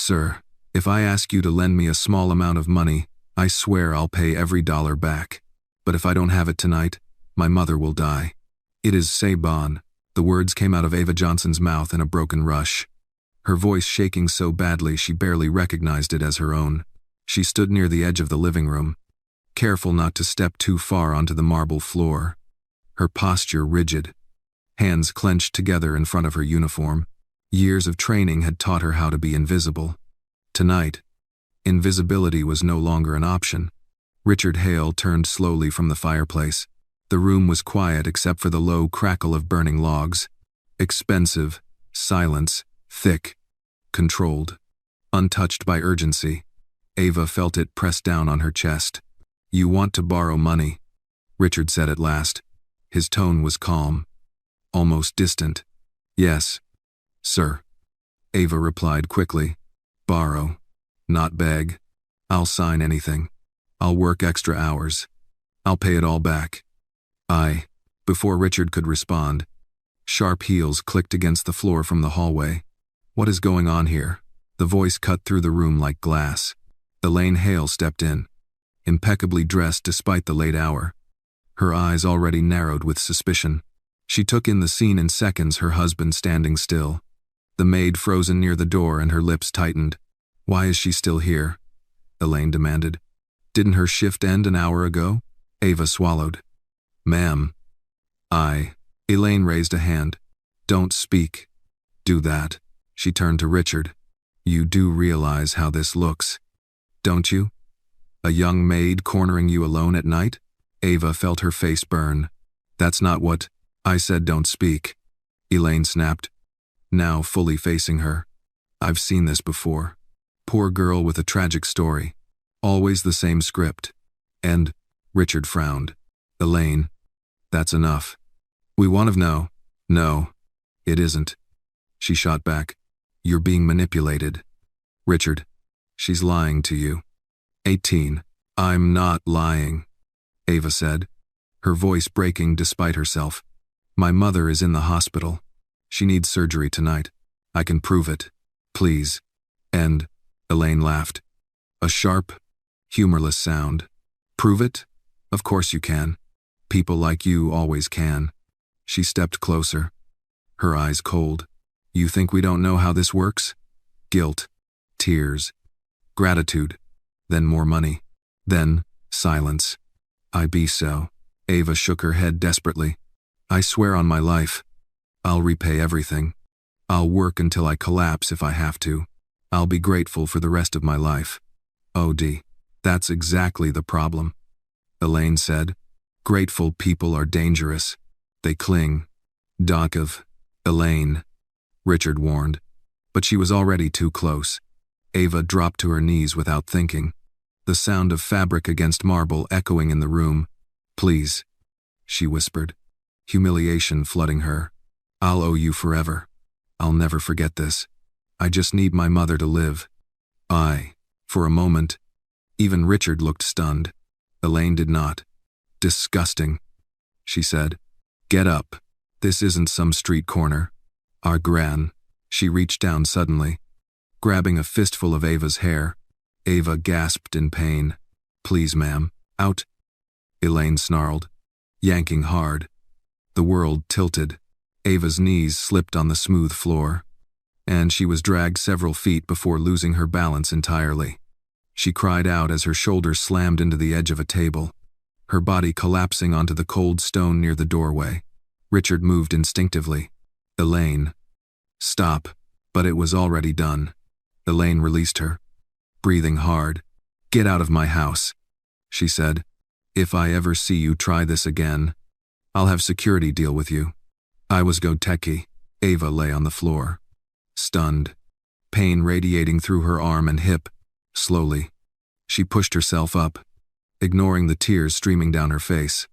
Sir, if I ask you to lend me a small amount of money, I swear I'll pay every dollar back. But if I don't have it tonight, my mother will die. It is Sabon. The words came out of Ava Johnson's mouth in a broken rush, her voice shaking so badly she barely recognized it as her own. She stood near the edge of the living room, careful not to step too far onto the marble floor, her posture rigid, hands clenched together in front of her uniform. Years of training had taught her how to be invisible. Tonight, invisibility was no longer an option. Richard Hale turned slowly from the fireplace. The room was quiet except for the low crackle of burning logs. Expensive, silence, thick, controlled, untouched by urgency. Ava felt it press down on her chest. You want to borrow money, Richard said at last. His tone was calm, almost distant. Yes, sir, Ava replied quickly. Borrow, not beg. I'll sign anything. I'll work extra hours. I'll pay it all back. Before Richard could respond, sharp heels clicked against the floor from the hallway. What is going on here? The voice cut through the room like glass. Elaine Hale stepped in, impeccably dressed despite the late hour, her eyes already narrowed with suspicion. She took in the scene in seconds, her husband standing still, the maid frozen near the door and her lips tightened. Why is she still here? Elaine demanded. Didn't her shift end an hour ago? Ava swallowed. Ma'am. Elaine raised a hand. Don't speak. Do that. She turned to Richard. You do realize how this looks, don't you? A young maid cornering you alone at night? Ava felt her face burn. That's not what I said. Don't speak, Elaine snapped, now fully facing her. I've seen this before. Poor girl with a tragic story. Always the same script. And, Richard frowned. Elaine, that's enough. We want to know. No, it isn't. She shot back. You're being manipulated. Richard, she's lying to you. 18. I'm not lying, Ava said, her voice breaking despite herself. My mother is in the hospital. She needs surgery tonight. I can prove it. Please. And, Elaine laughed. A sharp, humorless sound. Prove it? Of course you can. People like you always can. She stepped closer, her eyes cold. You think we don't know how this works? Guilt, tears, gratitude, then more money, then silence. I be so. Ava shook her head desperately. I swear on my life, I'll repay everything. I'll work until I collapse if I have to. I'll be grateful for the rest of my life. OD, that's exactly the problem, Elaine said. Grateful people are dangerous. They cling. Doc of Elaine, Richard warned. But she was already too close. Ava dropped to her knees without thinking, the sound of fabric against marble echoing in the room. Please, she whispered, humiliation flooding her. I'll owe you forever. I'll never forget this. I just need my mother to live. For a moment, even Richard looked stunned. Elaine did not. Disgusting, she said. Get up. This isn't some street corner. Our gran. She reached down suddenly, grabbing a fistful of Ava's hair. Ava gasped in pain. Please, ma'am. Out. Elaine snarled, yanking hard. The world tilted. Ava's knees slipped on the smooth floor, and she was dragged several feet before losing her balance entirely. She cried out as her shoulders slammed into the edge of a table, her body collapsing onto the cold stone near the doorway. Richard moved instinctively. Elaine. Stop. But it was already done. Elaine released her, breathing hard. Get out of my house, she said. If I ever see you try this again, I'll have security deal with you. I was Goteki. Ava lay on the floor, stunned, pain radiating through her arm and hip. Slowly, she pushed herself up, ignoring the tears streaming down her face.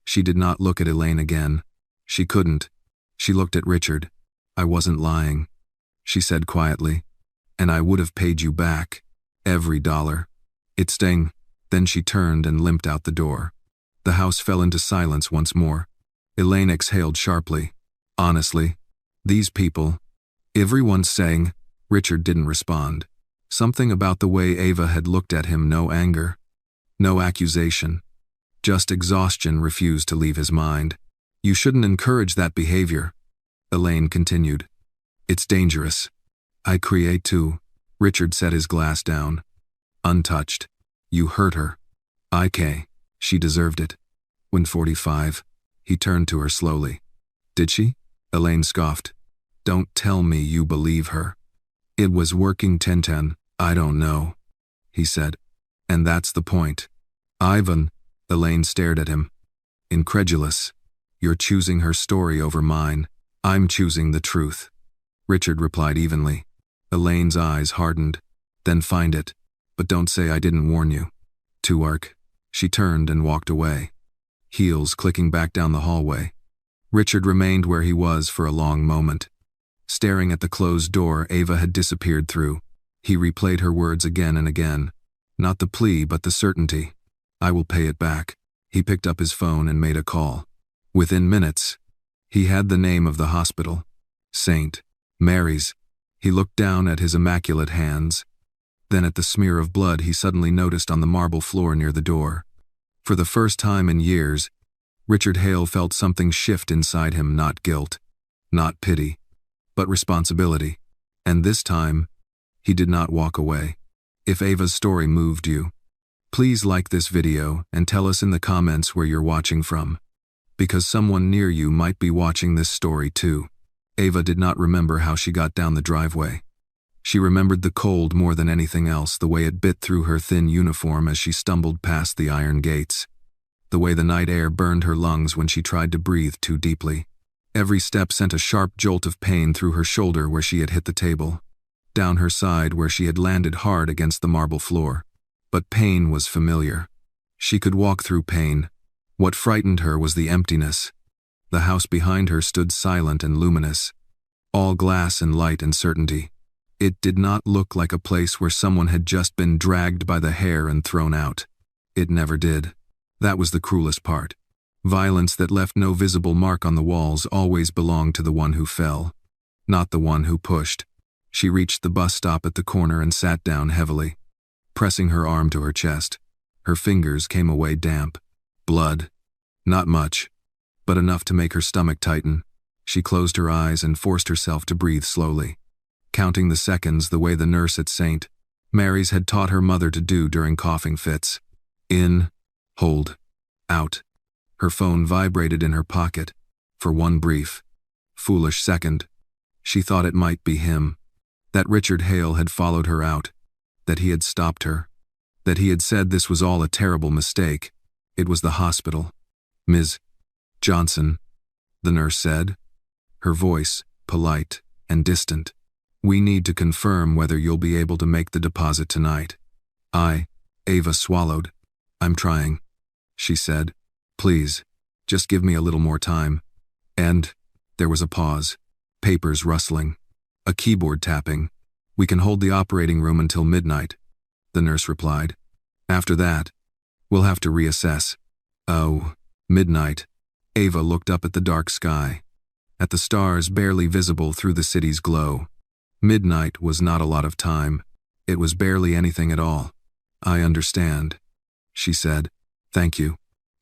She did not look at Elaine again. She couldn't. She looked at Richard. I wasn't lying, she said quietly, and I would have paid you back. Every dollar. It stung. Then she turned and limped out the door. The house fell into silence once more. Elaine exhaled sharply. Honestly, these people, everyone's saying. Richard didn't respond. Something about the way Ava had looked at him, no anger, no accusation, just exhaustion refused to leave his mind. You shouldn't encourage that behavior, Elaine continued. It's dangerous. I create too. Richard set his glass down. Untouched. You hurt her. She deserved it. When 45, he turned to her slowly. Did she? Elaine scoffed. Don't tell me you believe her. It was working 10-10. I don't know, he said. And that's the point. Ivan, Elaine stared at him. Incredulous. You're choosing her story over mine. I'm choosing the truth. Richard replied evenly. Elaine's eyes hardened. Then find it. But don't say I didn't warn you. Tuark. She turned and walked away, heels clicking back down the hallway. Richard remained where he was for a long moment. Staring at the closed door Ava had disappeared through, he replayed her words again and again. Not the plea, but the certainty. I will pay it back. He picked up his phone and made a call. Within minutes, he had the name of the hospital. St. Mary's. He looked down at his immaculate hands. Then at the smear of blood he suddenly noticed on the marble floor near the door. For the first time in years, Richard Hale felt something shift inside him, not guilt, not pity, but responsibility. And this time, he did not walk away. If Ava's story moved you, please like this video and tell us in the comments where you're watching from, because someone near you might be watching this story too. Ava did not remember how she got down the driveway. She remembered the cold more than anything else, the way it bit through her thin uniform as she stumbled past the iron gates, the way the night air burned her lungs when she tried to breathe too deeply. Every step sent a sharp jolt of pain through her shoulder where she had hit the table, down her side where she had landed hard against the marble floor. But pain was familiar. She could walk through pain. What frightened her was the emptiness. The house behind her stood silent and luminous, all glass and light and certainty. It did not look like a place where someone had just been dragged by the hair and thrown out. It never did. That was the cruelest part. Violence that left no visible mark on the walls always belonged to the one who fell, not the one who pushed. She reached the bus stop at the corner and sat down heavily, pressing her arm to her chest. Her fingers came away damp. Blood. Not much, but enough to make her stomach tighten. She closed her eyes and forced herself to breathe slowly, counting the seconds the way the nurse at St. Mary's had taught her mother to do during coughing fits. In, hold, out. Her phone vibrated in her pocket. For one brief, foolish second, she thought it might be him, that Richard Hale had followed her out, that he had stopped her, that he had said this was all a terrible mistake. It was the hospital. Ms. Johnson, the nurse said, her voice polite and distant. We need to confirm whether you'll be able to make the deposit tonight. Ava swallowed. I'm trying, she said. Please, just give me a little more time. And there was a pause, papers rustling, a keyboard tapping. We can hold the operating room until midnight, the nurse replied. After that, we'll have to reassess. Oh, midnight. Ava looked up at the dark sky, at the stars barely visible through the city's glow. Midnight was not a lot of time. It was barely anything at all. I understand, she said. Thank you.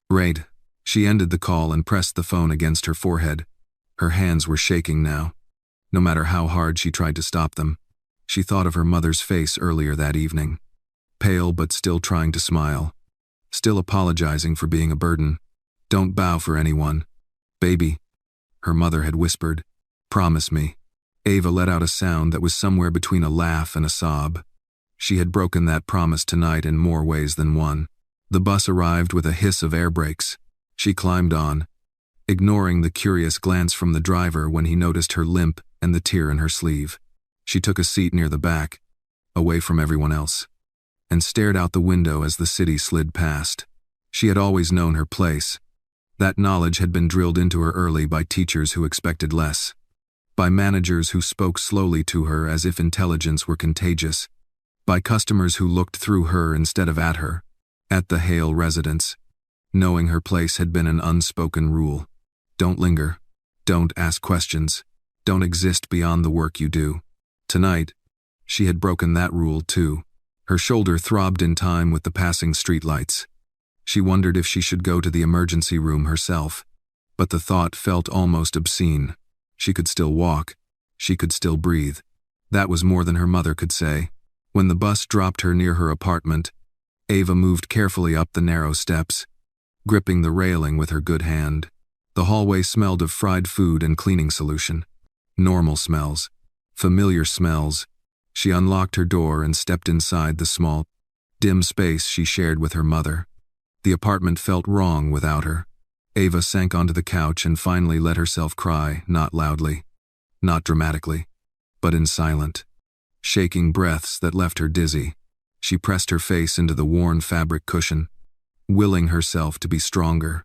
Right. She ended the call and pressed the phone against her forehead. Her hands were shaking now. No matter how hard she tried to stop them, she thought of her mother's face earlier that evening. Pale but still trying to smile. Still apologizing for being a burden. Don't bow for anyone. Baby, her mother had whispered. Promise me. Ava let out a sound that was somewhere between a laugh and a sob. She had broken that promise tonight in more ways than one. The bus arrived with a hiss of air brakes. She climbed on, ignoring the curious glance from the driver when he noticed her limp and the tear in her sleeve. She took a seat near the back, away from everyone else, and stared out the window as the city slid past. She had always known her place. That knowledge had been drilled into her early by teachers who expected less, by managers who spoke slowly to her as if intelligence were contagious, by customers who looked through her instead of at her. At the Hale residence, knowing her place had been an unspoken rule. Don't linger. Don't ask questions. Don't exist beyond the work you do. Tonight, She had broken that rule too. Her shoulder throbbed in time with the passing streetlights. She wondered if she should go to the emergency room herself, but the thought felt almost obscene. She could still walk. She could still breathe. That was more than her mother could say. When the bus dropped her near her apartment, Ava moved carefully up the narrow steps, gripping the railing with her good hand. The hallway smelled of fried food and cleaning solution. Normal smells. Familiar smells. She unlocked her door and stepped inside the small, dim space she shared with her mother. The apartment felt wrong without her. Ava sank onto the couch and finally let herself cry, not loudly, not dramatically, but in silent, shaking breaths that left her dizzy. She pressed her face into the worn fabric cushion, willing herself to be stronger,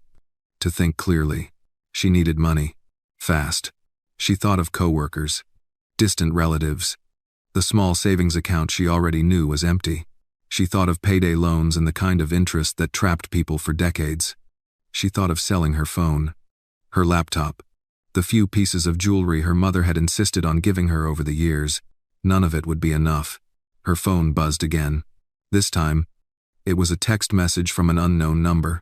to think clearly. She needed money. Fast. She thought of coworkers, distant relatives. The small savings account she already knew was empty. She thought of payday loans and the kind of interest that trapped people for decades. She thought of selling her phone, her laptop, the few pieces of jewelry her mother had insisted on giving her over the years. None of it would be enough. Her phone buzzed again. This time, it was a text message from an unknown number.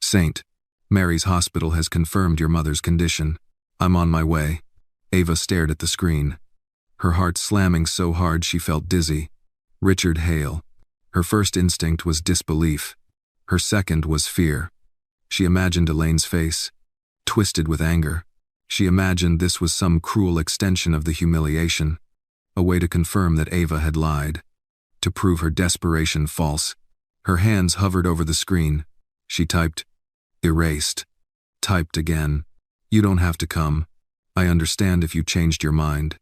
Saint, Mary's hospital has confirmed your mother's condition. I'm on my way. Ava stared at the screen, her heart slamming so hard she felt dizzy. Richard Hale. Her first instinct was disbelief. Her second was fear. She imagined Elaine's face, twisted with anger. She imagined this was some cruel extension of the humiliation, a way to confirm that Ava had lied, to prove her desperation false. Her hands hovered over the screen. She typed, erased. Typed again. You don't have to come. I understand if you changed your mind.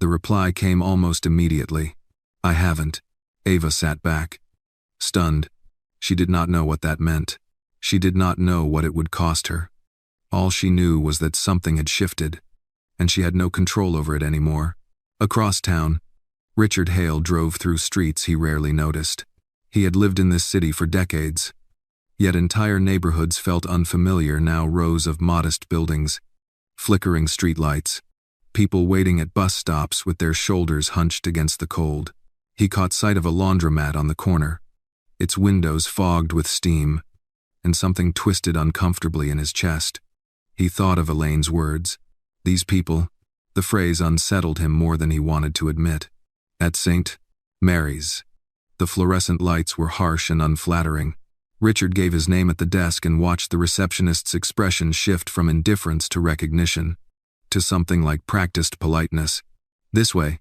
The reply came almost immediately. I haven't. Ava sat back, stunned. She did not know what that meant. She did not know what it would cost her. All she knew was that something had shifted, and she had no control over it anymore. Across town, Richard Hale drove through streets he rarely noticed. He had lived in this city for decades, yet entire neighborhoods felt unfamiliar now. Rows of modest buildings, flickering streetlights, people waiting at bus stops with their shoulders hunched against the cold. He caught sight of a laundromat on the corner, its windows fogged with steam, and something twisted uncomfortably in his chest. He thought of Elaine's words. These people. The phrase unsettled him more than he wanted to admit. At St. Mary's, the fluorescent lights were harsh and unflattering. Richard gave his name at the desk and watched the receptionist's expression shift from indifference to recognition, to something like practiced politeness. This way,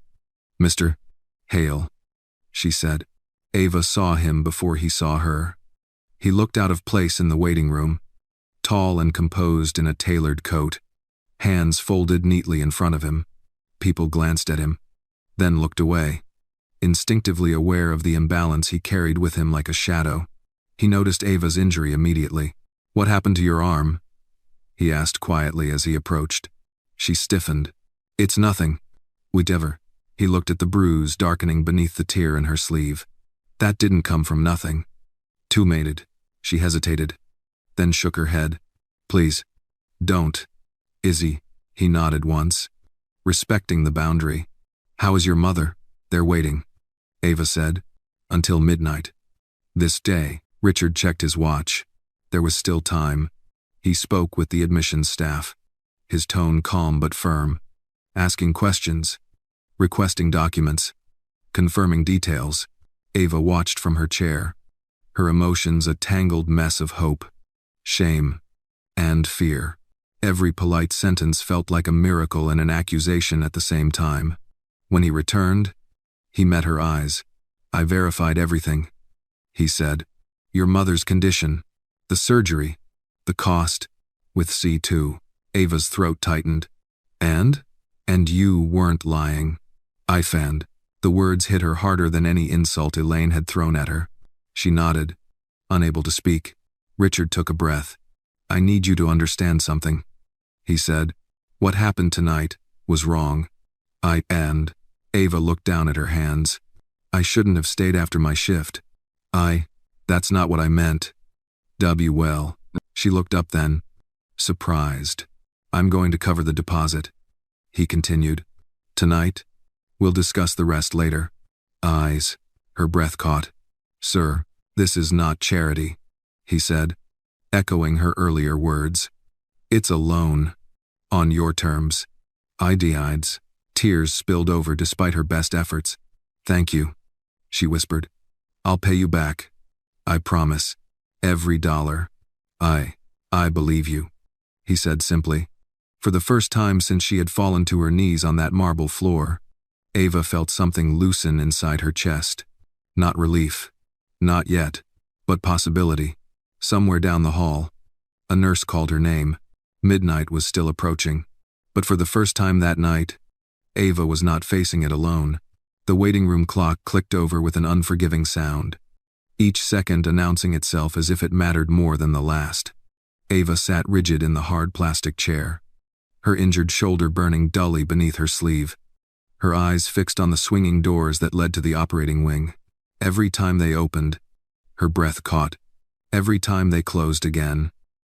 Mr. Hale, she said. Ava saw him before he saw her. He looked out of place in the waiting room, tall and composed in a tailored coat, hands folded neatly in front of him. People glanced at him, then looked away, instinctively aware of the imbalance he carried with him like a shadow. He noticed Ava's injury immediately. What happened to your arm? He asked quietly as he approached. She stiffened. It's nothing. Whatever. He looked at the bruise darkening beneath the tear in her sleeve. That didn't come from nothing. Too mated. She hesitated, then shook her head. Please, don't. Izzy, he nodded once, respecting the boundary. How is your mother? They're waiting, Ava said, until midnight. This day, Richard checked his watch. There was still time. He spoke with the admissions staff, his tone calm but firm, asking questions, requesting documents, confirming details. Ava watched from her chair, her emotions a tangled mess of hope, shame, and fear. Every polite sentence felt like a miracle and an accusation at the same time. When he returned, he met her eyes. I verified everything, he said. Your mother's condition, the surgery, the cost, with C2. Ava's throat tightened. And you weren't lying. I fanned. The words hit her harder than any insult Elaine had thrown at her. She nodded, unable to speak. Richard took a breath. I need you to understand something, he said. What happened tonight was wrong. And Ava looked down at her hands. I shouldn't have stayed after my shift. That's not what I meant. Well. She looked up then, surprised. I'm going to cover the deposit, he continued. Tonight, we'll discuss the rest later. eyes. Her breath caught. "Sir, this is not charity," he said, echoing her earlier words. "It's a loan. On your terms." Ideades. Tears spilled over despite her best efforts. "Thank you," she whispered. "I'll pay you back. I promise. Every dollar. I believe you," he said simply. For the first time since she had fallen to her knees on that marble floor, Ava felt something loosen inside her chest. Not relief. Not yet. But possibility. Somewhere down the hall. A nurse called her name. Midnight was still approaching. But for the first time that night, Ava was not facing it alone. The waiting room clock clicked over with an unforgiving sound, each second announcing itself as if it mattered more than the last. Ava sat rigid in the hard plastic chair, her injured shoulder burning dully beneath her sleeve, her eyes fixed on the swinging doors that led to the operating wing. Every time they opened, her breath caught. Every time they closed again,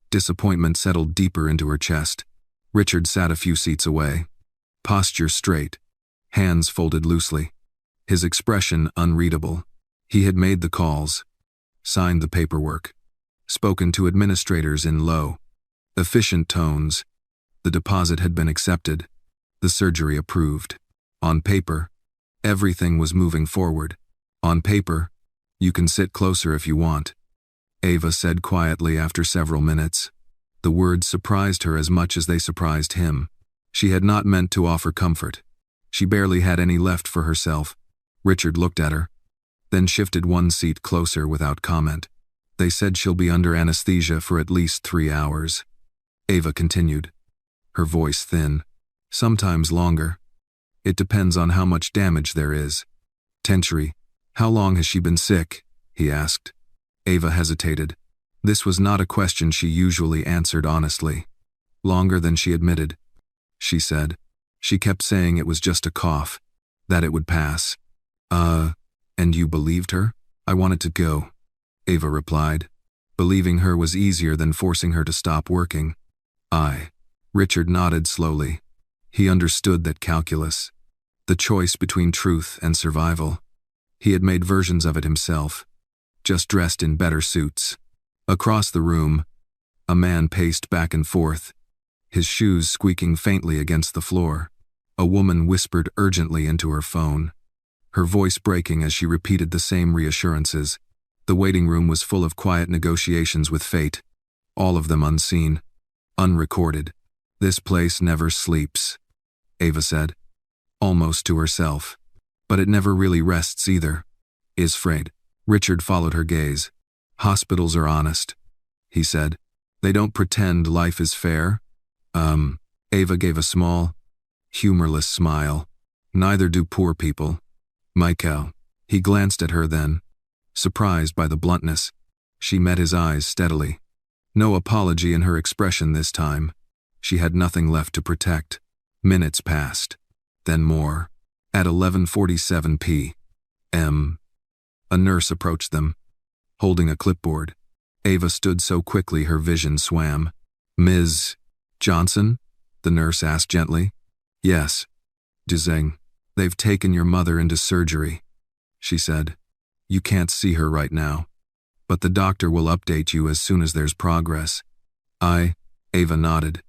disappointment settled deeper into her chest. Richard sat a few seats away, posture straight, hands folded loosely, his expression unreadable. He had made the calls, signed the paperwork, spoken to administrators in low, efficient tones. The deposit had been accepted, the surgery approved. On paper, everything was moving forward. On paper, "You can sit closer if you want," Ava said quietly after several minutes. The words surprised her as much as they surprised him. She had not meant to offer comfort. She barely had any left for herself. Richard looked at her, then shifted one seat closer without comment. "They said she'll be under anesthesia for at least 3 hours." Ava continued, her voice thin. "Sometimes longer. It depends on how much damage there is." "Tenchery, how long has she been sick?" he asked. Ava hesitated. This was not a question she usually answered honestly. "Longer than she admitted," she said. She kept saying it was just a cough, that it would pass. And you believed her?" "I wanted to go," Ava replied. Believing her was easier than forcing her to stop working. Richard nodded slowly. He understood that calculus, the choice between truth and survival. He had made versions of it himself, just dressed in better suits. Across the room, a man paced back and forth, his shoes squeaking faintly against the floor. A woman whispered urgently into her phone, her voice breaking as she repeated the same reassurances. The waiting room was full of quiet negotiations with fate, all of them unseen, unrecorded. "This place never sleeps," Ava said, almost to herself. "But it never really rests either." "Is afraid." Richard followed her gaze. "Hospitals are honest," he said. "They don't pretend life is fair." Ava gave a small, humorless smile. "Neither do poor people." "Michael." He glanced at her then, surprised by the bluntness. She met his eyes steadily. No apology in her expression this time. She had nothing left to protect. Minutes passed. Then more. At 11:47 p.m., a nurse approached them, holding a clipboard. Ava stood so quickly her vision swam. "Ms. Johnson?" the nurse asked gently. "Yes." "Dzeng. They've taken your mother into surgery," she said. "You can't see her right now, but the doctor will update you as soon as there's progress." Ava nodded,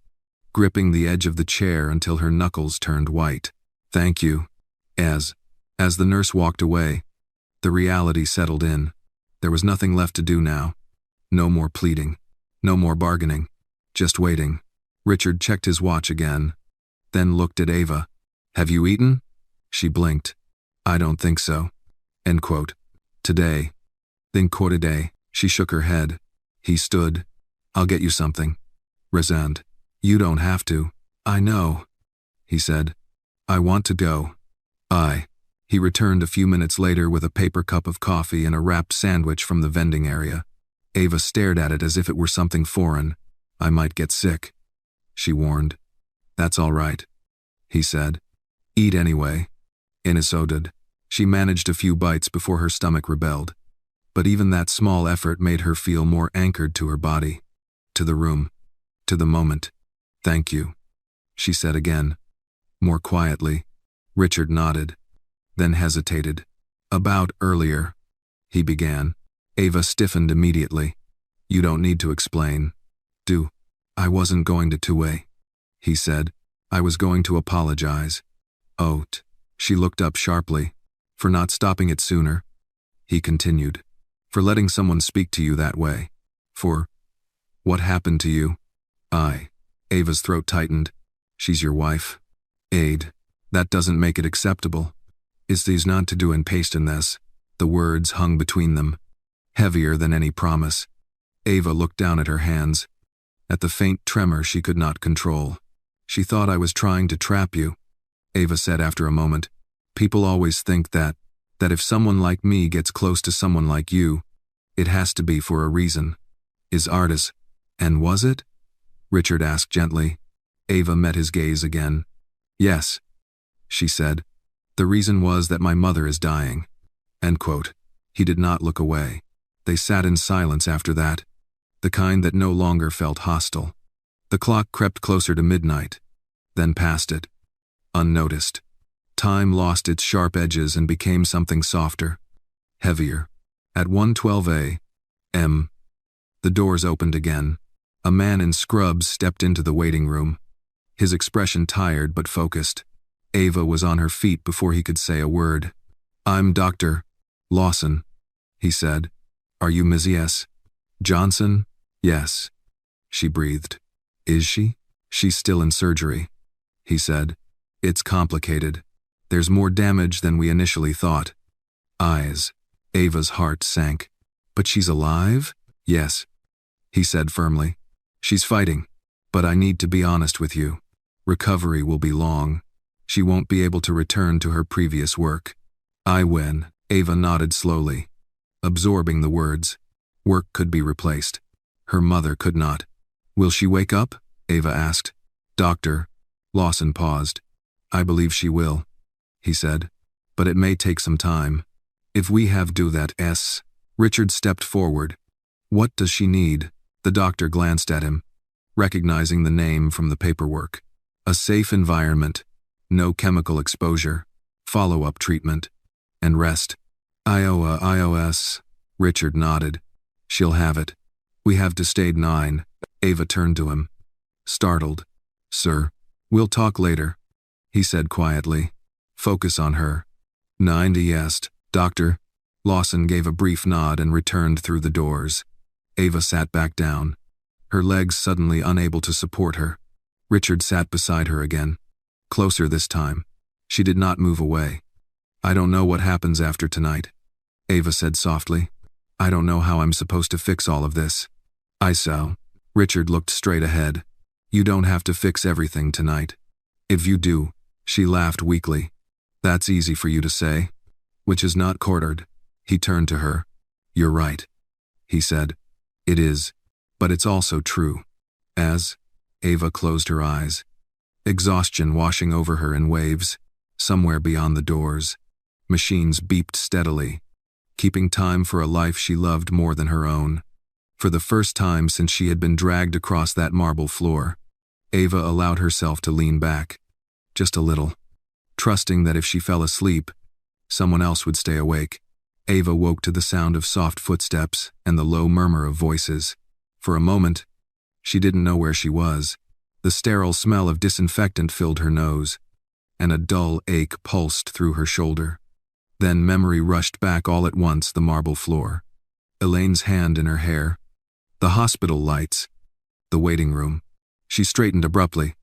gripping the edge of the chair until her knuckles turned white. "Thank you." As the nurse walked away, the reality settled in. There was nothing left to do now. No more pleading. No more bargaining. Just waiting. Richard checked his watch again, then looked at Ava. "Have you eaten?" She blinked. "I don't think so." End quote. "Today." "Then today." She shook her head. He stood. "I'll get you something." Resand. "You don't have to." "I know," he said. "I want to go." He returned a few minutes later with a paper cup of coffee and a wrapped sandwich from the vending area. Ava stared at it as if it were something foreign. "I might get sick," she warned. "That's all right," he said. "Eat anyway." Inisoded. She managed a few bites before her stomach rebelled. But even that small effort made her feel more anchored to her body, to the room, to the moment. "Thank you," she said again, more quietly. Richard nodded, then hesitated. About earlier, he began. Ava stiffened immediately. You don't need to explain. Do. I wasn't going to two-way, he said. I was going to apologize. Oh, she looked up sharply. For not stopping it sooner, he continued. For letting someone speak to you that way. For what happened to you? Ava's throat tightened. She's your wife. Aid. That doesn't make it acceptable. Is these not to do and paste in this? The words hung between them, heavier than any promise. Ava looked down at her hands, at the faint tremor she could not control. She thought I was trying to trap you, Ava said after a moment. People always think that if someone like me gets close to someone like you, it has to be for a reason. Is artist, and was it? Richard asked gently. Ava met his gaze again. Yes, she said. The reason was that my mother is dying. End quote. He did not look away. They sat in silence after that, the kind that no longer felt hostile. The clock crept closer to midnight, then past it, unnoticed. Time lost its sharp edges and became something softer, heavier. At 1:12 a.m., the doors opened again. A man in scrubs stepped into the waiting room, his expression tired but focused. Ava was on her feet before he could say a word. I'm Dr. Lawson, he said. Are you Ms. S. Johnson? Yes, she breathed. Is she? She's still in surgery, he said. It's complicated. There's more damage than we initially thought. Ava's heart sank. But she's alive? Yes, he said firmly. She's fighting, but I need to be honest with you. Recovery will be long. She won't be able to return to her previous work. Ava nodded slowly, absorbing the words. Work could be replaced. Her mother could not. Will she wake up? Ava asked. Dr. Lawson paused. I believe she will, he said, but it may take some time. If we have do that. Richard stepped forward. What does she need? The doctor glanced at him, recognizing the name from the paperwork. A safe environment, no chemical exposure, follow-up treatment, and rest. iOS. Richard nodded. She'll have it. We have to stay 9. Ava turned to him, startled. Sir, we'll talk later, he said quietly. Focus on her. 90 yes, Doctor. Lawson gave a brief nod and returned through the doors. Ava sat back down, her legs suddenly unable to support her. Richard sat beside her again, closer this time. She did not move away. I don't know what happens after tonight, Ava said softly. I don't know how I'm supposed to fix all of this. Richard looked straight ahead. You don't have to fix everything tonight. If you do, she laughed weakly. That's easy for you to say. Which is not quartered. He turned to her. You're right, he said. It is, but it's also true. As Ava closed her eyes, exhaustion washing over her in waves. Somewhere beyond the doors, machines beeped steadily, keeping time for a life she loved more than her own. For the first time since she had been dragged across that marble floor, Ava allowed herself to lean back, just a little, trusting that if she fell asleep, someone else would stay awake. Ava woke to the sound of soft footsteps and the low murmur of voices. For a moment, she didn't know where she was. The sterile smell of disinfectant filled her nose, and a dull ache pulsed through her shoulder. Then memory rushed back all at once, the marble floor, Elaine's hand in her hair, the hospital lights, the waiting room. She straightened abruptly,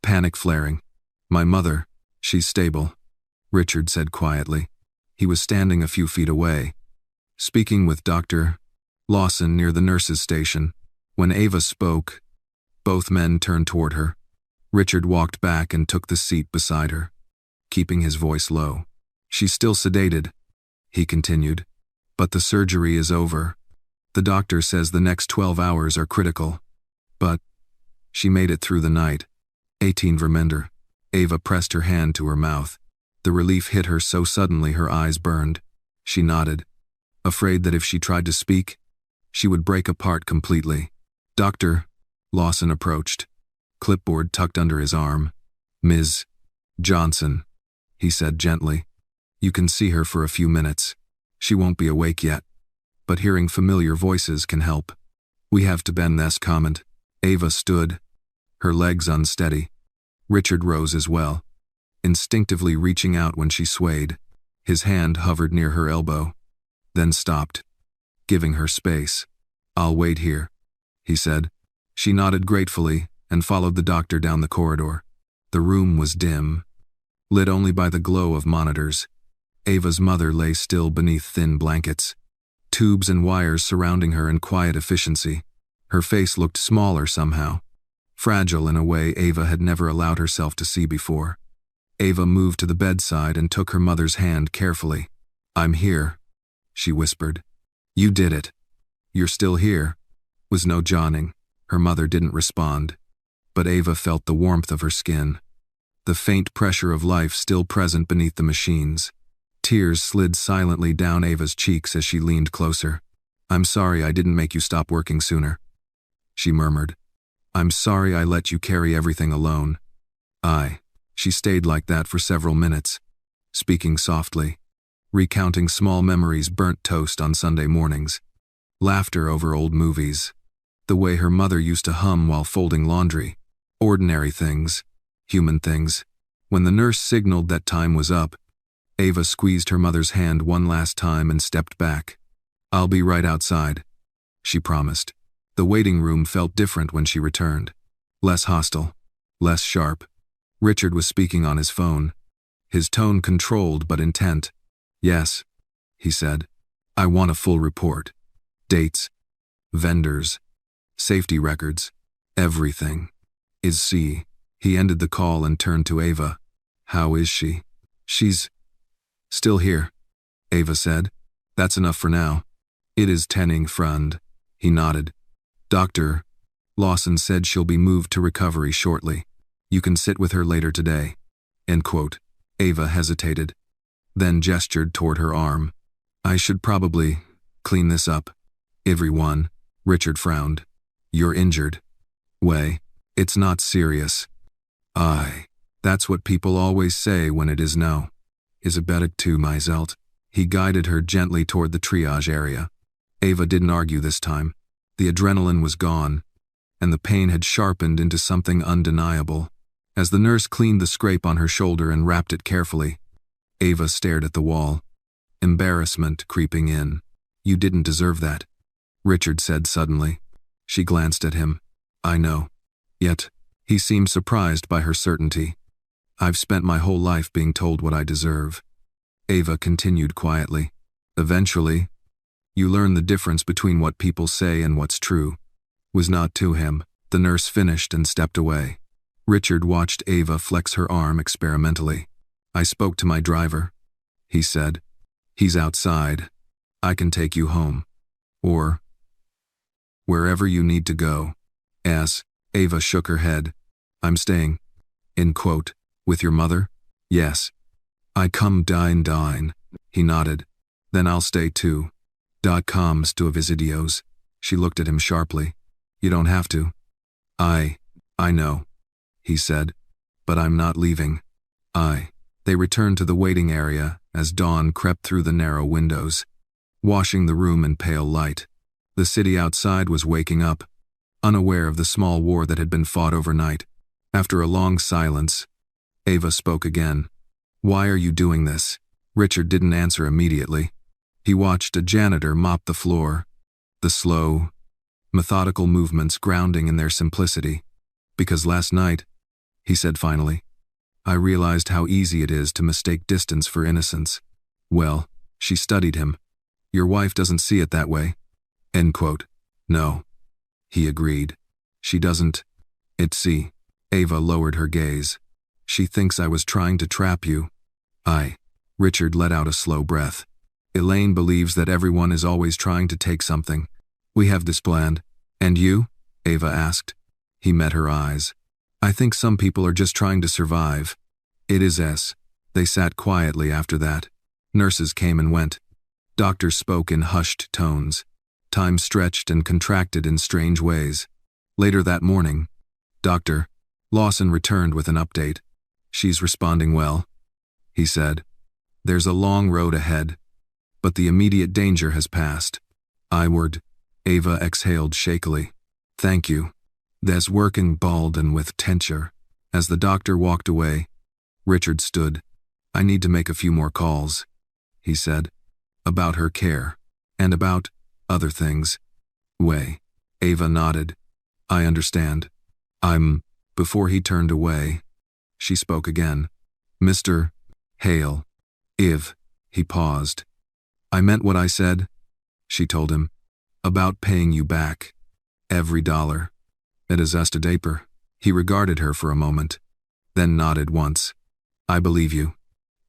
panic flaring. My mother, she's stable, Richard said quietly. He was standing a few feet away, speaking with Dr. Lawson near the nurse's station. When Ava spoke, both men turned toward her. Richard walked back and took the seat beside her, keeping his voice low. She's still sedated, he continued, but the surgery is over. The doctor says the next 12 hours are critical. But she made it through the night. 18 Vermender. Ava pressed her hand to her mouth. The relief hit her so suddenly her eyes burned. She nodded, afraid that if she tried to speak, she would break apart completely. Dr. Lawson approached, clipboard tucked under his arm. Ms. Johnson, he said gently. You can see her for a few minutes. She won't be awake yet. But hearing familiar voices can help. We have to bend this comment. Ava stood, her legs unsteady. Richard rose as well, instinctively reaching out when she swayed. His hand hovered near her elbow, then stopped, giving her space. I'll wait here, he said. She nodded gratefully and followed the doctor down the corridor. The room was dim, lit only by the glow of monitors. Ava's mother lay still beneath thin blankets, tubes and wires surrounding her in quiet efficiency. Her face looked smaller somehow, fragile in a way Ava had never allowed herself to see before. Ava moved to the bedside and took her mother's hand carefully. I'm here, she whispered. You did it. You're still here. Was no Johning. Her mother didn't respond, but Ava felt the warmth of her skin, the faint pressure of life still present beneath the machines. Tears slid silently down Ava's cheeks as she leaned closer. I'm sorry I didn't make you stop working sooner, she murmured. I'm sorry I let you carry everything alone. She stayed like that for several minutes, speaking softly, recounting small memories, burnt toast on Sunday mornings, laughter over old movies, the way her mother used to hum while folding laundry, ordinary things, human things. When the nurse signaled that time was up, Ava squeezed her mother's hand one last time and stepped back. I'll be right outside, she promised. The waiting room felt different when she returned. Less hostile, less sharp. Richard was speaking on his phone, his tone controlled but intent. Yes, he said. I want a full report. Dates, vendors, safety records, everything. Is she? He ended the call and turned to Ava. How is she? She's still here, Ava said. That's enough for now. It is tenning, friend. He nodded. Dr. Lawson said she'll be moved to recovery shortly. You can sit with her later today. End quote. Ava hesitated, then gestured toward her arm. I should probably clean this up. Everyone, Richard frowned. You're injured. Way, it's not serious. That's what people always say when it is no. Is a better to myself. He guided her gently toward the triage area. Ava didn't argue this time. The adrenaline was gone, and the pain had sharpened into something undeniable. As the nurse cleaned the scrape on her shoulder and wrapped it carefully, Ava stared at the wall, embarrassment creeping in. You didn't deserve that, Richard said suddenly. She glanced at him. I know. Yet, he seemed surprised by her certainty. I've spent my whole life being told what I deserve. Ava continued quietly. Eventually, you learn the difference between what people say and what's true. Was not to him. The nurse finished and stepped away. Richard watched Ava flex her arm experimentally. I spoke to my driver, he said. He's outside. I can take you home. Or wherever you need to go. As Ava shook her head. I'm staying. In quote. With your mother? Yes. I come dine. He nodded. Then I'll stay too. .coms to visidios. She looked at him sharply. You don't have to. I know, he said. But I'm not leaving. They returned to the waiting area as dawn crept through the narrow windows, washing the room in pale light. The city outside was waking up, unaware of the small war that had been fought overnight. After a long silence, Ava spoke again. Why are you doing this? Richard didn't answer immediately. He watched a janitor mop the floor, the slow, methodical movements grounding in their simplicity. Because last night, he said finally, I realized how easy it is to mistake distance for innocence. Well, she studied him. Your wife doesn't see it that way. End quote. No, he agreed. She doesn't. See. Ava lowered her gaze. She thinks I was trying to trap you. Richard let out a slow breath. Elaine believes that everyone is always trying to take something. We have this planned. And you? Ava asked. He met her eyes. I think some people are just trying to survive. It is S. They sat quietly after that. Nurses came and went. Doctors spoke in hushed tones. Time stretched and contracted in strange ways. Later that morning, Dr. Lawson returned with an update. She's responding well, he said. There's a long road ahead, but the immediate danger has passed. Iward, Ava exhaled shakily. Thank you. There's working bald and with tensure. As the doctor walked away, Richard stood. I need to make a few more calls, he said. About her care. And about other things. Ava nodded. I understand. Before he turned away, she spoke again. Mr. Hale. He paused. I meant what I said, she told him. About paying you back. Every dollar. It is Estadaper. He regarded her for a moment, then nodded once. I believe you.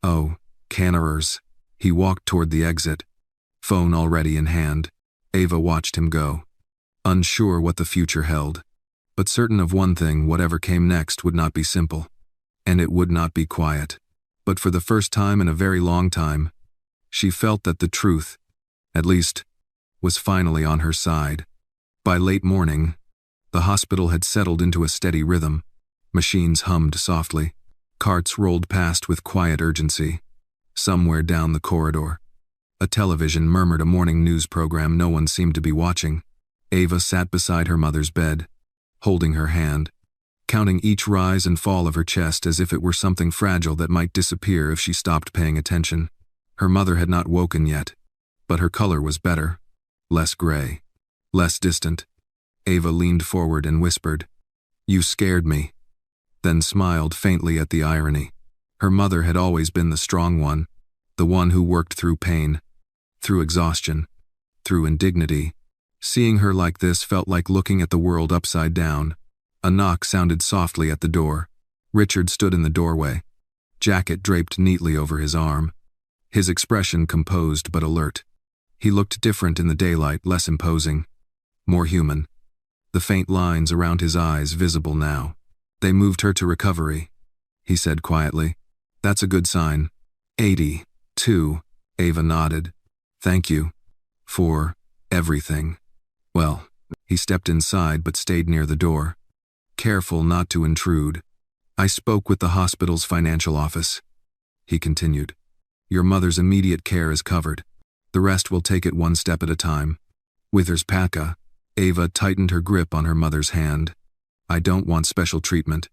Oh, cannerers. He walked toward the exit, phone already in hand. Ava watched him go, unsure what the future held, but certain of one thing: whatever came next would not be simple, and it would not be quiet. But for the first time in a very long time, she felt that the truth, at least, was finally on her side. By late morning, the hospital had settled into a steady rhythm. Machines hummed softly. Carts rolled past with quiet urgency. Somewhere down the corridor, a television murmured a morning news program no one seemed to be watching. Ava sat beside her mother's bed, holding her hand, counting each rise and fall of her chest as if it were something fragile that might disappear if she stopped paying attention. Her mother had not woken yet, but her color was better, less gray, less distant. Ava leaned forward and whispered, "You scared me," then smiled faintly at the irony. Her mother had always been the strong one, the one who worked through pain, through exhaustion, through indignity. Seeing her like this felt like looking at the world upside down. A knock sounded softly at the door. Richard stood in the doorway, jacket draped neatly over his arm, his expression composed but alert. He looked different in the daylight, less imposing, more human. The faint lines around his eyes visible now. They moved her to recovery, he said quietly. That's a good sign. 82, Ava nodded. Thank you. For everything. Well, he stepped inside but stayed near the door, careful not to intrude. I spoke with the hospital's financial office, he continued. Your mother's immediate care is covered. The rest will take it one step at a time. Withers Paka. Ava tightened her grip on her mother's hand. I don't want special treatment.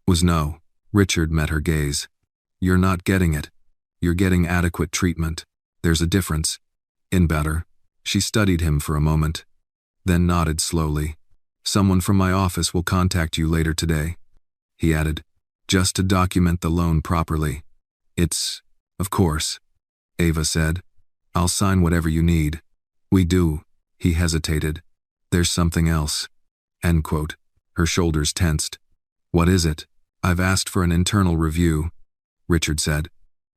Was no. Richard met her gaze. You're not getting it. You're getting adequate treatment. There's a difference. In better. She studied him for a moment, then nodded slowly. Someone from my office will contact you later today, he added, just to document the loan properly. It's, of course, Ava said. I'll sign whatever you need. We do, he hesitated. There's something else. End quote. Her shoulders tensed. What is it? I've asked for an internal review, Richard said,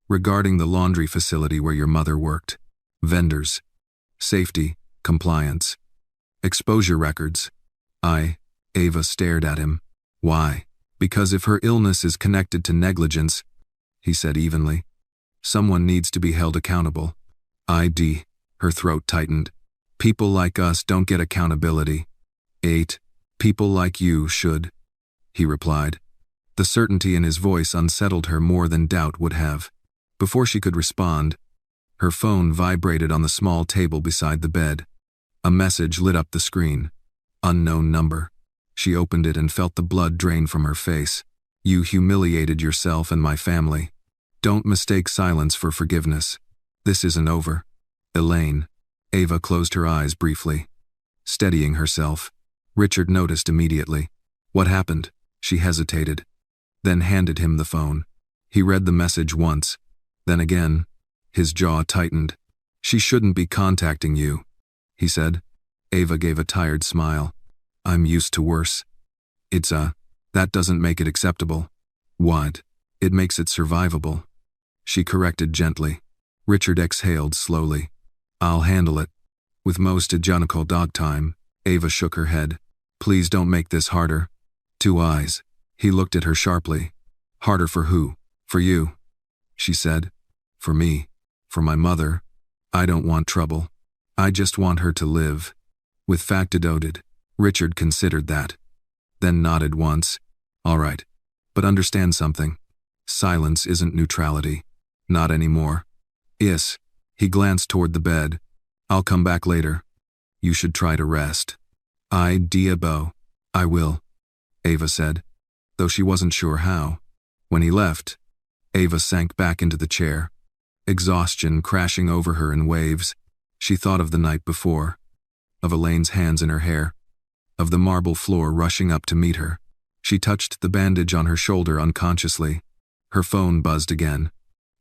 regarding the laundry facility where your mother worked. Vendors. Safety. Compliance. Exposure records. Ava stared at him. Why? Because if her illness is connected to negligence, he said evenly, someone needs to be held accountable. Her throat tightened. People like us don't get accountability. 8. People like you should, he replied. The certainty in his voice unsettled her more than doubt would have. Before she could respond, her phone vibrated on the small table beside the bed. A message lit up the screen. Unknown number. She opened it and felt the blood drain from her face. You humiliated yourself and my family. Don't mistake silence for forgiveness. This isn't over. Elaine. Ava closed her eyes briefly, steadying herself. Richard noticed immediately. What happened? She hesitated, then handed him the phone. He read the message once, then again. His jaw tightened. She shouldn't be contacting you, he said. Ava gave a tired smile. I'm used to worse. That doesn't make it acceptable. What? It makes it survivable, she corrected gently. Richard exhaled slowly. I'll handle it. With most ejonical dog time, Ava shook her head. Please don't make this harder. 2 eyes. He looked at her sharply. Harder for who? For you, she said. For me. For my mother. I don't want trouble. I just want her to live. With factitude, Richard considered that, then nodded once. All right. But understand something. Silence isn't neutrality. Not anymore. Yes. He glanced toward the bed. I'll come back later. You should try to rest. I will, Ava said, though she wasn't sure how. When he left, Ava sank back into the chair, exhaustion crashing over her in waves. She thought of the night before, of Elaine's hands in her hair, of the marble floor rushing up to meet her. She touched the bandage on her shoulder unconsciously. Her phone buzzed again.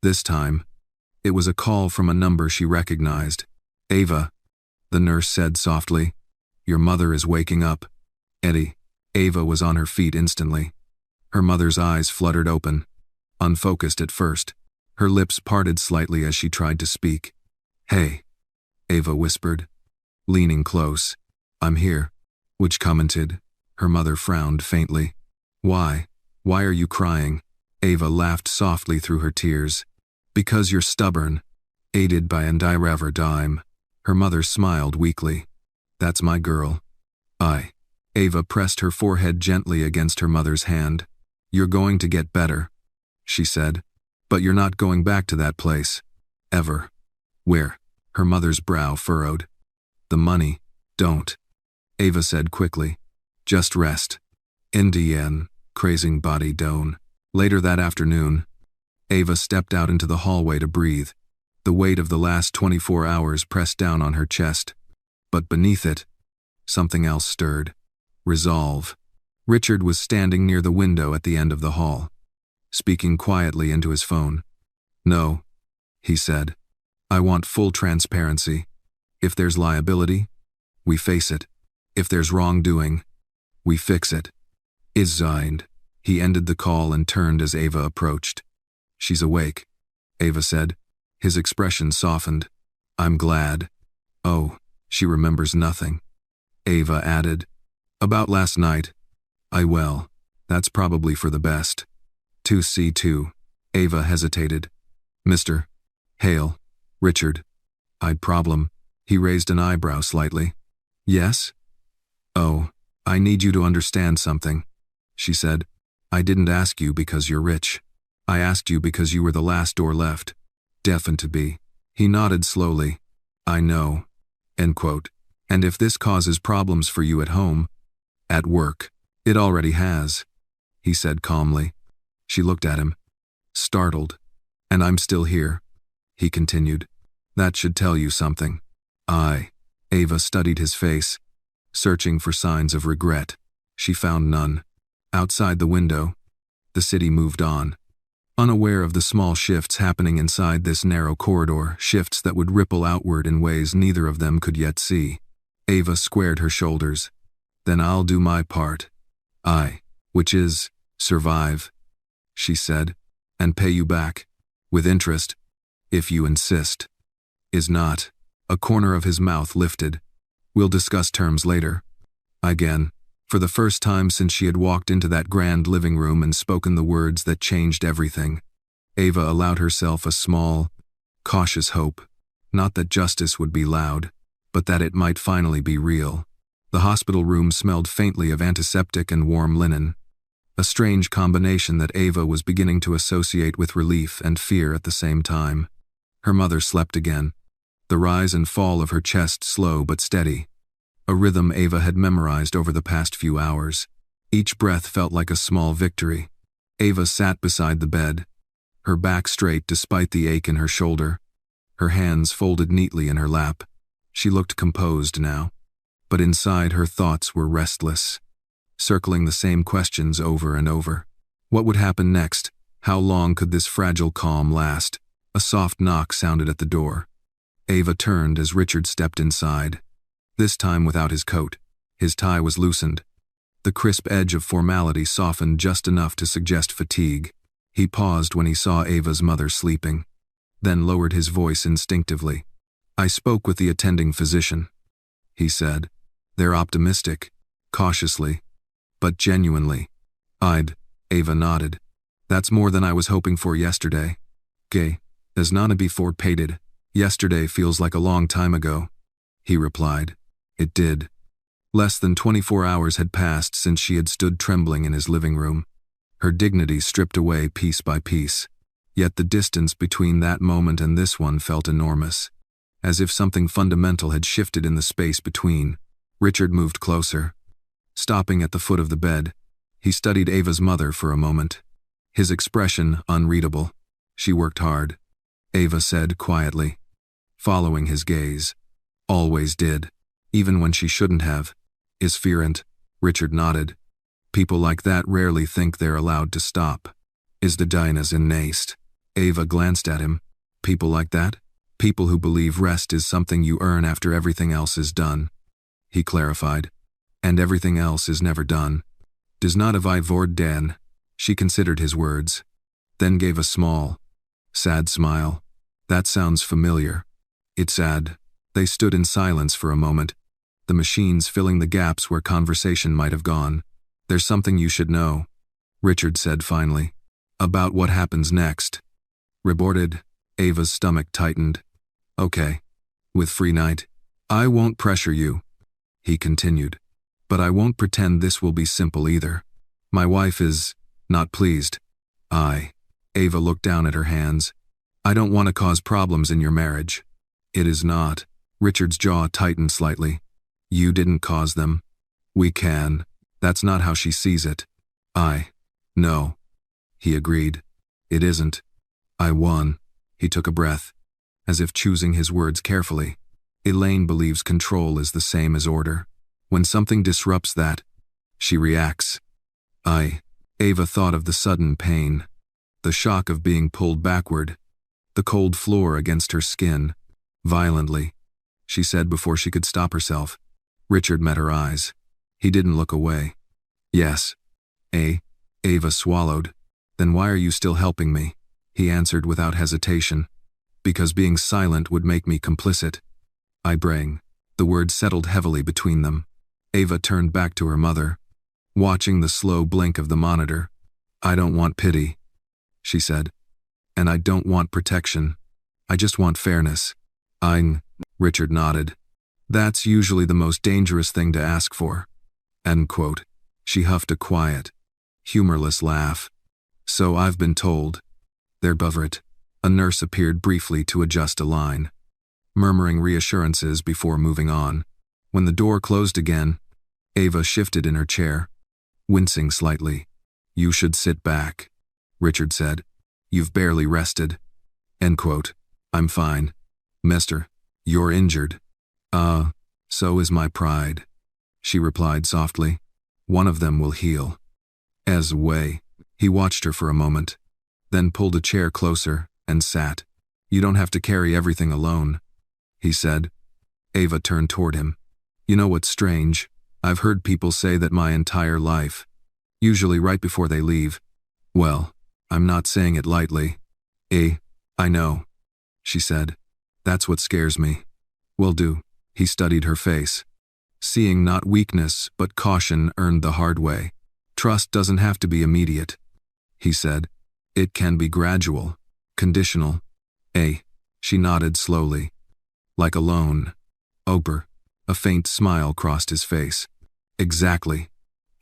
This time, it was a call from a number she recognized. Ava, the nurse said softly. Your mother is waking up. Eddie. Ava was on her feet instantly. Her mother's eyes fluttered open, unfocused at first. Her lips parted slightly as she tried to speak. Hey, Ava whispered, leaning close. I'm here. Which commented. Her mother frowned faintly. Why? Why are you crying? Ava laughed softly through her tears. Because you're stubborn. Aided by Endire dime. Her mother smiled weakly. That's my girl. Ava pressed her forehead gently against her mother's hand. You're going to get better, she said. But you're not going back to that place. Ever. Where? Her mother's brow furrowed. The money. Don't. Ava said quickly. Just rest. Indien, crazing body down. Later that afternoon, Ava stepped out into the hallway to breathe. The weight of the last 24 hours pressed down on her chest. But beneath it, something else stirred. Resolve. Richard was standing near the window at the end of the hall, speaking quietly into his phone. No, he said. I want full transparency. If there's liability, we face it. If there's wrongdoing, we fix it. Is signed. He ended the call and turned as Ava approached. She's awake, Ava said. His expression softened. I'm glad. Oh, she remembers nothing. Ava added. About last night. That's probably for the best. 2C2. Ava hesitated. Mr. Hale. Richard. I'd problem. He raised an eyebrow slightly. Yes? Oh, I need you to understand something, she said. I didn't ask you because you're rich. I asked you because you were the last door left. Defined to be. He nodded slowly. I know. End quote. And if this causes problems for you at home, at work, it already has, he said calmly. She looked at him, startled. And I'm still here, he continued. That should tell you something. Ava studied his face, searching for signs of regret. She found none. Outside the window, the city moved on, unaware of the small shifts happening inside this narrow corridor, shifts that would ripple outward in ways neither of them could yet see. Ava squared her shoulders. Then I'll do my part. Which is, survive, she said, and pay you back, with interest, if you insist. Is not. A corner of his mouth lifted. We'll discuss terms later. Again, for the first time since she had walked into that grand living room and spoken the words that changed everything, Ava allowed herself a small, cautious hope. Not that justice would be loud, but that it might finally be real. The hospital room smelled faintly of antiseptic and warm linen, a strange combination that Ava was beginning to associate with relief and fear at the same time. Her mother slept again, the rise and fall of her chest slow but steady, a rhythm Ava had memorized over the past few hours. Each breath felt like a small victory. Ava sat beside the bed, her back straight despite the ache in her shoulder, her hands folded neatly in her lap. She looked composed now, but inside her thoughts were restless, circling the same questions over and over. What would happen next? How long could this fragile calm last? A soft knock sounded at the door. Ava turned as Richard stepped inside, this time without his coat. His tie was loosened. The crisp edge of formality softened just enough to suggest fatigue. He paused when he saw Ava's mother sleeping, then lowered his voice instinctively. I spoke with the attending physician, he said. They're optimistic, cautiously, but genuinely. Ava nodded. That's more than I was hoping for yesterday. Gay, as Nana before pated. Yesterday feels like a long time ago, he replied. It did. Less than 24 hours had passed since she had stood trembling in his living room, her dignity stripped away piece by piece. Yet the distance between that moment and this one felt enormous, as if something fundamental had shifted in the space between. Richard moved closer. Stopping at the foot of the bed, he studied Ava's mother for a moment. His expression unreadable. She worked hard, Ava said quietly, following his gaze. Always did, even when she shouldn't have. Is fearant, Richard nodded. People like that rarely think they're allowed to stop. Is the dynas in naste? Ava glanced at him. People like that? People who believe rest is something you earn after everything else is done. He clarified. And everything else is never done. Does not have I vord den. She considered his words, then gave a small, sad smile. That sounds familiar. It's sad. They stood in silence for a moment, the machines filling the gaps where conversation might have gone. There's something you should know, Richard said finally. About what happens next. Reported. Ava's stomach tightened. Okay. With free night. I won't pressure you, he continued. But I won't pretend this will be simple either. My wife is not pleased. Ava looked down at her hands. I don't want to cause problems in your marriage. It is not. Richard's jaw tightened slightly. You didn't cause them. We can. That's not how she sees it. No. He agreed. It isn't. I won. He took a breath, as if choosing his words carefully. Elaine believes control is the same as order. When something disrupts that, she reacts. Ava thought of the sudden pain, the shock of being pulled backward, the cold floor against her skin. Violently, she said before she could stop herself. Richard met her eyes. He didn't look away. Yes. Ava swallowed. Then why are you still helping me? He answered without hesitation. Because being silent would make me complicit. I bring. The words settled heavily between them. Ava turned back to her mother, watching the slow blink of the monitor. I don't want pity, she said. And I don't want protection. I just want fairness. Richard nodded. That's usually the most dangerous thing to ask for. End quote. She huffed a quiet, humorless laugh. So I've been told. There, Buvert. A nurse appeared briefly to adjust a line, murmuring reassurances before moving on. When the door closed again, Ava shifted in her chair, wincing slightly. You should sit back, Richard said. You've barely rested. End quote. I'm fine. Mister, you're injured. So is my pride, she replied softly. One of them will heal. As way. He watched her for a moment, then pulled a chair closer and sat. You don't have to carry everything alone, he said. Ava turned toward him. You know what's strange? I've heard people say that my entire life, usually right before they leave. Well, I'm not saying it lightly. I know, she said. That's what scares me. Will do. He studied her face, seeing not weakness but caution earned the hard way. Trust doesn't have to be immediate, he said. It can be gradual, conditional. She nodded slowly. Like a loan. Oper. A faint smile crossed his face. Exactly.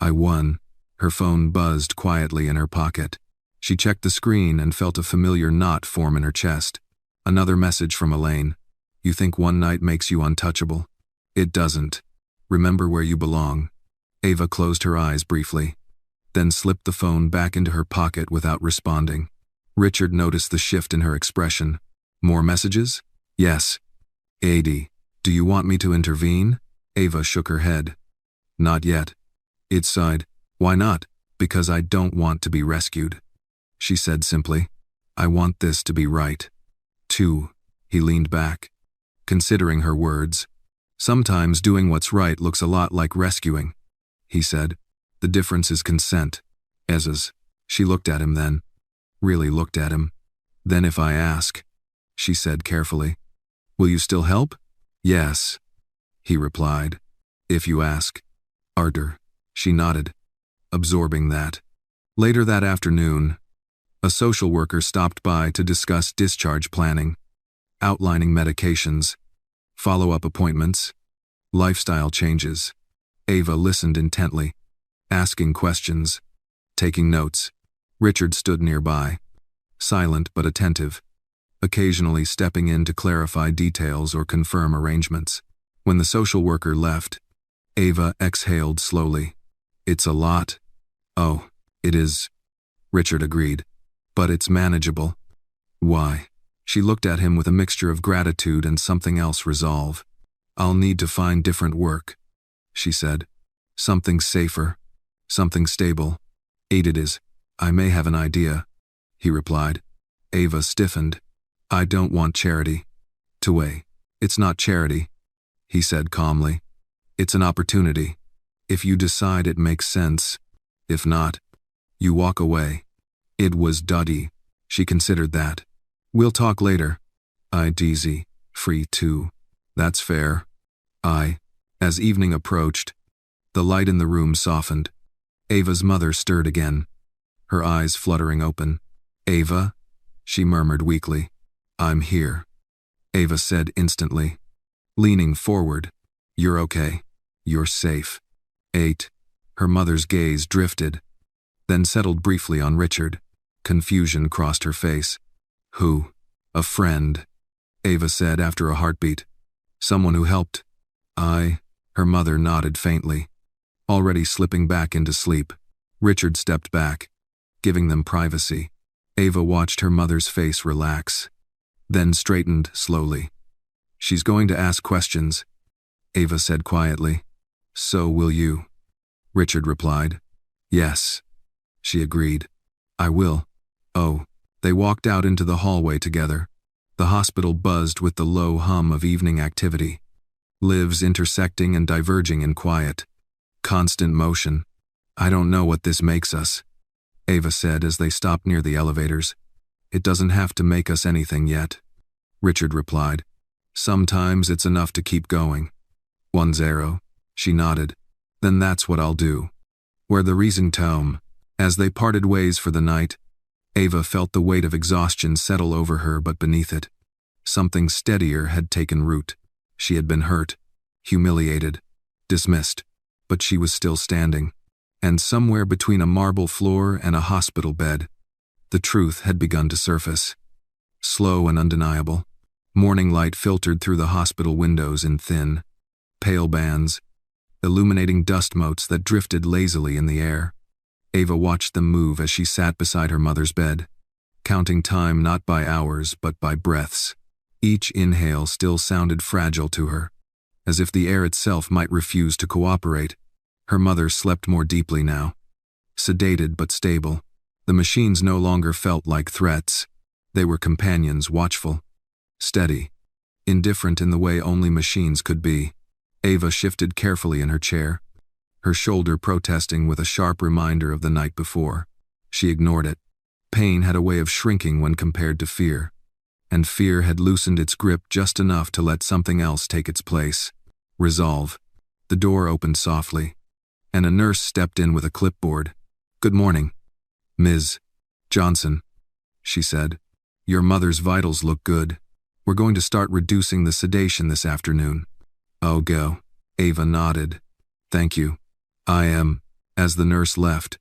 I won. Her phone buzzed quietly in her pocket. She checked the screen and felt a familiar knot form in her chest. Another message from Elaine. You think one night makes you untouchable? It doesn't. Remember where you belong. Ava closed her eyes briefly, then slipped the phone back into her pocket without responding. Richard noticed the shift in her expression. More messages? Yes. AD. Do you want me to intervene? Ava shook her head. Not yet. It sighed. Why not? Because I don't want to be rescued, she said simply. I want this to be right. Too. He leaned back, considering her words. Sometimes doing what's right looks a lot like rescuing, he said. The difference is consent. Ez's. She looked at him then. Really looked at him. Then if I ask, she said carefully. Will you still help? Yes, he replied. If you ask. Ardor. She nodded, absorbing that. Later that afternoon, a social worker stopped by to discuss discharge planning, outlining medications, follow-up appointments, lifestyle changes. Ava listened intently, asking questions, taking notes. Richard stood nearby, silent but attentive, occasionally stepping in to clarify details or confirm arrangements. When the social worker left, Ava exhaled slowly. "It's a lot." "Oh, it is," Richard agreed. "But it's manageable." "Why?" She looked at him with a mixture of gratitude and something else, resolve. "I'll need to find different work," she said. "Something safer, something stable." "It is. I may have an idea," he replied. Ava stiffened. "I don't want charity." "Tuwei, it's not charity," he said calmly. "It's an opportunity. If you decide it makes sense. If not, you walk away." It was duddy. She considered that. "We'll talk later." "Easy, free too." "That's fair." As evening approached, the light in the room softened. Ava's mother stirred again, her eyes fluttering open. "Ava?" she murmured weakly. "I'm here," Ava said instantly, leaning forward. "You're okay. You're safe." Her mother's gaze drifted, then settled briefly on Richard. Confusion crossed her face. "Who?" "A friend," Ava said after a heartbeat. "Someone who helped." Her mother nodded faintly, already slipping back into sleep. Richard stepped back, giving them privacy. Ava watched her mother's face relax, then straightened slowly. "She's going to ask questions," Ava said quietly. "So will you," Richard replied. "Yes," she agreed. "I will." They walked out into the hallway together. The hospital buzzed with the low hum of evening activity. Lives intersecting and diverging in quiet, constant motion. "I don't know what this makes us," Ava said as they stopped near the elevators. "It doesn't have to make us anything yet," Richard replied. "Sometimes it's enough to keep going." 10, she nodded. "Then that's what I'll do." Where the reason tome. As they parted ways for the night, Ava felt the weight of exhaustion settle over her, but beneath it, something steadier had taken root. She had been hurt, humiliated, dismissed, but she was still standing. And somewhere between a marble floor and a hospital bed, the truth had begun to surface. Slow and undeniable, morning light filtered through the hospital windows in thin, pale bands, illuminating dust motes that drifted lazily in the air. Ava watched them move as she sat beside her mother's bed, counting time not by hours but by breaths. Each inhale still sounded fragile to her, as if the air itself might refuse to cooperate. Her mother slept more deeply now, sedated but stable. The machines no longer felt like threats. They were companions, watchful, steady, indifferent in the way only machines could be. Ava shifted carefully in her chair, her shoulder protesting with a sharp reminder of the night before. She ignored it. Pain had a way of shrinking when compared to fear, and fear had loosened its grip just enough to let something else take its place. Resolve. The door opened softly, and a nurse stepped in with a clipboard. "Good morning, Ms. Johnson," she said. "Your mother's vitals look good. We're going to start reducing the sedation this afternoon." "Oh, go." Ava nodded. "Thank you." "I am." As the nurse left,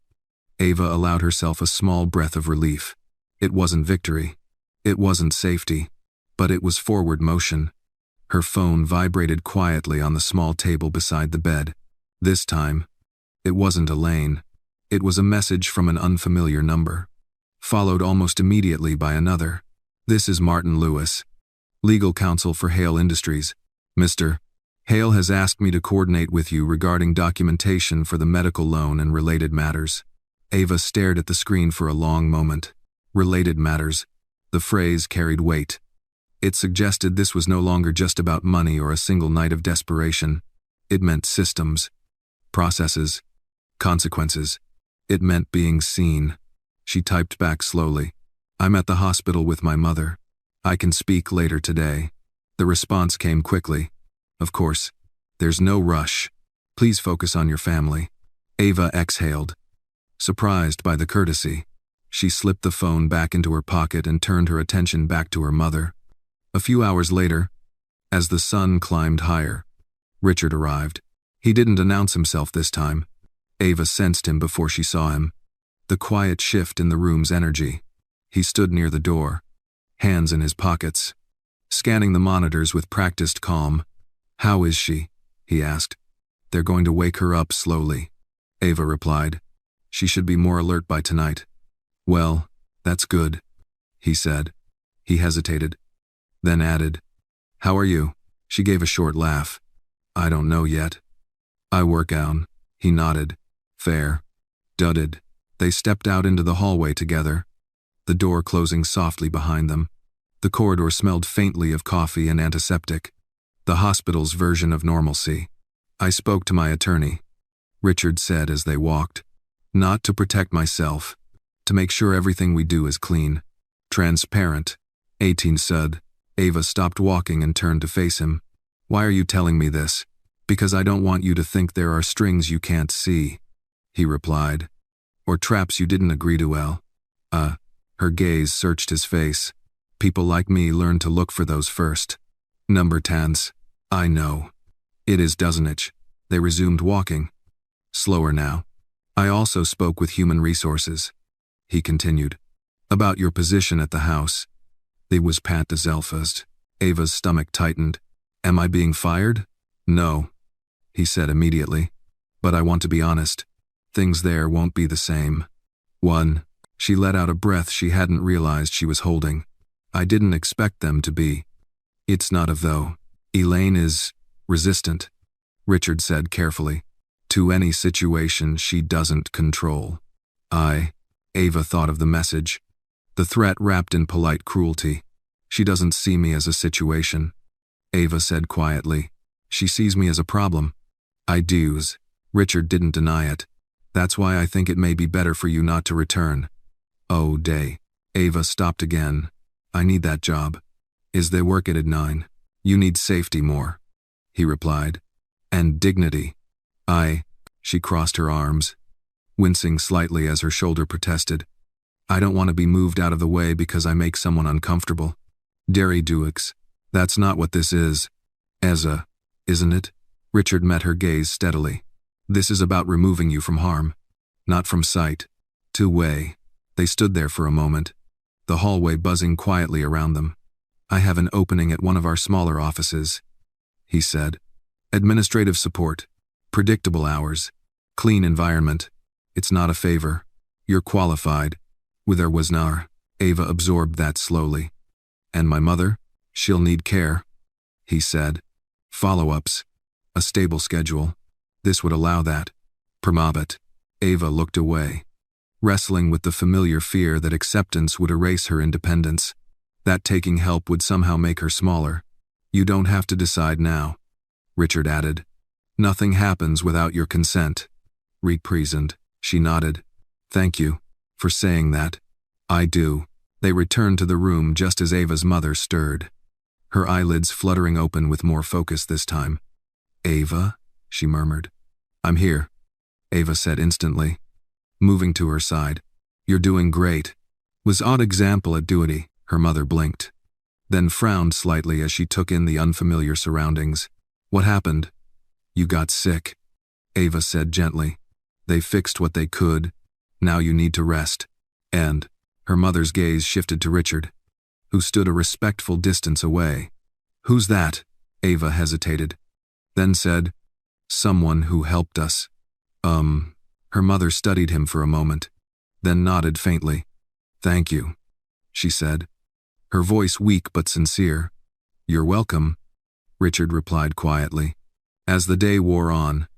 Ava allowed herself a small breath of relief. It wasn't victory. It wasn't safety. But it was forward motion. Her phone vibrated quietly on the small table beside the bed. This time, it wasn't Elaine. It was a message from an unfamiliar number, followed almost immediately by another. "This is Martin Lewis, legal counsel for Hale Industries. Mr. Hale has asked me to coordinate with you regarding documentation for the medical loan and related matters." Ava stared at the screen for a long moment. Related matters. The phrase carried weight. It suggested this was no longer just about money or a single night of desperation. It meant systems, processes, consequences. It meant being seen. She typed back slowly. "I'm at the hospital with my mother. I can speak later today." The response came quickly. "Of course. There's no rush. Please focus on your family." Ava exhaled, surprised by the courtesy. She slipped the phone back into her pocket and turned her attention back to her mother. A few hours later, as the sun climbed higher, Richard arrived. He didn't announce himself this time. Ava sensed him before she saw him. The quiet shift in the room's energy. He stood near the door, hands in his pockets, scanning the monitors with practiced calm. "How is she?" he asked. "They're going to wake her up slowly," Ava replied. "She should be more alert by tonight." "Well, that's good," he said. He hesitated, then added, "How are you?" She gave a short laugh. "I don't know yet." "I work out." He nodded. "Fair." Dudded. They stepped out into the hallway together, the door closing softly behind them. The corridor smelled faintly of coffee and antiseptic, the hospital's version of normalcy. "I spoke to my attorney," Richard said as they walked. "Not to protect myself, to make sure everything we do is clean. Transparent." 18 said. Ava stopped walking and turned to face him. "Why are you telling me this?" "Because I don't want you to think there are strings you can't see," he replied. "Or traps you didn't agree to, El." Her gaze searched his face. "People like me learn to look for those first. Number 10s. I know. It is, doesn't it?" They resumed walking. Slower now. "I also spoke with human resources," he continued, "about your position at the house." It was Pat de Zelfast. Ava's stomach tightened. "Am I being fired?" "No," he said immediately. "But I want to be honest. Things there won't be the same." One. She let out a breath she hadn't realized she was holding. "I didn't expect them to be." "It's not of though. Elaine is resistant," Richard said carefully, "to any situation she doesn't control." Ava thought of the message. The threat wrapped in polite cruelty. "She doesn't see me as a situation," Ava said quietly. "She sees me as a problem." "I do's." Richard didn't deny it. "That's why I think it may be better for you not to return." "Oh, day." Ava stopped again. "I need that job." "Is there work at 9? You need safety more," he replied. "And dignity." She crossed her arms, wincing slightly as her shoulder protested. "I don't want to be moved out of the way because I make someone uncomfortable." "Derry Duix. That's not what this is." "Eza, isn't it?" Richard met her gaze steadily. "This is about removing you from harm, not from sight." Two-way. They stood there for a moment, the hallway buzzing quietly around them. "I have an opening at one of our smaller offices," he said. "Administrative support, predictable hours, clean environment. It's not a favor. You're qualified." With her wasnar, Ava absorbed that slowly. "And my mother? She'll need care," he said. "Follow-ups. A stable schedule. This would allow that." "Permabit." Ava looked away, wrestling with the familiar fear that acceptance would erase her independence, that taking help would somehow make her smaller. "You don't have to decide now," Richard added. "Nothing happens without your consent." "Represent," she nodded. "Thank you for saying that." "I do." They returned to the room just as Ava's mother stirred, her eyelids fluttering open with more focus this time. "Ava?" she murmured. "I'm here," Ava said instantly, moving to her side. "You're doing great." "Was odd example at duty," her mother blinked, then frowned slightly as she took in the unfamiliar surroundings. "What happened?" "You got sick," Ava said gently. "They fixed what they could. Now you need to rest." And her mother's gaze shifted to Richard, who stood a respectful distance away. "Who's that?" Ava hesitated, then said, "Someone who helped us." Her mother studied him for a moment, then nodded faintly. "Thank you," she said, her voice weak but sincere. "You're welcome," Richard replied quietly. As the day wore on,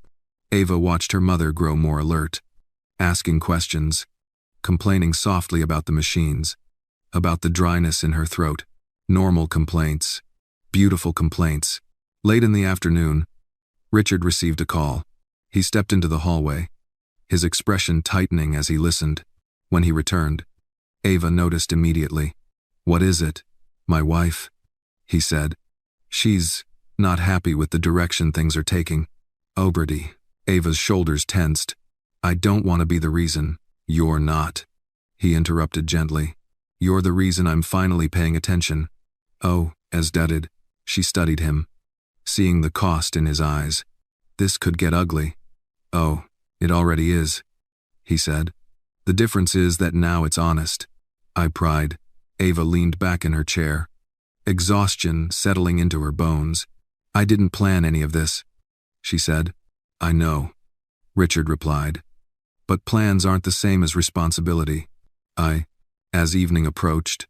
Ava watched her mother grow more alert, asking questions, complaining softly about the machines, about the dryness in her throat. Normal complaints, beautiful complaints. Late in the afternoon, Richard received a call. He stepped into the hallway, his expression tightening as he listened. When he returned, Ava noticed immediately. "What is it?" "My wife," he said. "She's not happy with the direction things are taking." "Oberty." Ava's shoulders tensed. "I don't want to be the reason." "You're not," he interrupted gently. "You're the reason I'm finally paying attention." "Oh," as dudded. She studied him, seeing the cost in his eyes. "This could get ugly." "Oh, it already is," he said. "The difference is that now it's honest." I pried. Ava leaned back in her chair, exhaustion settling into her bones. I didn't plan any of this, she said. I know, Richard replied. But plans aren't the same as responsibility. As evening approached,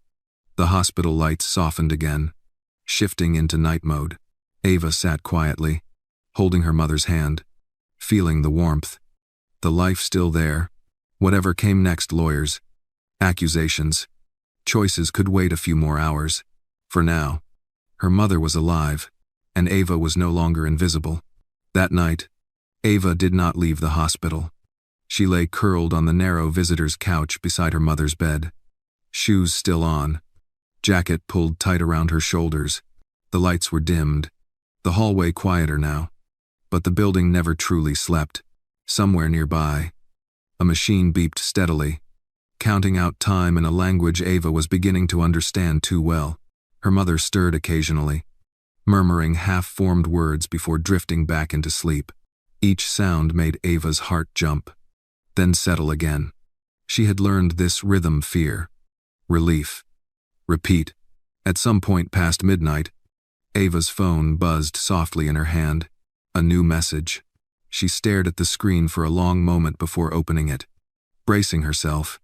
the hospital lights softened again, shifting into night mode. Ava sat quietly, holding her mother's hand, feeling the warmth. The life still there. Whatever came next, lawyers, accusations, choices could wait a few more hours. For now, her mother was alive, and Ava was no longer invisible. That night, Ava did not leave the hospital. She lay curled on the narrow visitor's couch beside her mother's bed, shoes still on, jacket pulled tight around her shoulders. The lights were dimmed, the hallway quieter now, but the building never truly slept. Somewhere nearby, a machine beeped steadily, counting out time in a language Ava was beginning to understand too well. Her mother stirred occasionally, murmuring half-formed words before drifting back into sleep. Each sound made Ava's heart jump, then settle again. She had learned this rhythm: fear, relief, repeat. At some point past midnight, Ava's phone buzzed softly in her hand. A new message. She stared at the screen for a long moment before opening it, bracing herself.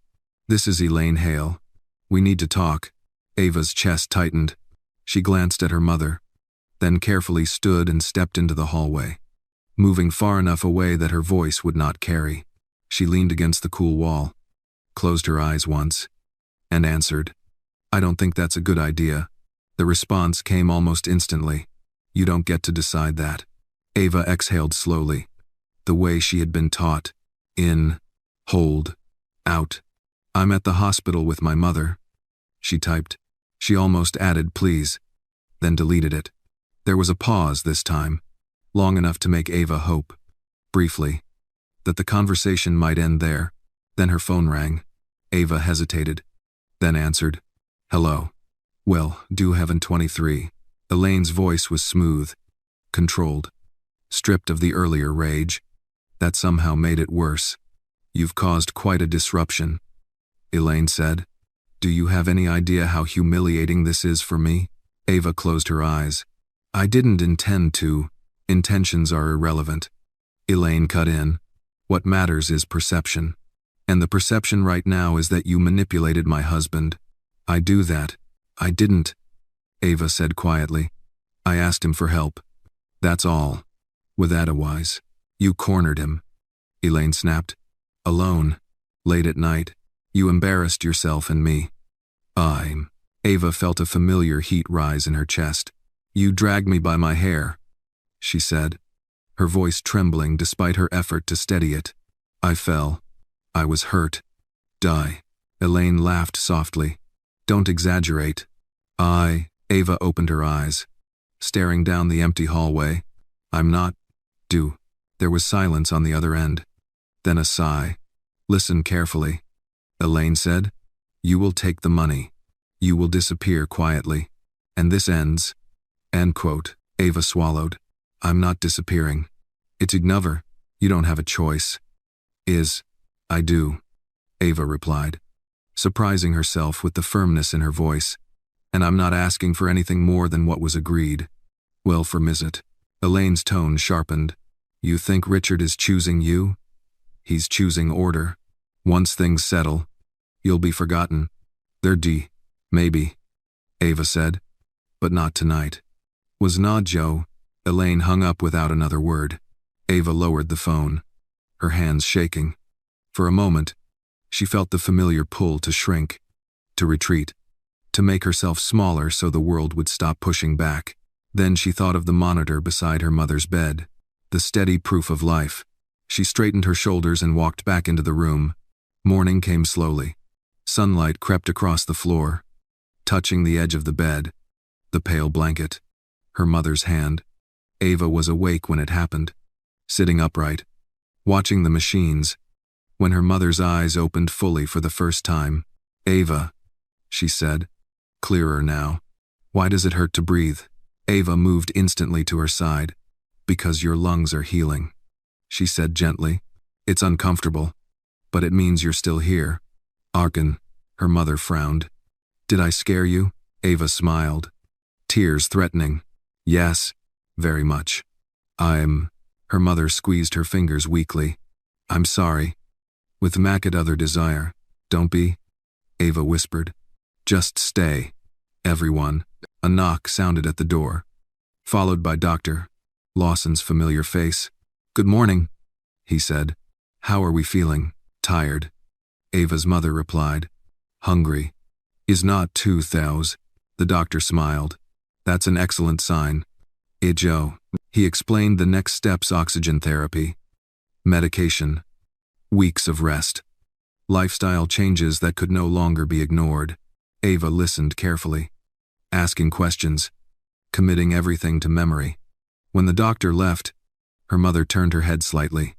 This is Elaine Hale. We need to talk. Ava's chest tightened. She glanced at her mother, then carefully stood and stepped into the hallway, moving far enough away that her voice would not carry. She leaned against the cool wall, closed her eyes once, and answered. I don't think that's a good idea. The response came almost instantly. You don't get to decide that. Ava exhaled slowly, the way she had been taught. In, hold, out. I'm at the hospital with my mother, she typed. She almost added please, then deleted it. There was a pause this time, long enough to make Ava hope, briefly, that the conversation might end there. Then her phone rang. Ava hesitated, then answered. Hello. Well, do heaven 23. Elaine's voice was smooth, controlled, stripped of the earlier rage. That somehow made it worse. You've caused quite a disruption, Elaine said. Do you have any idea how humiliating this is for me? Ava closed her eyes. I didn't intend to. Intentions are irrelevant. Elaine cut in. What matters is perception. And the perception right now is that you manipulated my husband. I do that. I didn't, Ava said quietly. I asked him for help. That's all. With Adawise. You cornered him, Elaine snapped. Alone. Late at night. You embarrassed yourself and me. Ava felt a familiar heat rise in her chest. You dragged me by my hair, she said, her voice trembling despite her effort to steady it. I fell. I was hurt. Die. Elaine laughed softly. Don't exaggerate. Ava opened her eyes, staring down the empty hallway. I'm not. There was silence on the other end. Then a sigh. Listen carefully, Elaine said. You will take the money. You will disappear quietly. And this ends. End quote. Ava swallowed. I'm not disappearing. It's Ignover. You don't have a choice. I do, Ava replied, surprising herself with the firmness in her voice. And I'm not asking for anything more than what was agreed. Well, for Mizet. Elaine's tone sharpened. You think Richard is choosing you? He's choosing order. Once things settle, you'll be forgotten. Maybe, Ava said. But not tonight. Was not Joe? Elaine hung up without another word. Ava lowered the phone, her hands shaking. For a moment, she felt the familiar pull to shrink, to retreat, to make herself smaller so the world would stop pushing back. Then she thought of the monitor beside her mother's bed, the steady proof of life. She straightened her shoulders and walked back into the room. Morning came slowly. Sunlight crept across the floor, touching the edge of the bed, the pale blanket, her mother's hand. Ava was awake when it happened, sitting upright, watching the machines. When her mother's eyes opened fully for the first time, Ava, she said, clearer now. Why does it hurt to breathe? Ava moved instantly to her side. Because your lungs are healing, she said gently. It's uncomfortable, but it means you're still here. Arkin, Her mother frowned. Did I scare you? Ava smiled. Tears threatening. Yes, very much. Her mother squeezed her fingers weakly. I'm sorry. With Macad other desire. Don't be. Ava whispered. Just stay. Everyone. A knock sounded at the door, followed by Dr. Lawson's familiar face. Good morning, he said. How are we feeling? Tired. Ava's mother replied. Hungry. Is not 2,000. The doctor smiled. That's an excellent sign. Joe. He explained the next steps: oxygen therapy, medication, weeks of rest, lifestyle changes that could no longer be ignored. Ava listened carefully, asking questions, committing everything to memory. When the doctor left, her mother turned her head slightly.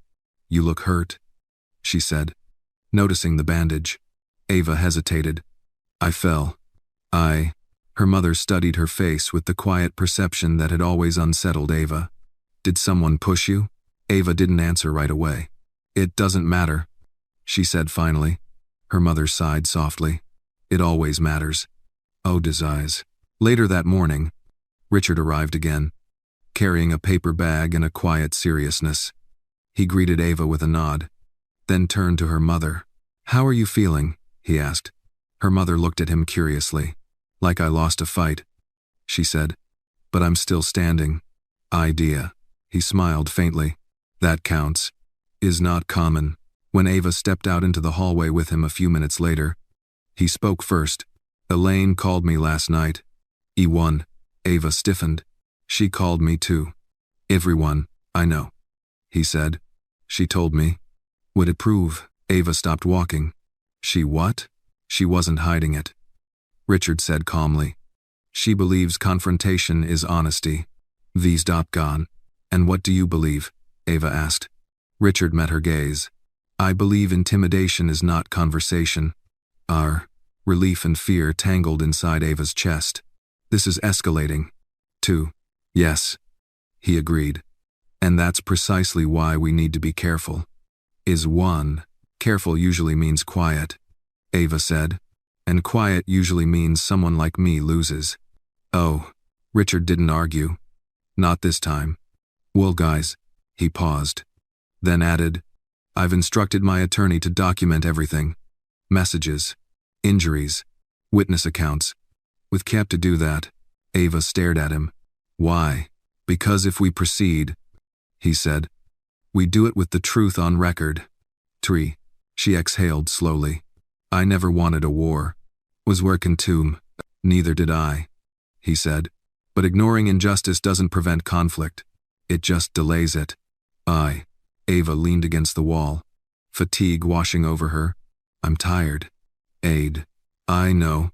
You look hurt, she said, noticing the bandage. Ava hesitated. I fell. Her mother studied her face with the quiet perception that had always unsettled Ava. Did someone push you? Ava didn't answer right away. It doesn't matter, she said finally. Her mother sighed softly. It always matters. Oh, desires. Later that morning, Richard arrived again, carrying a paper bag and a quiet seriousness. He greeted Ava with a nod, then turned to her mother. How are you feeling? He asked. Her mother looked at him curiously. Like I lost a fight, she said. But I'm still standing. Idea. He smiled faintly. That counts. Is not common. When Ava stepped out into the hallway with him a few minutes later, he spoke first. Elaine called me last night. E1. Ava stiffened. She called me too. Everyone, I know, he said. She told me. Would it prove? Ava stopped walking. She what? She wasn't hiding it, Richard said calmly. She believes confrontation is honesty. V's gone. And what do you believe? Ava asked. Richard met her gaze. I believe intimidation is not conversation. Relief and fear tangled inside Ava's chest. This is escalating. 2. Yes, he agreed. And that's precisely why we need to be careful. Is 1. Careful usually means quiet, Ava said. And quiet usually means someone like me loses. Oh, Richard didn't argue. Not this time. Well, guys, he paused, then added, I've instructed my attorney to document everything. Messages, injuries, witness accounts. With Cap to do that. Ava stared at him. Why? Because if we proceed, he said, we do it with the truth on record. 3. She exhaled slowly. I never wanted a war. Was working too. Neither did I, he said. But ignoring injustice doesn't prevent conflict. It just delays it. Ava leaned against the wall, fatigue washing over her. I'm tired. I know,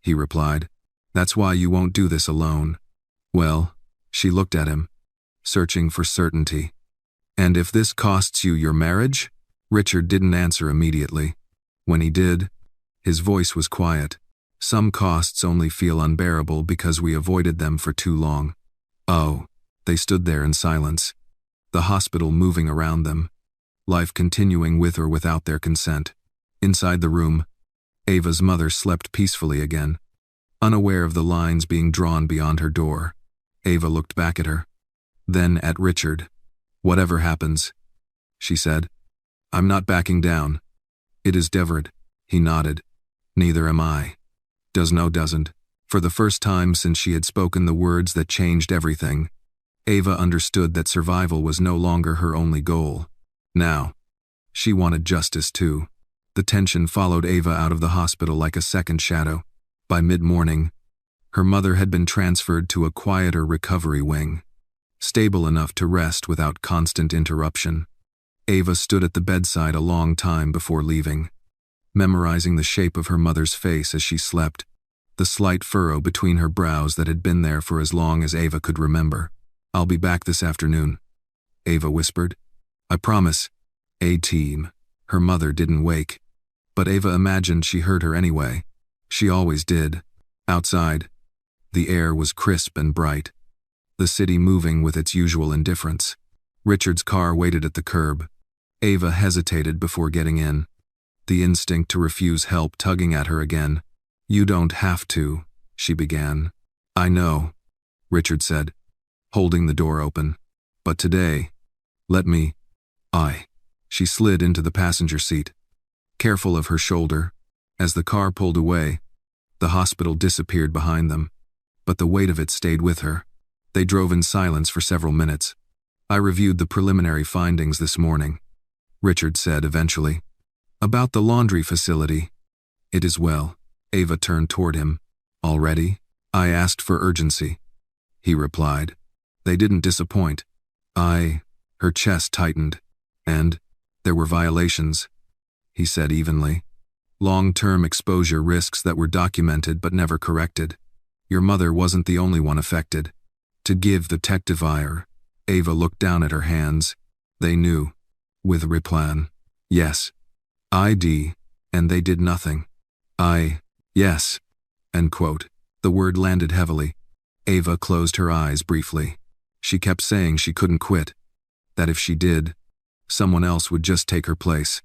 he replied. That's why you won't do this alone. Well, she looked at him, searching for certainty. And if this costs you your marriage? Richard didn't answer immediately. When he did, his voice was quiet. Some costs only feel unbearable because we avoided them for too long. Oh, they stood there in silence, the hospital moving around them, life continuing with or without their consent. Inside the room, Ava's mother slept peacefully again, unaware of the lines being drawn beyond her door. Ava looked back at her, then at Richard. Whatever happens, she said, I'm not backing down. It is Deverett, he nodded. Neither am I. Doesn't. For the first time since she had spoken the words that changed everything, Ava understood that survival was no longer her only goal. Now, she wanted justice too. The tension followed Ava out of the hospital like a second shadow. By mid-morning, her mother had been transferred to a quieter recovery wing, stable enough to rest without constant interruption. Ava stood at the bedside a long time before leaving, memorizing the shape of her mother's face as she slept, the slight furrow between her brows that had been there for as long as Ava could remember. I'll be back this afternoon, Ava whispered. I promise. A-team. Her mother didn't wake, but Ava imagined she heard her anyway. She always did. Outside, the air was crisp and bright, the city moving with its usual indifference. Richard's car waited at the curb. Ava hesitated before getting in. the instinct to refuse help tugging at her again. "You don't have to," she began. "I know," Richard said, holding the door open. "But today, let me—" She slid into the passenger seat, careful of her shoulder. As the car pulled away, the hospital disappeared behind them, but the weight of it stayed with her. They drove in silence for several minutes. "I reviewed the preliminary findings this morning," Richard said eventually. "About the laundry facility." "It is well." Ava turned toward him. "Already?" "I asked for urgency," he replied. "They didn't disappoint." Her chest tightened. "And there were violations," he said evenly. "Long-term exposure risks that were documented but never corrected. Your mother wasn't the only one affected." To give the detective ire, Ava looked down at her hands. They knew. With Riplan. "Yes. ID. And they did nothing." Yes. End quote. The word landed heavily. Ava closed her eyes briefly. She kept saying she couldn't quit. That if she did, someone else would just take her place.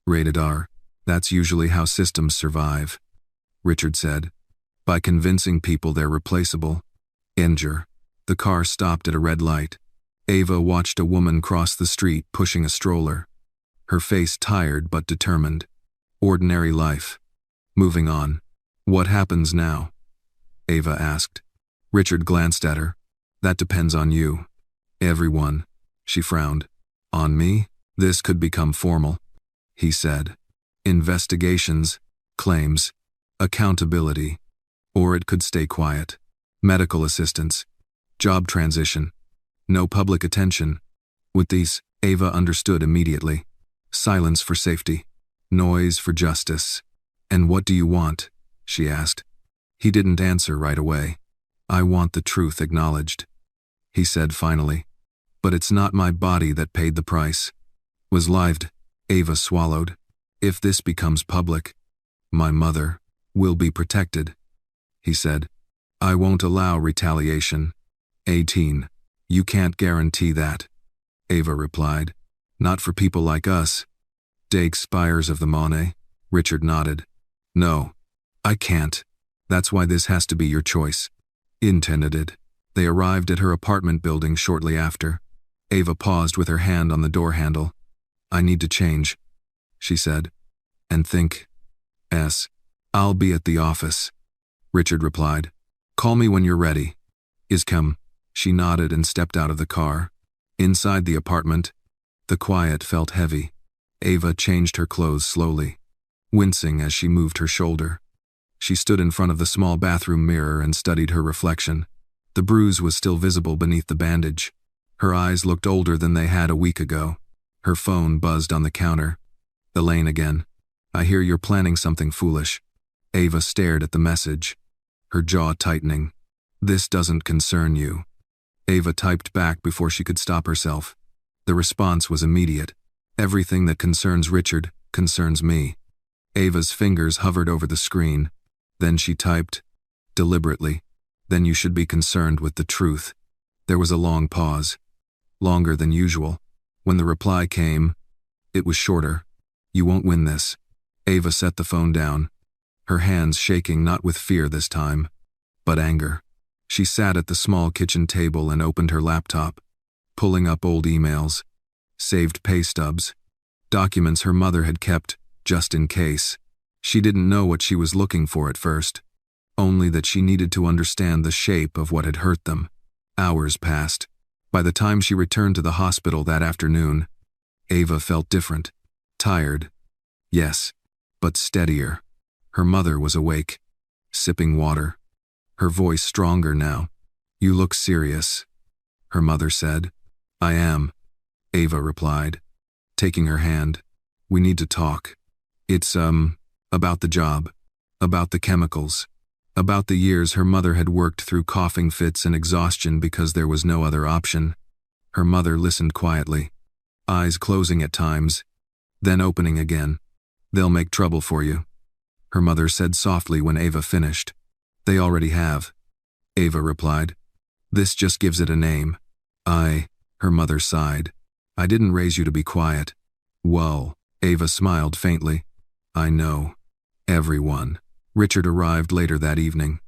Rated R. "That's usually how systems survive," Richard said. "By convincing people they're replaceable." Injure. The car stopped at a red light. Ava watched a woman cross the street pushing a stroller. Her face tired but determined. Ordinary life. Moving on. "What happens now?" Ava asked. Richard glanced at her. "That depends on you." "Everyone." She frowned. "On me? This could become formal," he said. "Investigations, claims, accountability. Or it could stay quiet. Medical assistance. Job transition. No public attention." With these, Ava understood immediately. Silence for safety. Noise for justice. "And what do you want?" she asked. He didn't answer right away. "I want the truth acknowledged," he said finally. "But it's not my body that paid the price." Was lived. Ava swallowed. "If this becomes public, my mother will be protected," he said. "I won't allow retaliation." 18. "You can't guarantee that," Ava replied. "Not for people like us." "Dake Spires of the Monet?" Richard nodded. "No, I can't. That's why this has to be your choice." Intended. They arrived at her apartment building shortly after. Ava paused with her hand on the door handle. "I need to change," she said. "And think." "I'll be at the office," Richard replied. "Call me when you're ready." "Come." She nodded and stepped out of the car. Inside the apartment, the quiet felt heavy. Ava changed her clothes slowly, wincing as she moved her shoulder. She stood in front of the small bathroom mirror and studied her reflection. The bruise was still visible beneath the bandage. Her eyes looked older than they had a week ago. Her phone buzzed on the counter. "Elaine again. I hear you're planning something foolish." Ava stared at the message, her jaw tightening. "This doesn't concern you." Ava typed back before she could stop herself. The response was immediate. "Everything that concerns Richard concerns me." Ava's fingers hovered over the screen. Then she typed, deliberately, "Then you should be concerned with the truth." There was a long pause, longer than usual. When the reply came, it was shorter. "You won't win this." Ava set the phone down, her hands shaking not with fear this time, but anger. She sat at the small kitchen table and opened her laptop, pulling up old emails, saved pay stubs, documents her mother had kept just in case. She didn't know what she was looking for at first, only that she needed to understand the shape of what had hurt them. Hours passed. By the time she returned to the hospital that afternoon, Ava felt different. Tired, yes, but steadier. Her mother was awake, sipping water, her voice stronger now. "You look serious," her mother said. "I am," Ava replied, taking her hand. "We need to talk. It's, about the job, about the chemicals, about the years her mother had worked through coughing fits and exhaustion because there was no other option." Her mother listened quietly, eyes closing at times, then opening again. "They'll make trouble for you," her mother said softly when Ava finished. "They already have," Ava replied. "This just gives it a name." Her mother sighed. "I didn't raise you to be quiet." "Whoa," Ava smiled faintly. I know. Everyone. Richard arrived later that evening.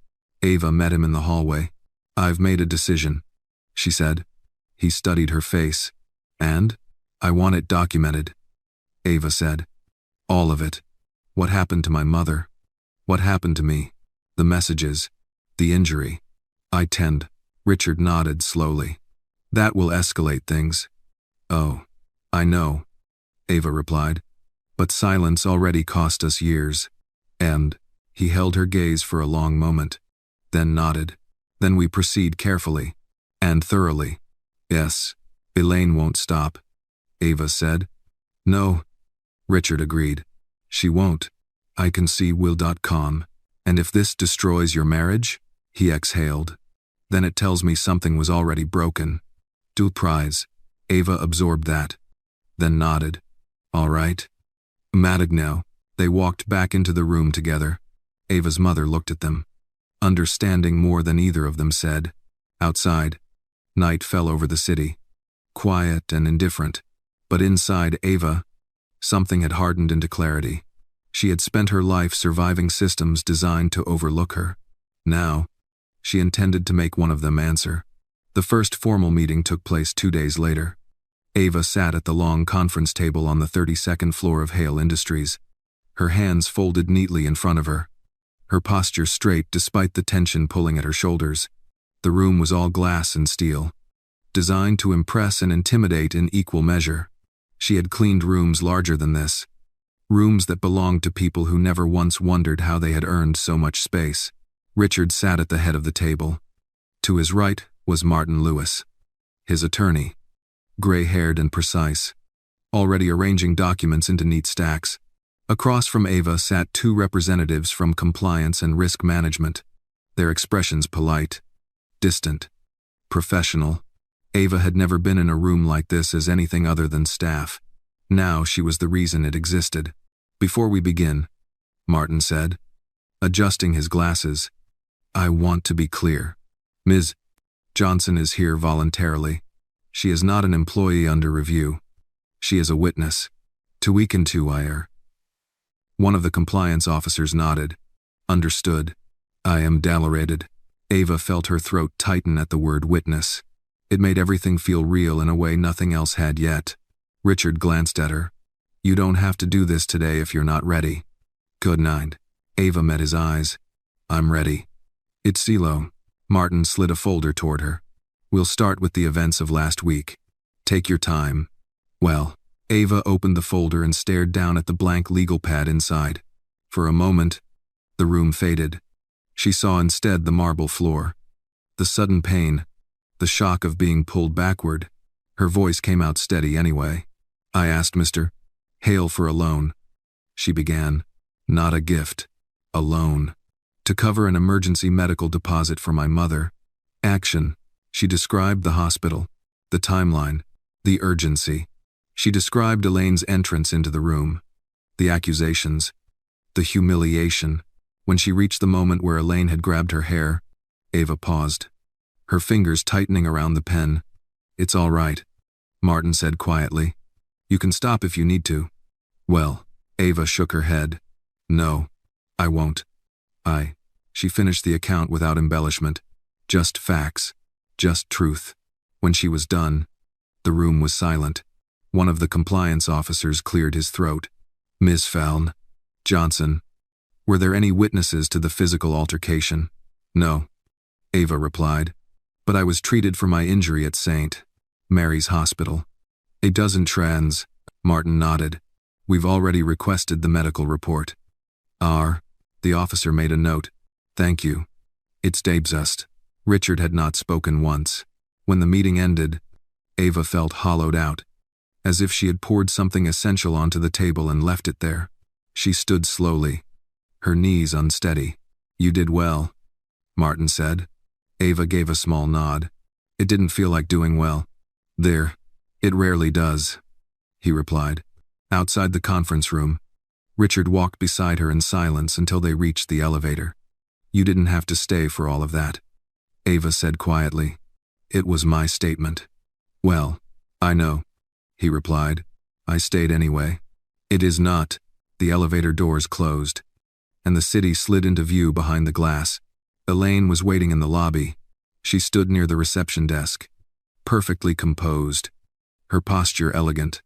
Ava met him in the hallway. I've made a decision, she said. He studied her face. And? I want it documented. Ava said. All of it. What happened to my mother? What happened to me? The messages. The injury. Richard nodded slowly. That will escalate things. Oh, I know, Ava replied. But silence already cost us years. And he held her gaze for a long moment, then nodded. Then we proceed carefully. And thoroughly. Yes, Elaine won't stop, Ava said. No, Richard agreed. She won't. I can see will.com. And if this destroys your marriage? He exhaled. Then it tells me something was already broken. Du prize. Ava absorbed that. Then nodded. All right. Matigno. They walked back into the room together. Ava's mother looked at them, understanding more than either of them said. Outside, night fell over the city, quiet and indifferent. But inside Ava, something had hardened into clarity. She had spent her life surviving systems designed to overlook her. Now, she intended to make one of them answer. The first formal meeting took place 2 days later. Ava sat at the long conference table on the 32nd floor of Hale Industries, her hands folded neatly in front of her, her posture straight despite the tension pulling at her shoulders. The room was all glass and steel, designed to impress and intimidate in equal measure. She had cleaned rooms larger than this, rooms that belonged to people who never once wondered how they had earned so much space. Richard sat at the head of the table. To his right was Martin Lewis, his attorney, gray-haired and precise, already arranging documents into neat stacks. Across from Ava sat 2 representatives from compliance and risk management, their expressions polite, distant, professional. Ava had never been in a room like this as anything other than staff. Now she was the reason it existed. Before we begin, Martin said, adjusting his glasses, I want to be clear. Ms. Johnson is here voluntarily. She is not an employee under review. She is a witness. To weaken to ire. One of the compliance officers nodded. Understood. I am deliberated. Ava felt her throat tighten at the word witness. It made everything feel real in a way nothing else had yet. Richard glanced at her. You don't have to do this today if you're not ready. Good night. Ava met his eyes. I'm ready. It's CeeLo. Martin slid a folder toward her. We'll start with the events of last week. Take your time. Well, Ava opened the folder and stared down at the blank legal pad inside. For a moment, the room faded. She saw instead the marble floor. The sudden pain, the shock of being pulled backward. Her voice came out steady anyway. I asked Mr. Hale for a loan. She began. Not a gift. A loan. To cover an emergency medical deposit for my mother. Action. She described the hospital, the timeline, the urgency. She described Elaine's entrance into the room, the accusations, the humiliation. When she reached the moment where Elaine had grabbed her hair, Ava paused, her fingers tightening around the pen. It's all right, Martin said quietly. You can stop if you need to. Well, Ava shook her head. No, I won't. She finished the account without embellishment. Just facts. Just truth. When she was done, the room was silent. One of the compliance officers cleared his throat. Ms. Fallon. Johnson. Were there any witnesses to the physical altercation? No, Ava replied. But I was treated for my injury at St. Mary's Hospital. A dozen trans. Martin nodded. We've already requested the medical report. The officer made a note. Thank you. It's Dabesust. Richard had not spoken once. When the meeting ended, Ava felt hollowed out, as if she had poured something essential onto the table and left it there. She stood slowly, her knees unsteady. You did well, Martin said. Ava gave a small nod. It didn't feel like doing well. There, it rarely does, he replied. Outside the conference room, Richard walked beside her in silence until they reached the elevator. You didn't have to stay for all of that, Ava said quietly. It was my statement. Well, I know, he replied. I stayed anyway. It is not, The elevator doors closed, and the city slid into view behind the glass. Elaine was waiting in the lobby. She stood near the reception desk, perfectly composed, her posture elegant,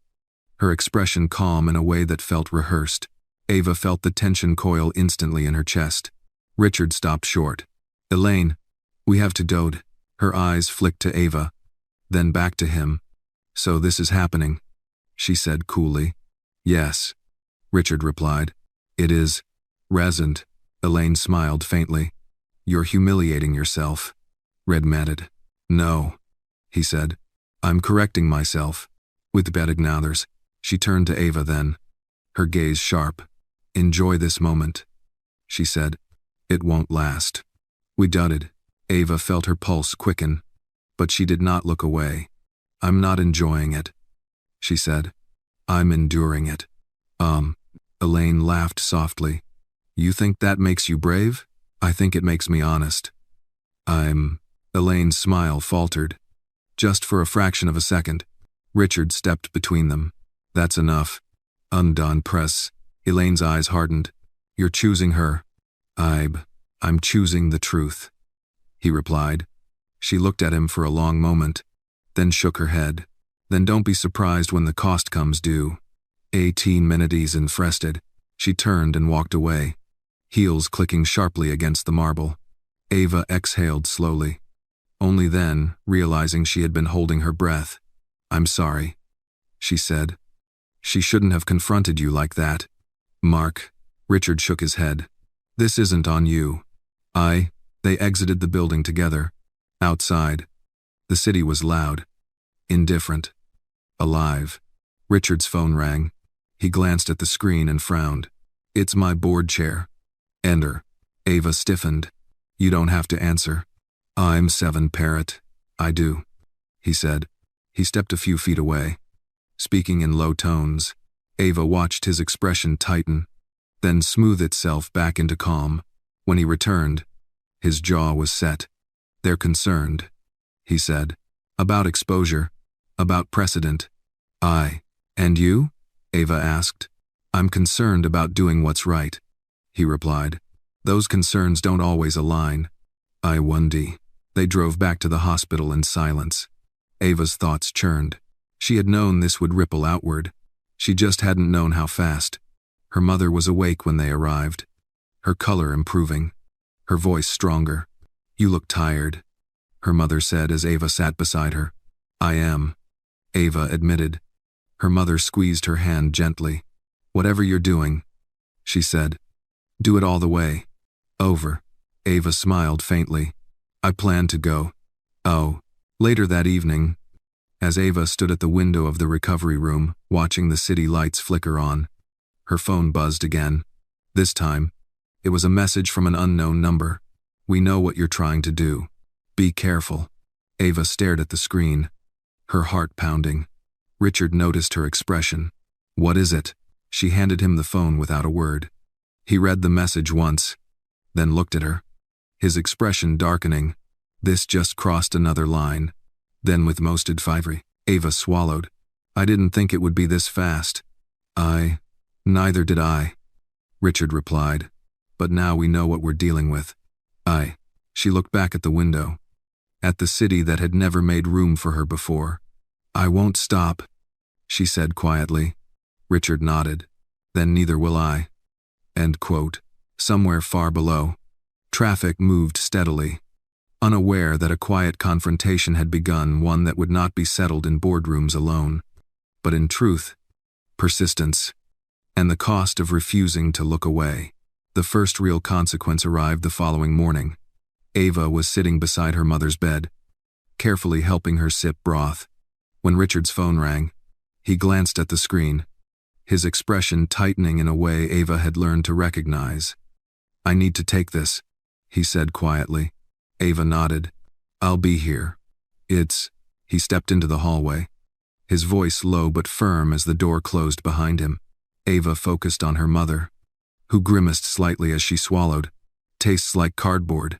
her expression calm in a way that felt rehearsed. Ava felt the tension coil instantly in her chest. Richard stopped short. "Elaine, we have to dode." Her eyes flicked to Ava, then back to him. "So this is happening," she said coolly. "Yes," Richard replied. "It is. Resent." Elaine smiled faintly. "You're humiliating yourself." Red matted. "No," he said. "I'm correcting myself." With Bedignauthers, she turned to Ava then, her gaze sharp. "Enjoy this moment," she said. "It won't last." We dudded. Ava felt her pulse quicken, but she did not look away. "I'm not enjoying it," she said. "I'm enduring it." Elaine laughed softly. "You think that makes you brave? I think it makes me honest." Elaine's smile faltered. Just for a fraction of a second, Richard stepped between them. "That's enough." Undone press. Elaine's eyes hardened. "You're choosing her." I'm choosing the truth," he replied. She looked at him for a long moment, then shook her head. "Then don't be surprised when the cost comes due." 18 minutes in Frested. She turned and walked away, heels clicking sharply against the marble. Ava exhaled slowly, only then realizing she had been holding her breath. "I'm sorry," she said. "She shouldn't have confronted you like that." "Mark," Richard shook his head. "This isn't on you." They exited the building together. Outside, the city was loud, indifferent, alive. Richard's phone rang. He glanced at the screen and frowned. "It's my board chair." "Ender." Ava stiffened. "You don't have to answer." "I'm 7 Parrot." "I do," he said. He stepped a few feet away, speaking in low tones. Ava watched his expression tighten, then smooth itself back into calm. When he returned, his jaw was set. "They're concerned," he said. "About exposure, about precedent." And you?" Ava asked. "I'm concerned about doing what's right," he replied. "Those concerns don't always align." I wonder. They drove back to the hospital in silence. Ava's thoughts churned. She had known this would ripple outward. She just hadn't known how fast. Her mother was awake when they arrived, her color improving, her voice stronger. "You look tired," her mother said as Ava sat beside her. "I am," Ava admitted. Her mother squeezed her hand gently. "Whatever you're doing," she said, "do it all the way." "Over." Ava smiled faintly. "I plan to go." "Oh." Later that evening, as Ava stood at the window of the recovery room, watching the city lights flicker on, her phone buzzed again. This time, it was a message from an unknown number. "We know what you're trying to do. Be careful." Ava stared at the screen, her heart pounding. Richard noticed her expression. "What is it?" She handed him the phone without a word. He read the message once, then looked at her, his expression darkening. This just crossed another line. Then with most advisory, Ava swallowed. "I didn't think it would be this fast." Neither did I," Richard replied. "But now we know what we're dealing with." She looked back at the window, at the city that had never made room for her before. "I won't stop," she said quietly. Richard nodded. "Then neither will I." End quote. Somewhere far below, traffic moved steadily, unaware that a quiet confrontation had begun, one that would not be settled in boardrooms alone, but in truth, persistence, and the cost of refusing to look away. The first real consequence arrived the following morning. Ava was sitting beside her mother's bed, carefully helping her sip broth. When Richard's phone rang, he glanced at the screen, his expression tightening in a way Ava had learned to recognize. "I need to take this," he said quietly. Ava nodded. "I'll be here." He stepped into the hallway, his voice low but firm as the door closed behind him. Ava focused on her mother, who grimaced slightly as she swallowed. "Tastes like cardboard,"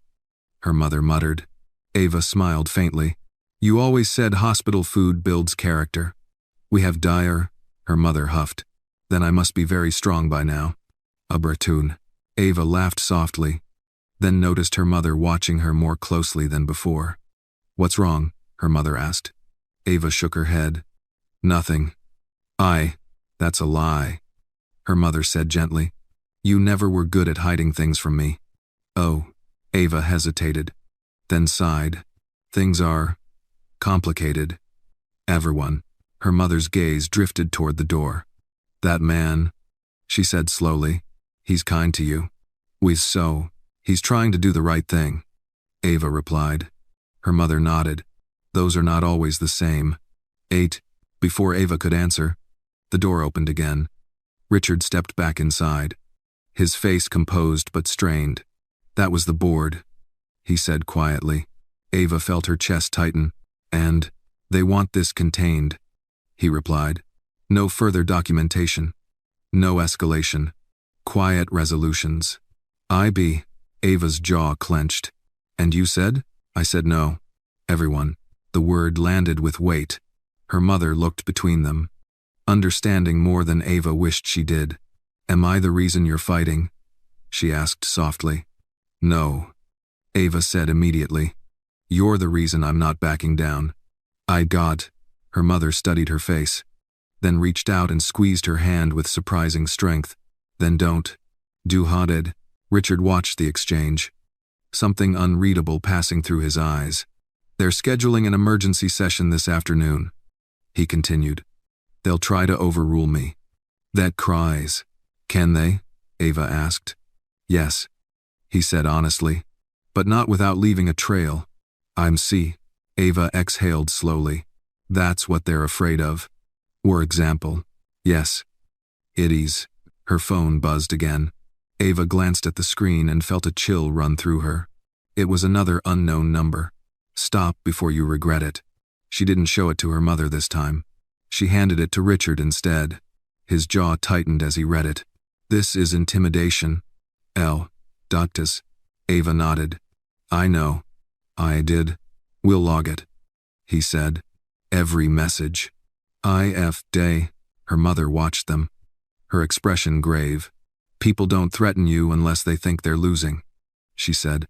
her mother muttered. Ava smiled faintly. "You always said hospital food builds character." "We have dire," her mother huffed. Then I must be very strong by now. A Bratoon. Ava laughed softly, then noticed her mother watching her more closely than before. What's wrong? Her mother asked. Ava shook her head. Nothing. That's a lie, her mother said gently. You never were good at hiding things from me. Oh, Ava hesitated, then sighed. Things are complicated. Everyone. Her mother's gaze drifted toward the door. That man, she said slowly, he's kind to you. He's trying to do the right thing, Ava replied. Her mother nodded. Those are not always the same. Before Ava could answer, the door opened again. Richard stepped back inside, his face composed but strained. That was the board, he said quietly. Ava felt her chest tighten. And they want this contained, he replied. No further documentation. No escalation. Quiet resolutions. Ava's jaw clenched. And you said? I said no. Everyone. The word landed with weight. Her mother looked between them, understanding more than Ava wished she did. Am I the reason you're fighting? She asked softly. No, Ava said immediately. You're the reason I'm not backing down. Her mother studied her face, then reached out and squeezed her hand with surprising strength. Then don't. Duhaded. Richard watched the exchange, something unreadable passing through his eyes. They're scheduling an emergency session this afternoon, he continued. They'll try to overrule me. That cries. Can they? Ava asked. Yes, he said honestly, but not without leaving a trail. Ava exhaled slowly. That's what they're afraid of. For example. Yes. Iddies. Her phone buzzed again. Ava glanced at the screen and felt a chill run through her. It was another unknown number. Stop before you regret it. She didn't show it to her mother this time. She handed it to Richard instead. His jaw tightened as he read it. This is intimidation. Doctus. Ava nodded. I know. I did. We'll log it, he said. Every message. Day. Her mother watched them, her expression grave. People don't threaten you unless they think they're losing, she said.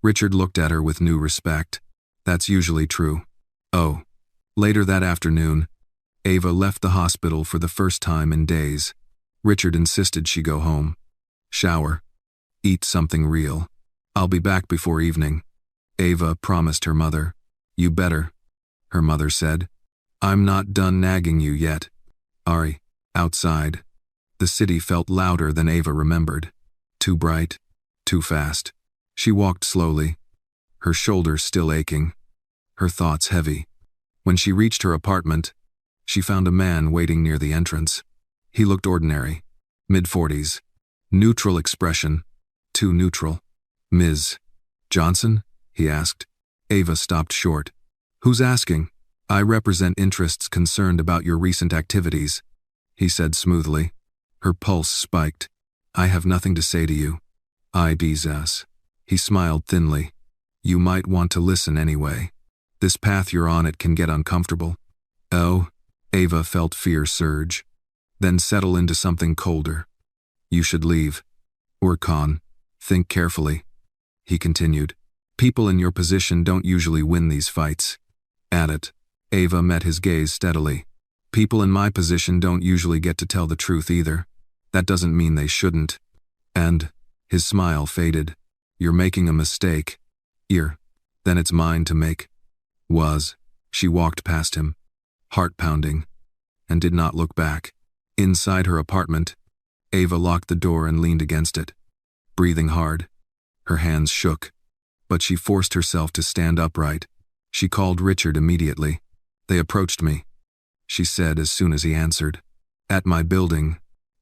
Richard looked at her with new respect. That's usually true. Later that afternoon, Ava left the hospital for the first time in days. Richard insisted she go home, shower, eat something real. I'll be back before evening, Ava promised her mother. You better, her mother said. I'm not done nagging you yet. Ari, outside. The city felt louder than Ava remembered. Too bright, too fast. She walked slowly, her shoulders still aching, her thoughts heavy. When she reached her apartment, she found a man waiting near the entrance. He looked ordinary, mid-40s, neutral expression, too neutral. Ms. Johnson? He asked. Ava stopped short. Who's asking? I represent interests concerned about your recent activities, he said smoothly. Her pulse spiked. I have nothing to say to you. He smiled thinly. You might want to listen anyway. This path you're on, it can get uncomfortable. Ava felt fear surge, then settle into something colder. You should leave. Urkan, think carefully, he continued. People in your position don't usually win these fights. At it. Ava met his gaze steadily. People in my position don't usually get to tell the truth either. That doesn't mean they shouldn't. And his smile faded. You're making a mistake. Then it's mine to make. She walked past him, heart pounding, and did not look back. Inside her apartment, Ava locked the door and leaned against it, breathing hard. Her hands shook, but she forced herself to stand upright. She called Richard immediately. They approached me, she said as soon as he answered. At my building,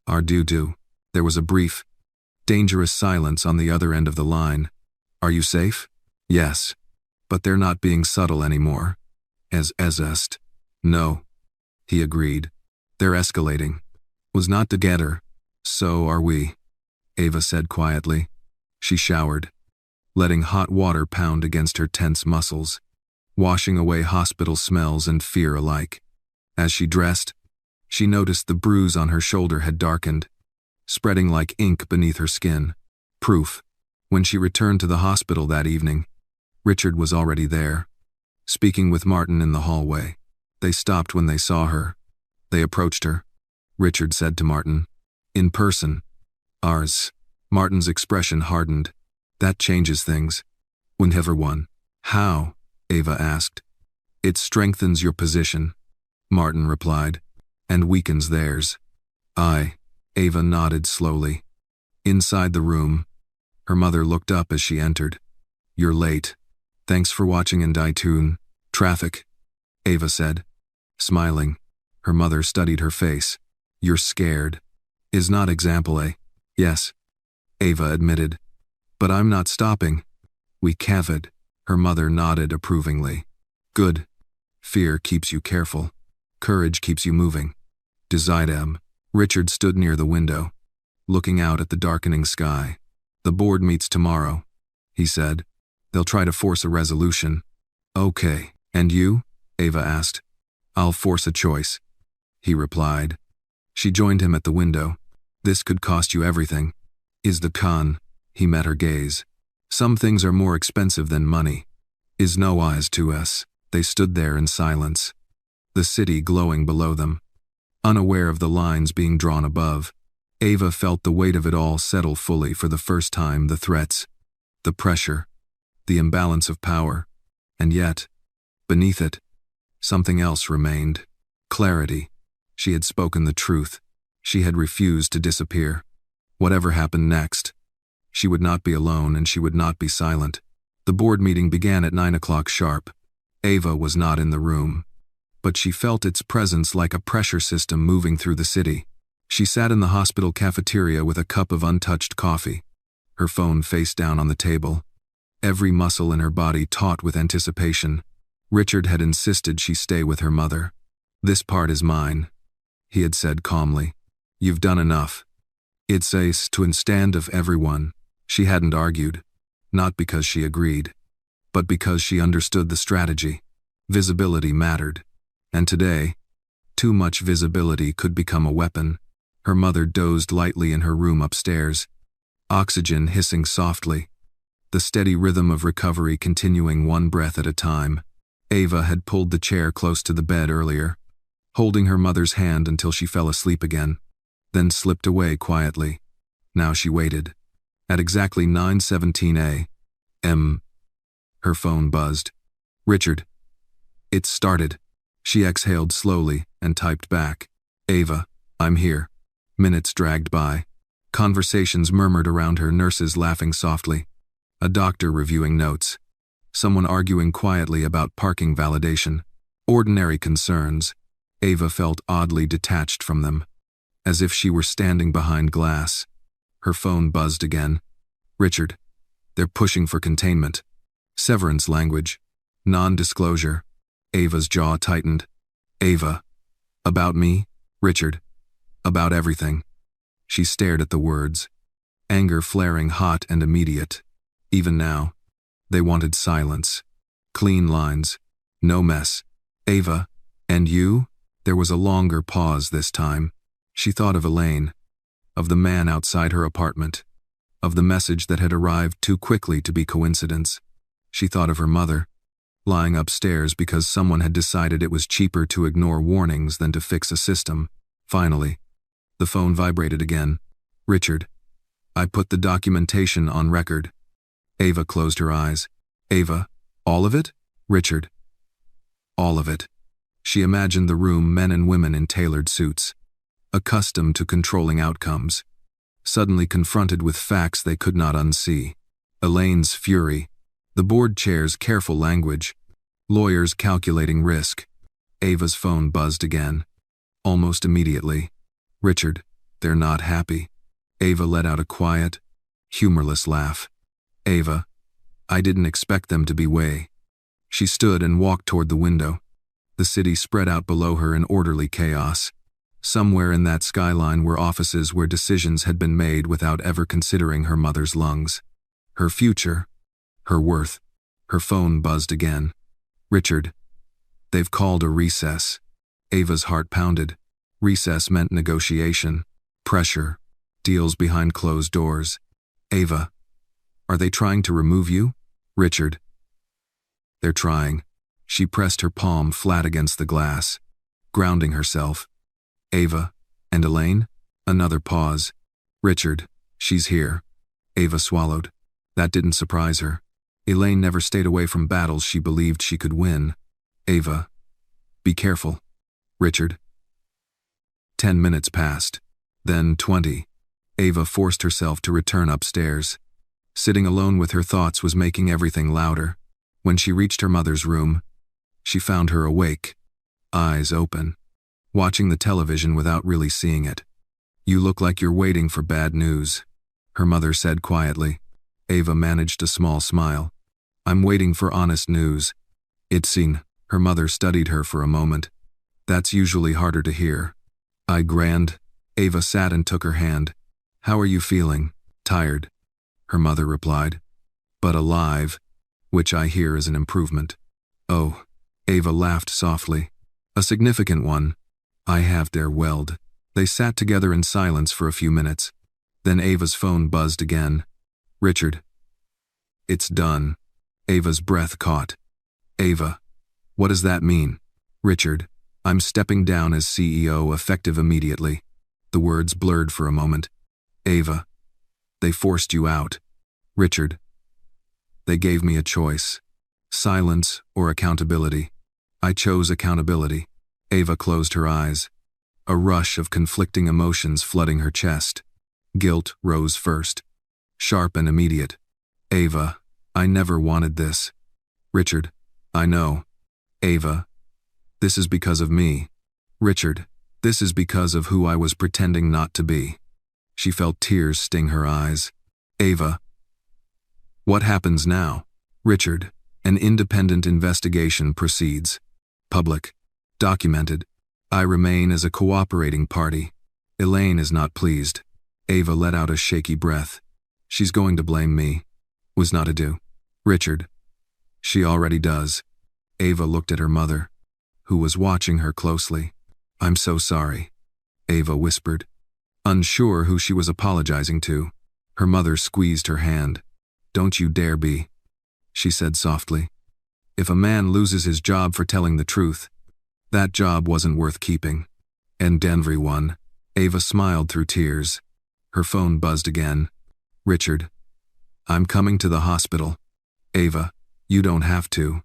Ardudu. There was a brief, dangerous silence on the other end of the line. Are you safe? Yes. But they're not being subtle anymore. No. He agreed. They're escalating. Was not together. So are we, Ava said quietly. She showered, letting hot water pound against her tense muscles, washing away hospital smells and fear alike. As she dressed, She noticed the bruise on her shoulder had darkened, spreading like ink beneath her skin. Proof. When she returned to the hospital that evening, Richard was already there, speaking with Martin in the hallway. They stopped when they saw her. They approached her. Richard said to Martin, "In person." "Ours." Martin's expression hardened. "That changes things." "Whenever one." "How?" Ava asked. "It strengthens your position," Martin replied, "and weakens theirs." Ava nodded slowly. Inside the room, her mother looked up as she entered. "You're late. Thanks for watching and iTunes. Traffic," Ava said, smiling. Her mother studied her face. "You're scared. Is not example, eh?" "Yes," Ava admitted. "But I'm not stopping." "We can't." Her mother nodded approvingly. "Good. Fear keeps you careful. Courage keeps you moving." Decidem. Richard stood near the window, looking out at the darkening sky. "The board meets tomorrow," he said. "They'll try to force a resolution." "Okay. And you?" Ava asked. "I'll force a choice," he replied. She joined him at the window. "This could cost you everything." "Is the con?" He met her gaze. "Some things are more expensive than money." "Is no eyes to us." They stood there in silence, the city glowing below them, unaware of the lines being drawn above. Ava felt the weight of it all settle fully for the first time, the threats, the pressure, the imbalance of power, and yet, beneath it, something else remained. Clarity. She had spoken the truth. She had refused to disappear. Whatever happened next, she would not be alone and she would not be silent. The board meeting began at 9 o'clock sharp. Ava was not in the room, but she felt its presence like a pressure system moving through the city. She sat in the hospital cafeteria with a cup of untouched coffee, her phone face down on the table, every muscle in her body taut with anticipation. Richard had insisted she stay with her mother. "This part is mine," he had said calmly. "You've done enough. It's ace to instand of everyone." She hadn't argued, not because she agreed, but because she understood the strategy. Visibility mattered. And today, too much visibility could become a weapon. Her mother dozed lightly in her room upstairs, oxygen hissing softly, the steady rhythm of recovery continuing one breath at a time. Ava had pulled the chair close to the bed earlier, holding her mother's hand until she fell asleep again, then slipped away quietly. Now she waited. At exactly 9:17 a.m., her phone buzzed. "Richard." It started. She exhaled slowly and typed back, "Ava, I'm here." Minutes dragged by. Conversations murmured around her, nurses laughing softly, a doctor reviewing notes, someone arguing quietly about parking validation. Ordinary concerns. Ava felt oddly detached from them, as if she were standing behind glass. Her phone buzzed again. "Richard. They're pushing for containment." Severance language. Non-disclosure. Ava's jaw tightened. "Ava. About me?" "Richard. About everything." She stared at the words, anger flaring hot and immediate. Even now, they wanted silence. Clean lines. No mess. "Ava. And you?" There was a longer pause this time. She thought of Elaine, of the man outside her apartment, of the message that had arrived too quickly to be coincidence. She thought of her mother, lying upstairs because someone had decided it was cheaper to ignore warnings than to fix a system. Finally, the phone vibrated again. "Richard. I put the documentation on record." Ava closed her eyes. "Ava, all of it?" "Richard. All of it." She imagined the room, men and women in tailored suits, accustomed to controlling outcomes, suddenly confronted with facts they could not unsee. Elaine's fury, the board chair's careful language, lawyers calculating risk. Ava's phone buzzed again. Almost immediately. "Richard, they're not happy." Ava let out a quiet, humorless laugh. "Ava, I didn't expect them to be way." She stood and walked toward the window. The city spread out below her in orderly chaos. Somewhere in that skyline were offices where decisions had been made without ever considering her mother's lungs, her future, her worth. Her phone buzzed again. "Richard. They've called a recess." Ava's heart pounded. Recess meant negotiation, pressure, deals behind closed doors. Ava, are they trying to remove you? Richard. They're trying. She pressed her palm flat against the glass, grounding herself. Ava, and Elaine? Another pause. Richard, she's here. Ava swallowed. That didn't surprise her. Elaine never stayed away from battles she believed she could win. Ava, be careful. Richard. 10 minutes passed. Then 20. Ava forced herself to return upstairs. Sitting alone with her thoughts was making everything louder. When she reached her mother's room, she found her awake, eyes open, watching the television without really seeing it. You look like you're waiting for bad news, her mother said quietly. Ava managed a small smile. I'm waiting for honest news. It's seen. Her mother studied her for a moment. That's usually harder to hear. I grand. Ava sat and took her hand. How are you feeling? Tired, her mother replied. But alive, which I hear is an improvement. Oh, Ava laughed softly. A significant one. I have their weld. They sat together in silence for a few minutes. Then Ava's phone buzzed again. Richard. It's done. Ava's breath caught. Ava. What does that mean? Richard. I'm stepping down as CEO effective immediately. The words blurred for a moment. Ava. They forced you out. Richard. They gave me a choice. Silence or accountability. I chose accountability. Ava closed her eyes. A rush of conflicting emotions flooding her chest. Guilt rose first. Sharp and immediate. Ava, I never wanted this. Richard, I know. Ava, this is because of me. Richard, this is because of who I was pretending not to be. She felt tears sting her eyes. Ava. What happens now? Richard, an independent investigation proceeds. Public. Documented. I remain as a cooperating party. Elaine is not pleased. Ava let out a shaky breath. She's going to blame me. Was not ado. Richard. She already does. Ava looked at her mother, who was watching her closely. I'm so sorry, Ava whispered. Unsure who she was apologizing to, her mother squeezed her hand. Don't you dare be, she said softly. If a man loses his job for telling the truth, that job wasn't worth keeping. And everyone. Ava smiled through tears. Her phone buzzed again. Richard. I'm coming to the hospital. Ava, you don't have to.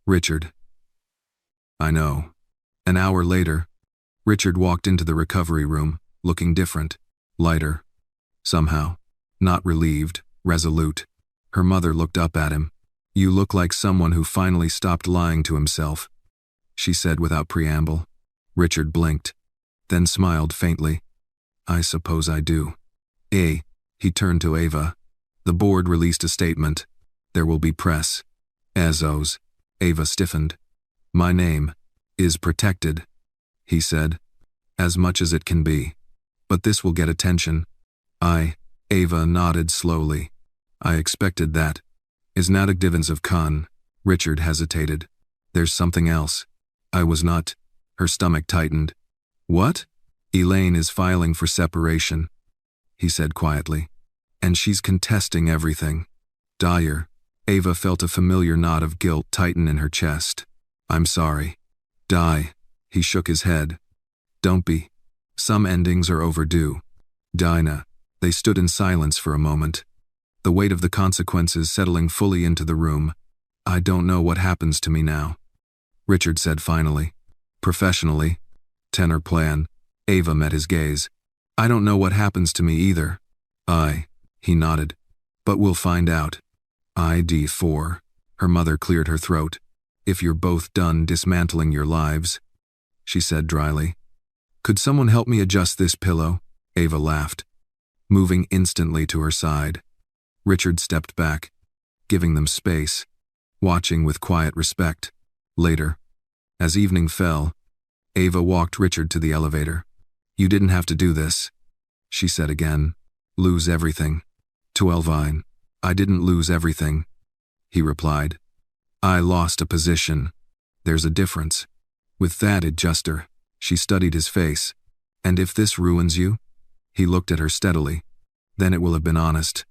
Richard. I know. An hour later, Richard walked into the recovery room, looking different, lighter. Somehow, not relieved, resolute. Her mother looked up at him. You look like someone who finally stopped lying to himself, she said without preamble. Richard blinked, then smiled faintly. I suppose I do. He turned to Ava. The board released a statement. There will be press. Azos. Ava stiffened. My name is protected, he said. As much as it can be. But this will get attention. Ava nodded slowly. I expected that. Is not activins of Khan. Richard hesitated. There's something else. I was not. Her stomach tightened. What? Elaine is filing for separation, he said quietly. And she's contesting everything. Dyer. Ava felt a familiar knot of guilt tighten in her chest. I'm sorry. Die. He shook his head. Don't be. Some endings are overdue. Dinah. They stood in silence for a moment. The weight of the consequences settling fully into the room. I don't know what happens to me now, Richard said finally. Professionally. Tenor plan. Ava met his gaze. I don't know what happens to me either. He nodded. But we'll find out. ID4. Her mother cleared her throat. If you're both done dismantling your lives, she said dryly. Could someone help me adjust this pillow? Ava laughed, moving instantly to her side. Richard stepped back, giving them space, watching with quiet respect. Later, as evening fell, Ava walked Richard to the elevator. You didn't have to do this, she said again. Lose everything. To Elvine. I didn't lose everything, he replied. I lost a position. There's a difference. With that adjuster, she studied his face. And if this ruins you? He looked at her steadily. Then it will have been honest.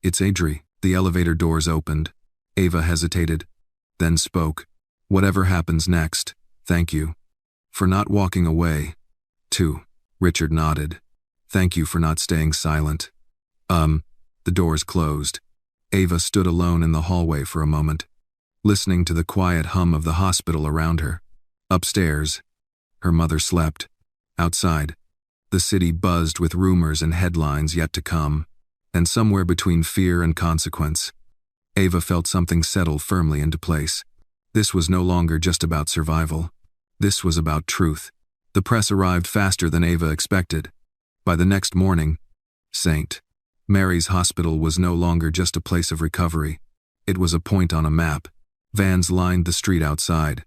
It's Adri. The elevator doors opened. Ava hesitated, then spoke. Whatever happens next, thank you. For not walking away. 2. Richard nodded. Thank you for not staying silent. The doors closed. Ava stood alone in the hallway for a moment, listening to the quiet hum of the hospital around her. Upstairs, her mother slept. Outside, the city buzzed with rumors and headlines yet to come, and somewhere between fear and consequence, Ava felt something settle firmly into place. This was no longer just about survival. This was about truth. The press arrived faster than Ava expected. By the next morning, St. Mary's Hospital was no longer just a place of recovery. It was a point on a map. Vans lined the street outside.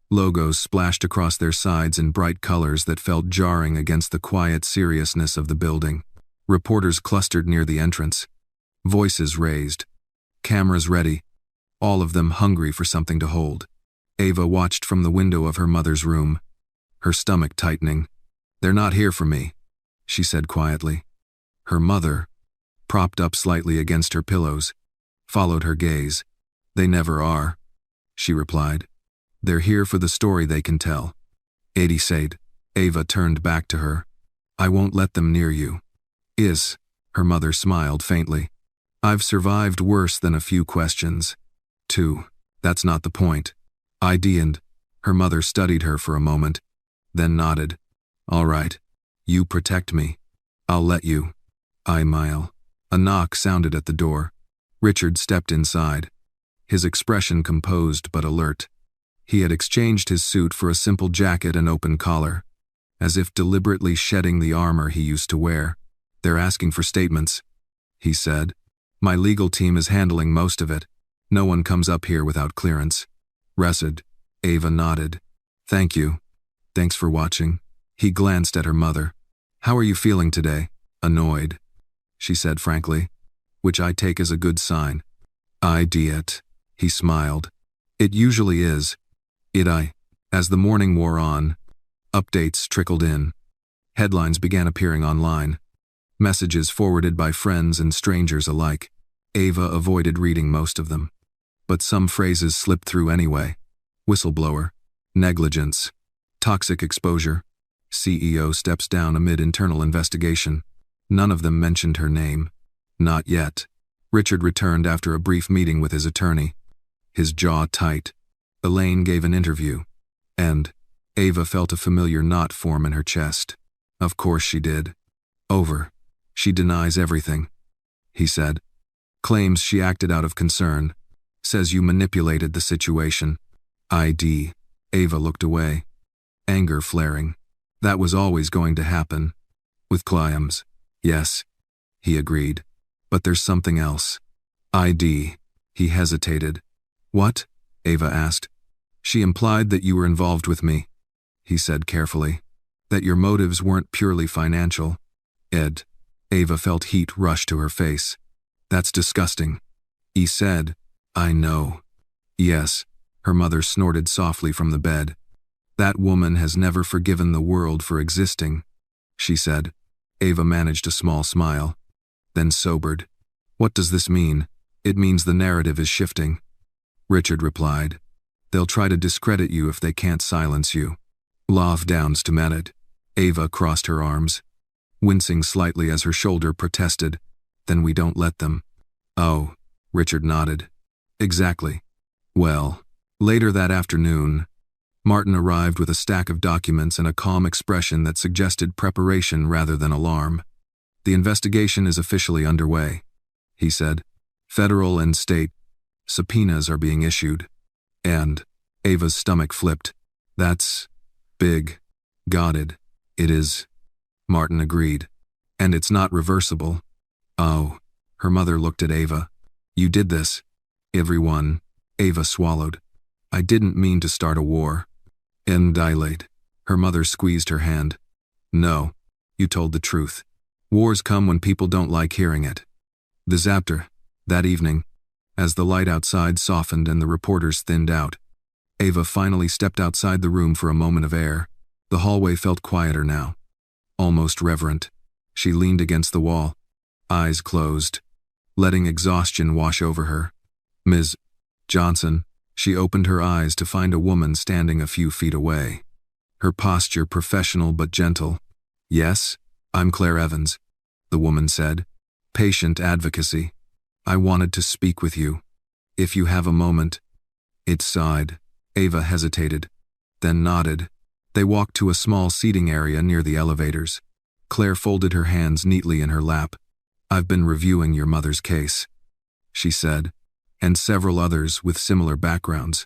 Logos splashed across their sides in bright colors that felt jarring against the quiet seriousness of the building. Reporters clustered near the entrance. Voices raised. Cameras ready. All of them hungry for something to hold. Ava watched from the window of her mother's room, her stomach tightening. "They're not here for me," she said quietly. Her mother, propped up slightly against her pillows, followed her gaze. "They never are," she replied. "They're here for the story they can tell." Adi said. Ava turned back to her. "I won't let them near you." Her mother smiled faintly. "I've survived worse than a few questions." 2. That's not the point. And her mother studied her for a moment, then nodded. "All right. You protect me. I'll let you." Mile. A knock sounded at the door. Richard stepped inside, his expression composed but alert. He had exchanged his suit for a simple jacket and open collar, as if deliberately shedding the armor he used to wear. "They're asking for statements," he said. "My legal team is handling most of it. No one comes up here without clearance." Rested. Ava nodded. "Thank you. Thanks for watching." He glanced at her mother. "How are you feeling today?" "Annoyed," she said frankly, "which I take as a good sign." He smiled. "It usually is." As the morning wore on, updates trickled in. Headlines began appearing online. Messages forwarded by friends and strangers alike. Ava avoided reading most of them, but some phrases slipped through anyway. Whistleblower, negligence, toxic exposure, CEO steps down amid internal investigation. None of them mentioned her name. Not yet. Richard returned after a brief meeting with his attorney, his jaw tight. Elaine gave an interview, and Ava felt a familiar knot form in her chest. Of course she did. Over. She denies everything, he said. Claims she acted out of concern. Says you manipulated the situation. Ava looked away, anger flaring. That was always going to happen. With clients. Yes, he agreed. But there's something else. He hesitated. What? Ava asked. She implied that you were involved with me, he said carefully. That your motives weren't purely financial. Ava felt heat rush to her face. That's disgusting. He said. I know. Yes, her mother snorted softly from the bed. That woman has never forgiven the world for existing, she said. Ava managed a small smile, then sobered. What does this mean? It means the narrative is shifting. Richard replied. They'll try to discredit you if they can't silence you. Love downs to Maid. Ava crossed her arms, wincing slightly as her shoulder protested. Then we don't let them. Oh, Richard nodded. Exactly. Well, later that afternoon, Martin arrived with a stack of documents and a calm expression that suggested preparation rather than alarm. The investigation is officially underway, he said. Federal and state subpoenas are being issued. And Ava's stomach flipped. That's big. Got it. It is. Martin agreed. And it's not reversible. Oh. Her mother looked at Ava. You did this. Everyone. Ava swallowed. I didn't mean to start a war. And dilate. Her mother squeezed her hand. No. You told the truth. Wars come when people don't like hearing it. The zapter. That evening, as the light outside softened and the reporters thinned out, Ava finally stepped outside the room for a moment of air. The hallway felt quieter now, almost reverent. She leaned against the wall, eyes closed, letting exhaustion wash over her. Ms. Johnson, she opened her eyes to find a woman standing a few feet away. Her posture professional but gentle. Yes, I'm Claire Evans, the woman said. Patient advocacy. I wanted to speak with you. If you have a moment. It sighed. Ava hesitated, then nodded. They walked to a small seating area near the elevators. Claire folded her hands neatly in her lap. I've been reviewing your mother's case, she said, and several others with similar backgrounds.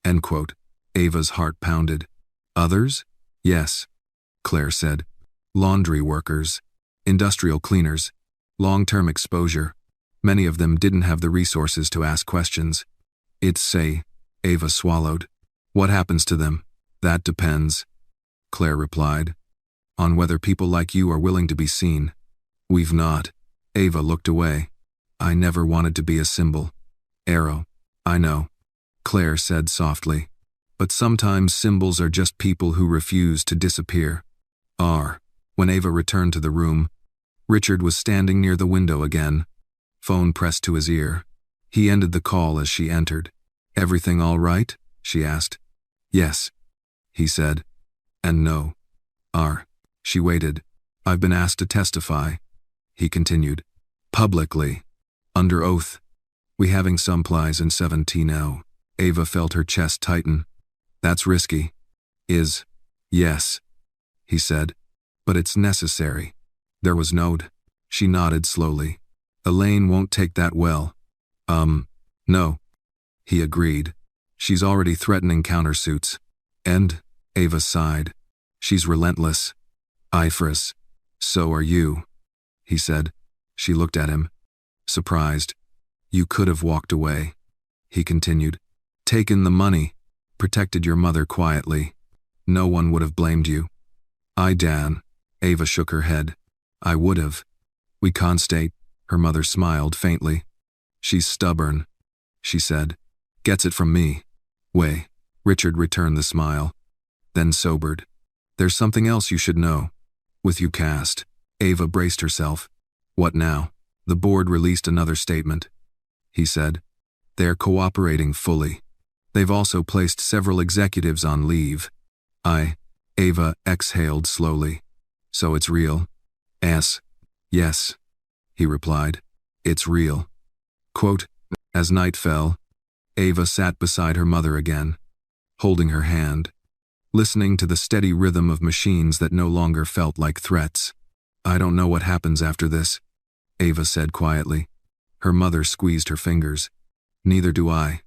End quote. Ava's heart pounded. Others? Yes, Claire said. Laundry workers, industrial cleaners, long-term exposure. Many of them didn't have the resources to ask questions. It's say, Ava swallowed. What happens to them? That depends, Claire replied, on whether people like you are willing to be seen. We've not. Ava looked away. I never wanted to be a symbol. Arrow. I know, Claire said softly. But sometimes symbols are just people who refuse to disappear. When Ava returned to the room, Richard was standing near the window again, phone pressed to his ear. He ended the call as she entered. Everything all right? She asked. Yes, he said. And no. She waited. I've been asked to testify, he continued. Publicly. Under oath. We having some plies in 17-0. Ava felt her chest tighten. That's risky. Yes, he said. But it's necessary. There was Node. She nodded slowly. Elaine won't take that well. No. He agreed. She's already threatening countersuits. And, Ava sighed. She's relentless. Ifrous. So are you, he said. She looked at him, surprised. You could have walked away, he continued. Taken the money, protected your mother quietly. No one would have blamed you. Dan. Ava shook her head. I would have. We constate, her mother smiled faintly. She's stubborn, she said. Gets it from me. Way. Richard returned the smile, then sobered. There's something else you should know. With you cast. Ava braced herself. What now? The board released another statement, he said. They're cooperating fully. They've also placed several executives on leave. Ava exhaled slowly. So it's real? Yes, he replied. It's real. Quote, as night fell, Ava sat beside her mother again, holding her hand, listening to the steady rhythm of machines that no longer felt like threats. I don't know what happens after this, Ava said quietly. Her mother squeezed her fingers. Neither do I.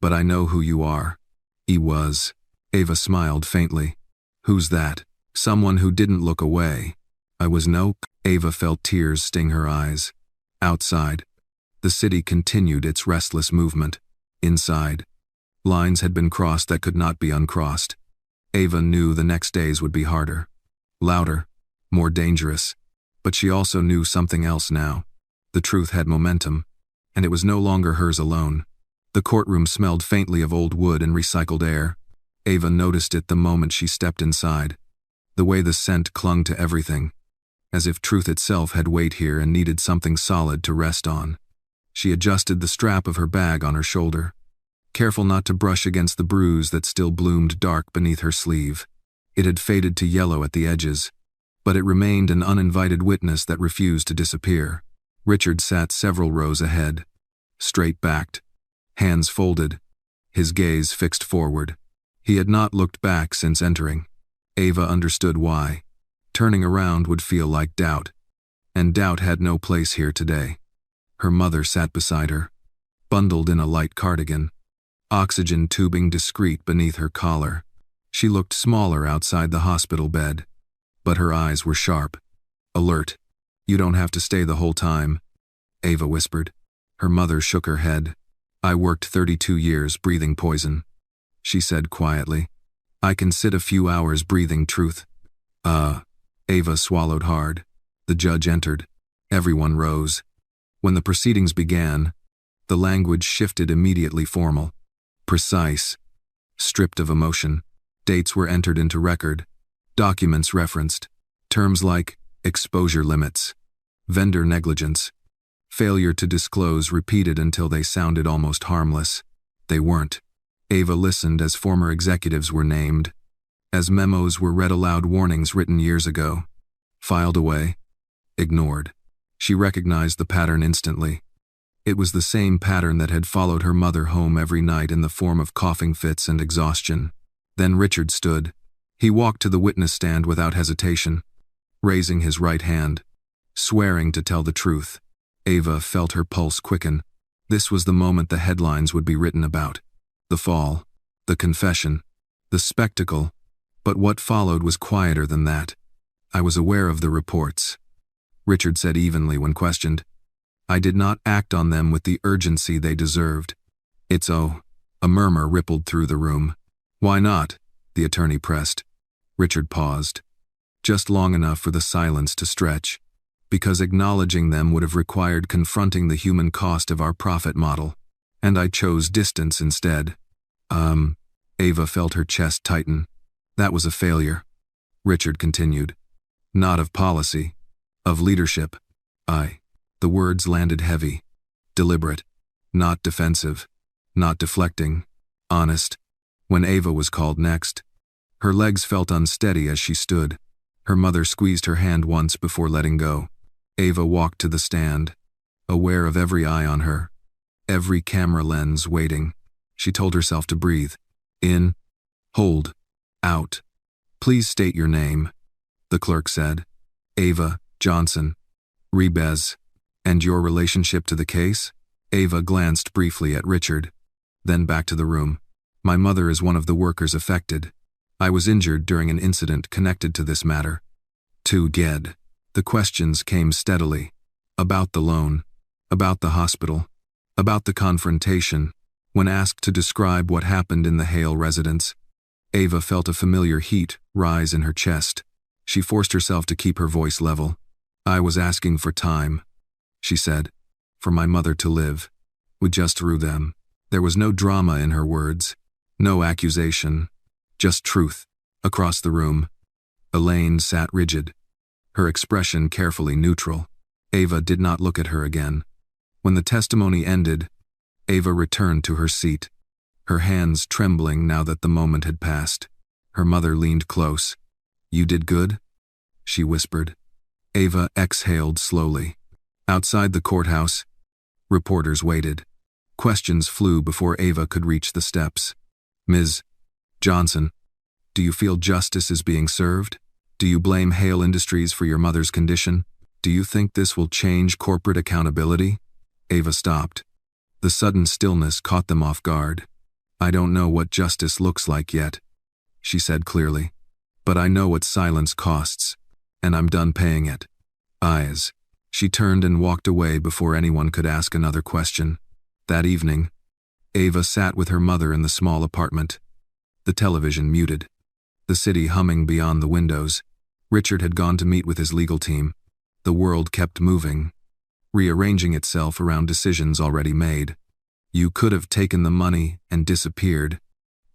But I know who you are. He was. Ava smiled faintly. Who's that? Someone who didn't look away. I was nope. Ava felt tears sting her eyes. Outside, the city continued its restless movement. Inside, lines had been crossed that could not be uncrossed. Ava knew the next days would be harder, louder, more dangerous. But she also knew something else now. The truth had momentum, and it was no longer hers alone. The courtroom smelled faintly of old wood and recycled air. Ava noticed it the moment she stepped inside. The way the scent clung to everything, as if truth itself had weight here and needed something solid to rest on. She adjusted the strap of her bag on her shoulder, careful not to brush against the bruise that still bloomed dark beneath her sleeve. It had faded to yellow at the edges, but it remained an uninvited witness that refused to disappear. Richard sat several rows ahead, straight-backed, hands folded, his gaze fixed forward. He had not looked back since entering. Ava understood why. Turning around would feel like doubt, and doubt had no place here today. Her mother sat beside her, bundled in a light cardigan, oxygen tubing discreet beneath her collar. She looked smaller outside the hospital bed, but her eyes were sharp, alert. You don't have to stay the whole time, Ava whispered. Her mother shook her head. I worked 32 years breathing poison, she said quietly. I can sit a few hours breathing truth. Ava swallowed hard. The judge entered. Everyone rose. When the proceedings began, the language shifted immediately formal, precise, stripped of emotion. Dates were entered into record, documents referenced, Terms like exposure limits, vendor negligence, failure to disclose repeated until they sounded almost harmless. They weren't. Ava listened as former executives were named, as memos were read aloud, warnings written years ago, filed away, ignored. She recognized the pattern instantly. It was the same pattern that had followed her mother home every night in the form of coughing fits and exhaustion. Then Richard stood. He walked to the witness stand without hesitation, raising his right hand, swearing to tell the truth. Ava felt her pulse quicken. This was the moment the headlines would be written about. The fall, the confession, the spectacle. But what followed was quieter than that. I was aware of the reports, Richard said evenly when questioned. I did not act on them with the urgency they deserved. A murmur rippled through the room. Why not? The attorney pressed. Richard paused, just long enough for the silence to stretch, because acknowledging them would have required confronting the human cost of our profit model, and I chose distance instead. Ava felt her chest tighten. That was a failure, Richard continued. Not of policy, of leadership. The words landed heavy, deliberate, not defensive, not deflecting, honest. When Ava was called next, her legs felt unsteady as she stood. Her mother squeezed her hand once before letting go. Ava walked to the stand, aware of every eye on her, every camera lens waiting. She told herself to breathe. In, hold, out. Please state your name, the clerk said. Ava Johnson. Rebez. And your relationship to the case? Ava glanced briefly at Richard, then back to the room. My mother is one of the workers affected. I was injured during an incident connected to this matter. To Ged. The questions came steadily. About the loan, about the hospital, about the confrontation. When asked to describe what happened in the Hale residence, Ava felt a familiar heat rise in her chest. She forced herself to keep her voice level. I was asking for time, she said, for my mother to live. We just threw them. There was no drama in her words, no accusation, just truth. Across the room, Elaine sat rigid, her expression carefully neutral. Ava did not look at her again. When the testimony ended, Ava returned to her seat, her hands trembling now that the moment had passed. Her mother leaned close. You did good? She whispered. Ava exhaled slowly. Outside the courthouse, reporters waited. Questions flew before Ava could reach the steps. Ms. Johnson, do you feel justice is being served? Do you blame Hale Industries for your mother's condition? Do you think this will change corporate accountability? Ava stopped. The sudden stillness caught them off guard. I don't know what justice looks like yet, she said clearly. But I know what silence costs, and I'm done paying it. Eyes. She turned and walked away before anyone could ask another question. That evening, Ava sat with her mother in the small apartment. The television muted, the city humming beyond the windows. Richard had gone to meet with his legal team. The world kept moving, rearranging itself around decisions already made. You could have taken the money and disappeared,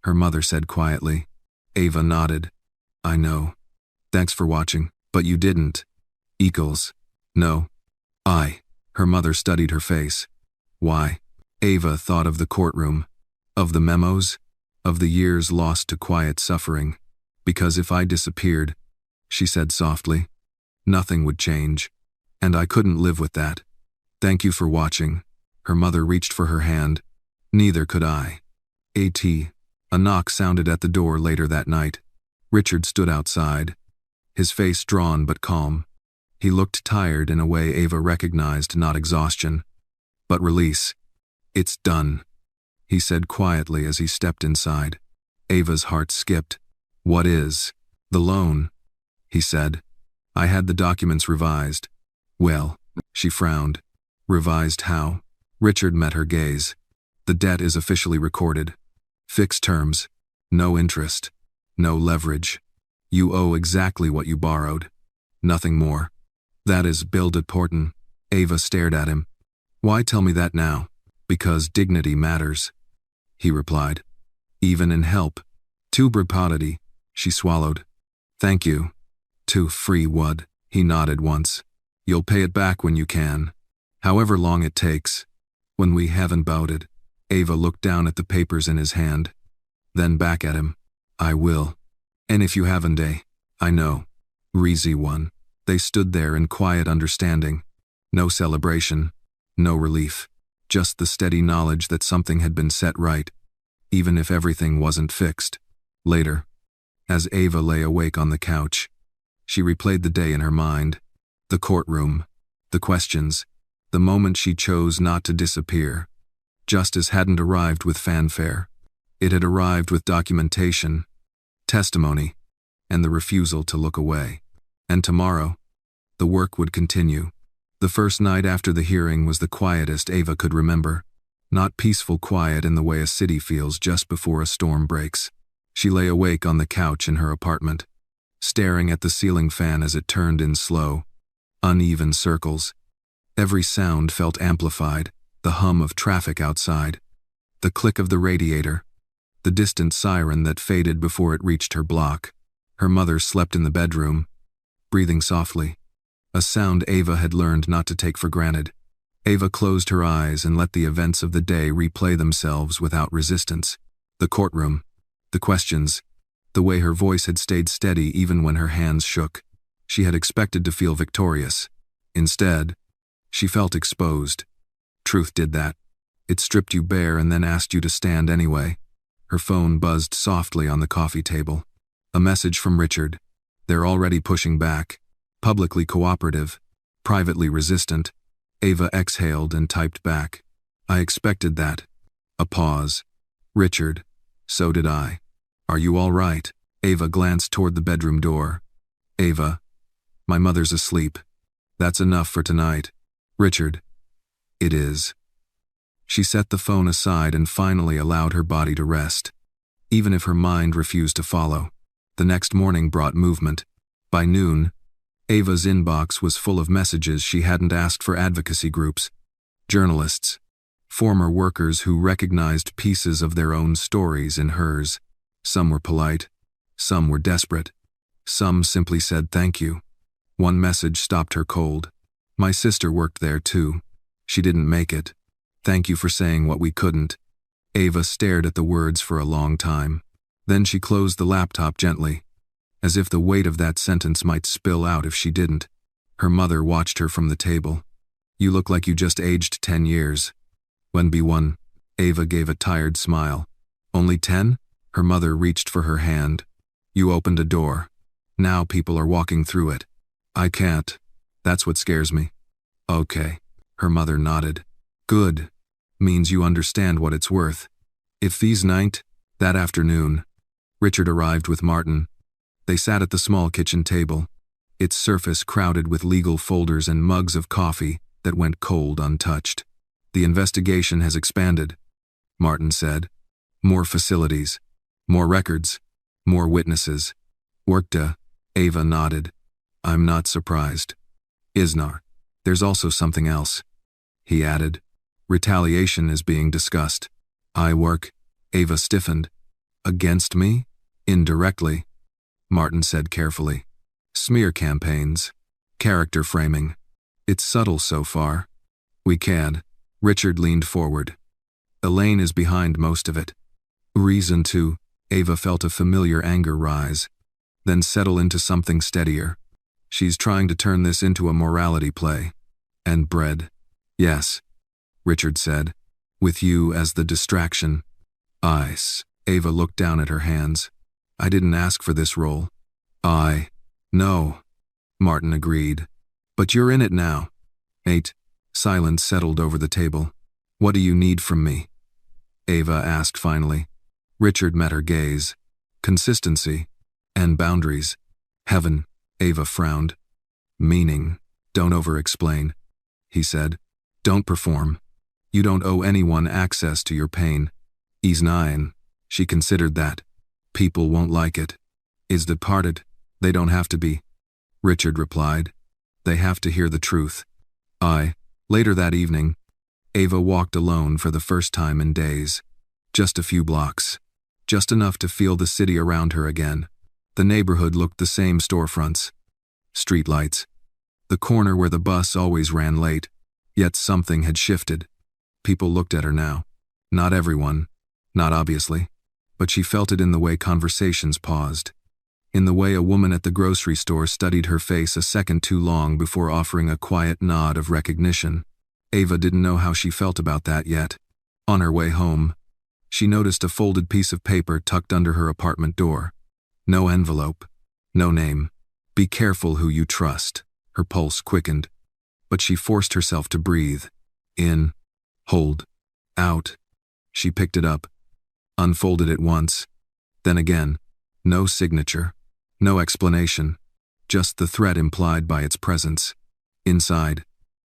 her mother said quietly. Ava nodded. I know. Thanks for watching, but you didn't. Equals. No. Her mother studied her face. Why? Ava thought of the courtroom, of the memos, of the years lost to quiet suffering. Because if I disappeared, she said softly, nothing would change, and I couldn't live with that. Thank you for watching. Her mother reached for her hand. Neither could I. A knock sounded at the door later that night. Richard stood outside, his face drawn but calm. He looked tired in a way Ava recognized, not exhaustion, but release. It's done, he said quietly as he stepped inside. Ava's heart skipped. What is? The loan, he said. I had the documents revised. Well, she frowned. Revised how? Richard met her gaze. The debt is officially recorded. Fixed terms. No interest. No leverage. You owe exactly what you borrowed. Nothing more. That is bill important. Ava stared at him. Why tell me that now? Because dignity matters, he replied. Even in help. To brutality, she swallowed. Thank you. To free what? He nodded once. You'll pay it back when you can. However long it takes. When we haven't boated. Ava looked down at the papers in his hand. Then back at him. I will. And if you haven't, I know. Reezy one. They stood there in quiet understanding. No celebration. No relief. Just the steady knowledge that something had been set right. Even if everything wasn't fixed. Later. As Ava lay awake on the couch. She replayed the day in her mind. The courtroom. The questions. The moment she chose not to disappear. Justice hadn't arrived with fanfare. It had arrived with documentation, testimony, and the refusal to look away. And tomorrow, the work would continue. The first night after the hearing was the quietest Ava could remember. Not peaceful quiet in the way a city feels just before a storm breaks. She lay awake on the couch in her apartment, staring at the ceiling fan as it turned in slow, uneven circles. Every sound felt amplified, the hum of traffic outside, the click of the radiator, the distant siren that faded before it reached her block. Her mother slept in the bedroom, breathing softly, a sound Ava had learned not to take for granted. Ava closed her eyes and let the events of the day replay themselves without resistance. The courtroom, the questions, the way her voice had stayed steady even when her hands shook. She had expected to feel victorious. Instead, she felt exposed. Truth did that. It stripped you bare and then asked you to stand anyway. Her phone buzzed softly on the coffee table. A message from Richard. They're already pushing back. Publicly cooperative. Privately resistant. Ava exhaled and typed back. I expected that. A pause. Richard. So did I. Are you all right? Ava glanced toward the bedroom door. Ava. My mother's asleep. That's enough for tonight. Richard. It is. She set the phone aside and finally allowed her body to rest. Even if her mind refused to follow. The next morning brought movement. By noon, Ava's inbox was full of messages she hadn't asked for advocacy groups. Journalists. Former workers who recognized pieces of their own stories in hers. Some were polite. Some were desperate. Some simply said thank you. One message stopped her cold. My sister worked there too. She didn't make it. Thank you for saying what we couldn't. Ava stared at the words for a long time. Then she closed the laptop gently, as if the weight of that sentence might spill out if she didn't. Her mother watched her from the table. You look like you just aged 10 years. When B1, Ava gave a tired smile. Only 10? Her mother reached for her hand. You opened a door. Now people are walking through it. I can't. That's what scares me. Okay. Her mother nodded. Good. Means you understand what it's worth. If these night, that afternoon, Richard arrived with Martin. They sat at the small kitchen table, its surface crowded with legal folders and mugs of coffee that went cold untouched. The investigation has expanded, Martin said. More facilities, more records, more witnesses. Workda, Ava nodded. I'm not surprised. Isnar, there's also something else. He added. Retaliation is being discussed. I work, Ava stiffened. Against me? Indirectly, Martin said carefully. Smear campaigns. Character framing. It's subtle so far. We can. Richard leaned forward. Elaine is behind most of it. Reason to. Ava felt a familiar anger rise, then settle into something steadier. She's trying to turn this into a morality play. And bread. Yes, Richard said, with you as the distraction. Ice. Ava looked down at her hands. I didn't ask for this role. No, Martin agreed. But you're in it now. 8. Silence settled over the table. What do you need from me? Ava asked finally. Richard met her gaze. Consistency. And boundaries. Heaven, Ava frowned. Meaning, don't over-explain, he said. Don't perform. You don't owe anyone access to your pain. He's 9. She considered that. People won't like it. Is departed. They don't have to be. Richard replied. They have to hear the truth. Later that evening, Ava walked alone for the first time in days. Just a few blocks. Just enough to feel the city around her again. The neighborhood looked the same storefronts. Streetlights. The corner where the bus always ran late. Yet something had shifted. People looked at her now. Not everyone. Not obviously. But she felt it in the way conversations paused. In the way a woman at the grocery store studied her face a second too long before offering a quiet nod of recognition. Ava didn't know how she felt about that yet. On her way home, she noticed a folded piece of paper tucked under her apartment door. No envelope. No name. Be careful who you trust. Her pulse quickened. But she forced herself to breathe. In. Hold. Out. She picked it up. Unfolded it once. Then again. No signature. No explanation. Just the threat implied by its presence. Inside.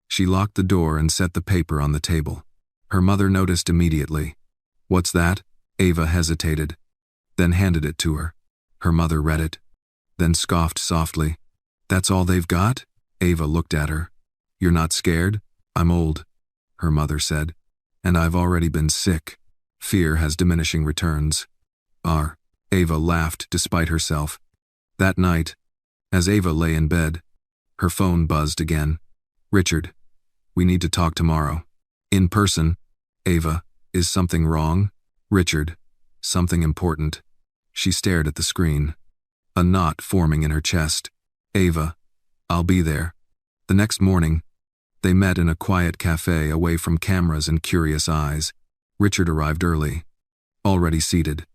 She locked the door and set the paper on the table. Her mother noticed immediately. What's that? Ava hesitated. Then handed it to her. Her mother read it. Then scoffed softly. That's all they've got? Ava looked at her. You're not scared? I'm old, her mother said. And I've already been sick. Fear has diminishing returns. Ava laughed despite herself. That night, as Ava lay in bed, her phone buzzed again. Richard, we need to talk tomorrow. In person. Ava, is something wrong? Richard, something important. She stared at the screen. A knot forming in her chest. Ava, I'll be there. The next morning, they met in a quiet cafe away from cameras and curious eyes. Richard arrived early. Already seated.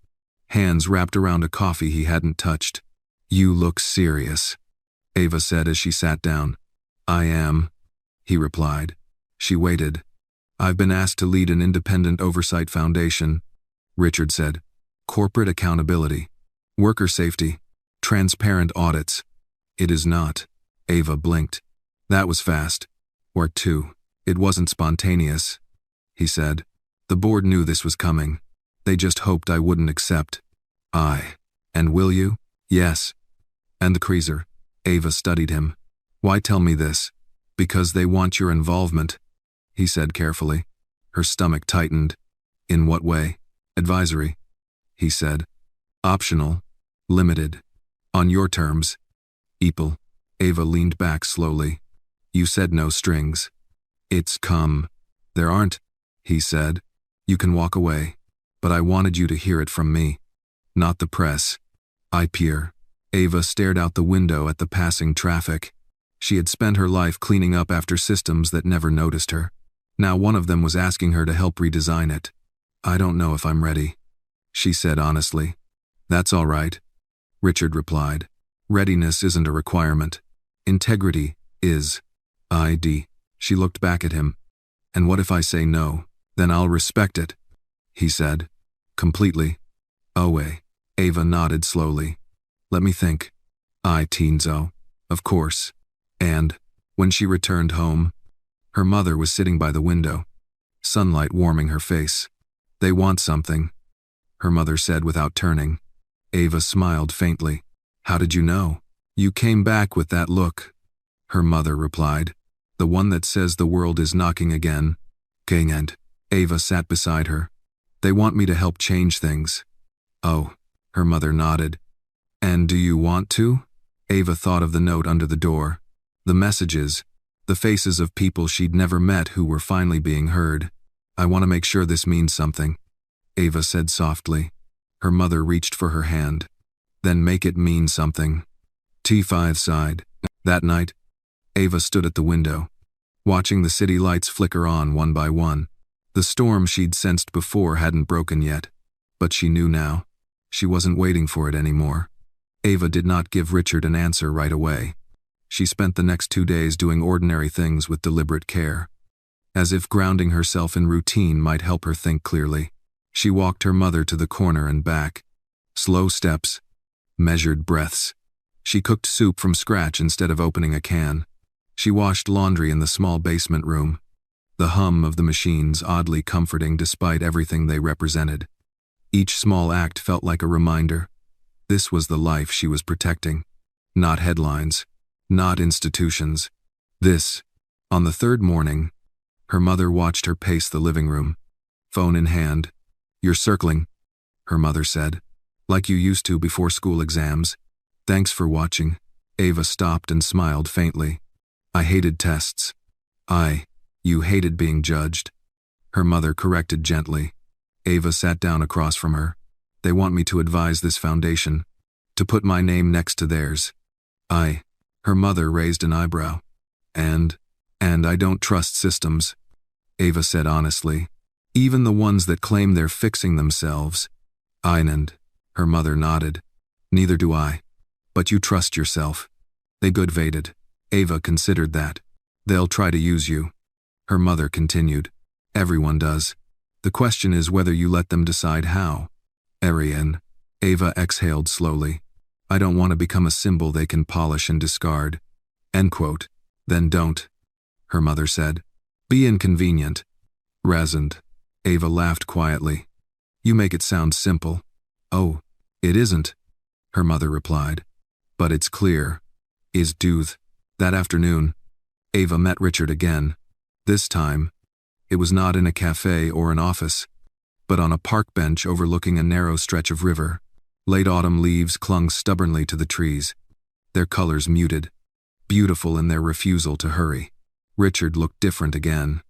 Hands wrapped around a coffee he hadn't touched. You look serious, Ava said as she sat down. I am, he replied. She waited. I've been asked to lead an independent oversight foundation, Richard said. Corporate accountability. Worker safety. Transparent audits. It is not. Ava blinked. That was fast. Or two. It wasn't spontaneous, he said. The board knew this was coming. They just hoped I wouldn't accept. And will you? Yes. And the Creaser. Ava studied him. Why tell me this? Because they want your involvement, he said carefully. Her stomach tightened. In what way? Advisory, he said. Optional. Limited. On your terms. Eeple. Ava leaned back slowly. You said no strings. It's come. There aren't, he said. You can walk away. But I wanted you to hear it from me. Not the press. I peer. Ava stared out the window at the passing traffic. She had spent her life cleaning up after systems that never noticed her. Now one of them was asking her to help redesign it. I don't know if I'm ready, she said honestly. That's all right, Richard replied. Readiness isn't a requirement. Integrity is. She looked back at him. And what if I say no? Then I'll respect it, he said. Completely. Ava nodded slowly. Let me think. Teenzo. Of course. And, when she returned home, her mother was sitting by the window, sunlight warming her face. They want something, her mother said without turning. Ava smiled faintly. How did you know? You came back with that look, her mother replied. The one that says the world is knocking again. And Ava sat beside her. They want me to help change things. Oh, her mother nodded. And do you want to? Ava thought of the note under the door. The messages, the faces of people she'd never met who were finally being heard. I want to make sure this means something, Ava said softly. Her mother reached for her hand. Then make it mean something. T5 sighed. That night, Ava stood at the window, watching the city lights flicker on one by one. The storm she'd sensed before hadn't broken yet, but she knew now. She wasn't waiting for it anymore. Ava did not give Richard an answer right away. She spent the next 2 days doing ordinary things with deliberate care. As if grounding herself in routine might help her think clearly, she walked her mother to the corner and back. Slow steps. Measured breaths. She cooked soup from scratch instead of opening a can. She washed laundry in the small basement room. The hum of the machines oddly comforting despite everything they represented. Each small act felt like a reminder. This was the life she was protecting. Not headlines. Not institutions. This. On the third morning, her mother watched her pace the living room. Phone in hand. You're circling, her mother said. Like you used to before school exams. Thanks for watching, Ava stopped and smiled faintly. I hated tests. You hated being judged. Her mother corrected gently. Ava sat down across from her. They want me to advise this foundation, to put my name next to theirs. Her mother raised an eyebrow. And I don't trust systems, Ava said honestly. Even the ones that claim they're fixing themselves. And her mother nodded. Neither do I. But you trust yourself. They good-vated. Ava considered that. They'll try to use you. Her mother continued. Everyone does. The question is whether you let them decide how. Ariane. Ava exhaled slowly. I don't want to become a symbol they can polish and discard. End quote. Then don't. Her mother said. Be inconvenient. Resoned. Ava laughed quietly. You make it sound simple. Oh, it isn't, her mother replied. But it's clear. Is Dooth. That afternoon, Ava met Richard again. This time, it was not in a cafe or an office, but on a park bench overlooking a narrow stretch of river. Late autumn leaves clung stubbornly to the trees, their colors muted, beautiful in their refusal to hurry. Richard looked different again,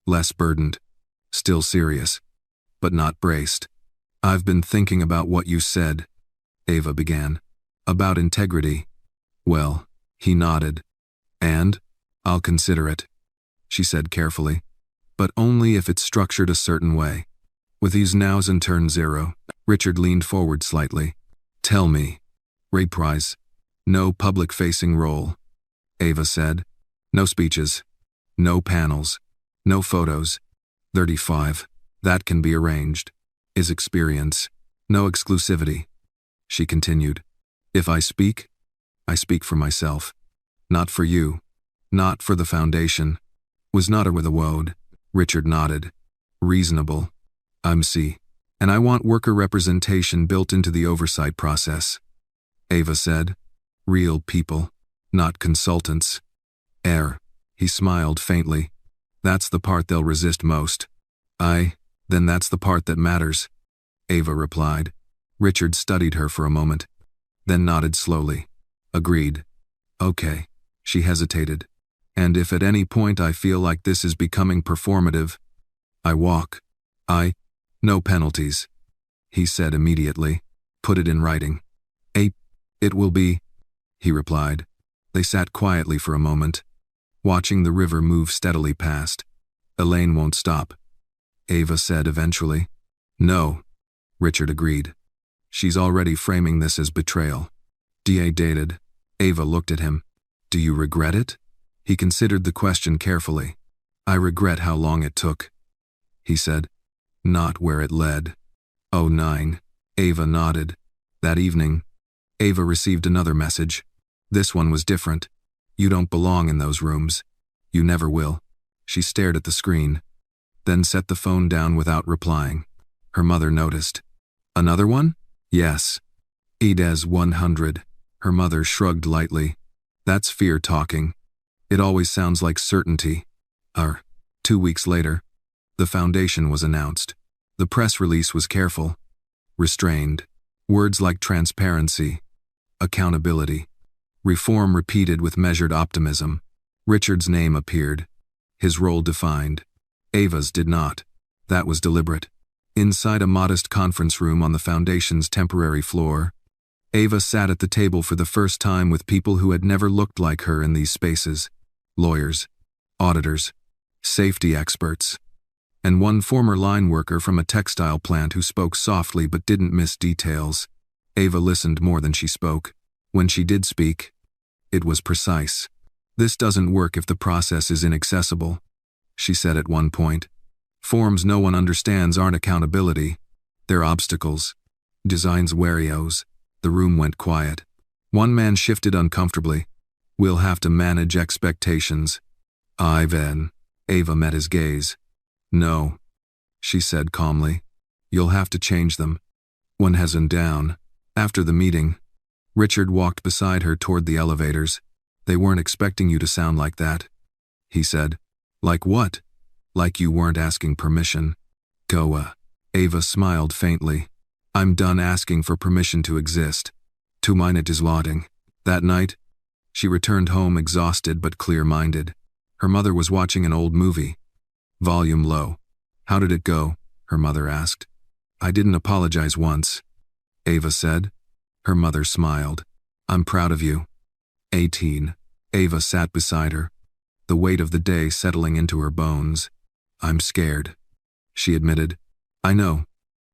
less burdened, still serious, but not braced. I've been thinking about what you said, Ava began. About integrity. Well, he nodded. And I'll consider it, she said carefully, but only if it's structured a certain way. With these nows and turn zero, Richard leaned forward slightly. Tell me. Reprise. No public-facing role, Ava said. No speeches. No panels. No photos. 35. That can be arranged. Is experience. No exclusivity. She continued. If I speak for myself. Not for you. Not for the foundation. Was not her with a word. Richard nodded. Reasonable. And I want worker representation built into the oversight process. Ava said. Real people. Not consultants. He smiled faintly. That's the part they'll resist most. Then that's the part that matters, Ava replied. Richard studied her for a moment, then nodded slowly. Agreed. Okay. She hesitated. And if at any point I feel like this is becoming performative, I walk. No penalties, he said immediately. Put it in writing. It will be, he replied. They sat quietly for a moment, watching the river move steadily past. Elaine won't stop, Ava said eventually. No, Richard agreed. She's already framing this as betrayal. DA dated. Ava looked at him. Do you regret it? He considered the question carefully. I regret how long it took, he said. Not where it led. 09. Ava nodded. That evening, Ava received another message. This one was different. You don't belong in those rooms. You never will. She stared at the screen, then set the phone down without replying. Her mother noticed. Another one? Yes. EDES 100. Her mother shrugged lightly. That's fear talking. It always sounds like certainty. 2 weeks later, the foundation was announced. The press release was careful, restrained. Words like transparency, accountability, reform repeated with measured optimism. Richard's name appeared, his role defined. Ava's did not. That was deliberate. Inside a modest conference room on the foundation's temporary floor, Ava sat at the table for the first time with people who had never looked like her in these spaces. Lawyers, auditors, safety experts, and one former line worker from a textile plant who spoke softly but didn't miss details. Ava listened more than she spoke. When she did speak, it was precise. This doesn't work if the process is inaccessible, she said at one point. Forms no one understands aren't accountability. They're obstacles. Designs warios. The room went quiet. One man shifted uncomfortably. We'll have to manage expectations. Then. Ava met his gaze. No, she said calmly. You'll have to change them. One hasn't down. After the meeting, Richard walked beside her toward the elevators. They weren't expecting you to sound like that, he said. Like what? Like you weren't asking permission. Goa. Ava smiled faintly. I'm done asking for permission to exist. To mine it is lauding. That night, She returned home exhausted but clear-minded. Her mother was watching an old movie. Volume low. "How did it go?" her mother asked. "I didn't apologize once," Ava said. Her mother smiled. "I'm proud of you." 18. Ava sat beside her, the weight of the day settling into her bones. "I'm scared," she admitted. "I know,"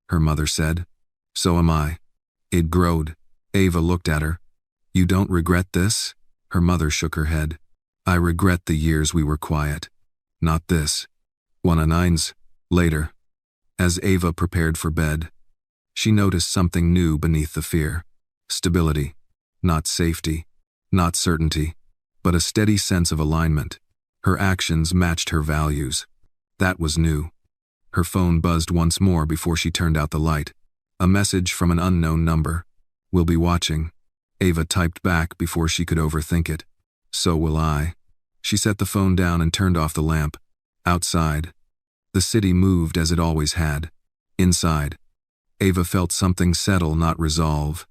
her mother said. "So am I." It growed. Ava looked at her. "You don't regret this?" Her mother shook her head. "I regret the years we were quiet. Not this." 1 later. As Ava prepared for bed, she noticed something new beneath the fear. Stability. Not safety. Not certainty. But a steady sense of alignment. Her actions matched her values. That was new. Her phone buzzed once more before she turned out the light. A message from an unknown number. "Will be watching." Ava typed back before she could overthink it. "So will I." She set the phone down and turned off the lamp. Outside, the city moved as it always had. Inside, Ava felt something settle, not resolve.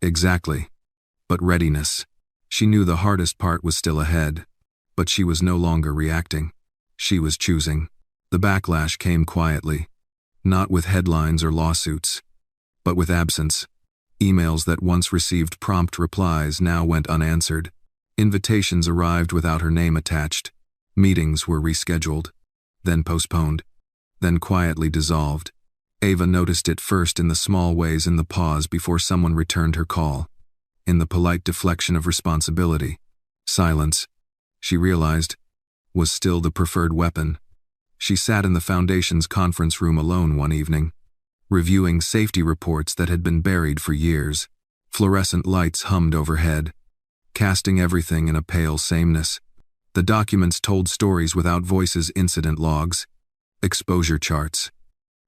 Exactly. But readiness. She knew the hardest part was still ahead. But she was no longer reacting. She was choosing. The backlash came quietly. Not with headlines or lawsuits, but with absence. Emails that once received prompt replies now went unanswered. Invitations arrived without her name attached. Meetings were rescheduled, then postponed, then quietly dissolved. Ava noticed it first in the small ways, in the pause before someone returned her call, in the polite deflection of responsibility. Silence, she realized, was still the preferred weapon. She sat in the Foundation's conference room alone one evening, reviewing safety reports that had been buried for years. Fluorescent lights hummed overhead, casting everything in a pale sameness. The documents told stories without voices, incident logs, exposure charts,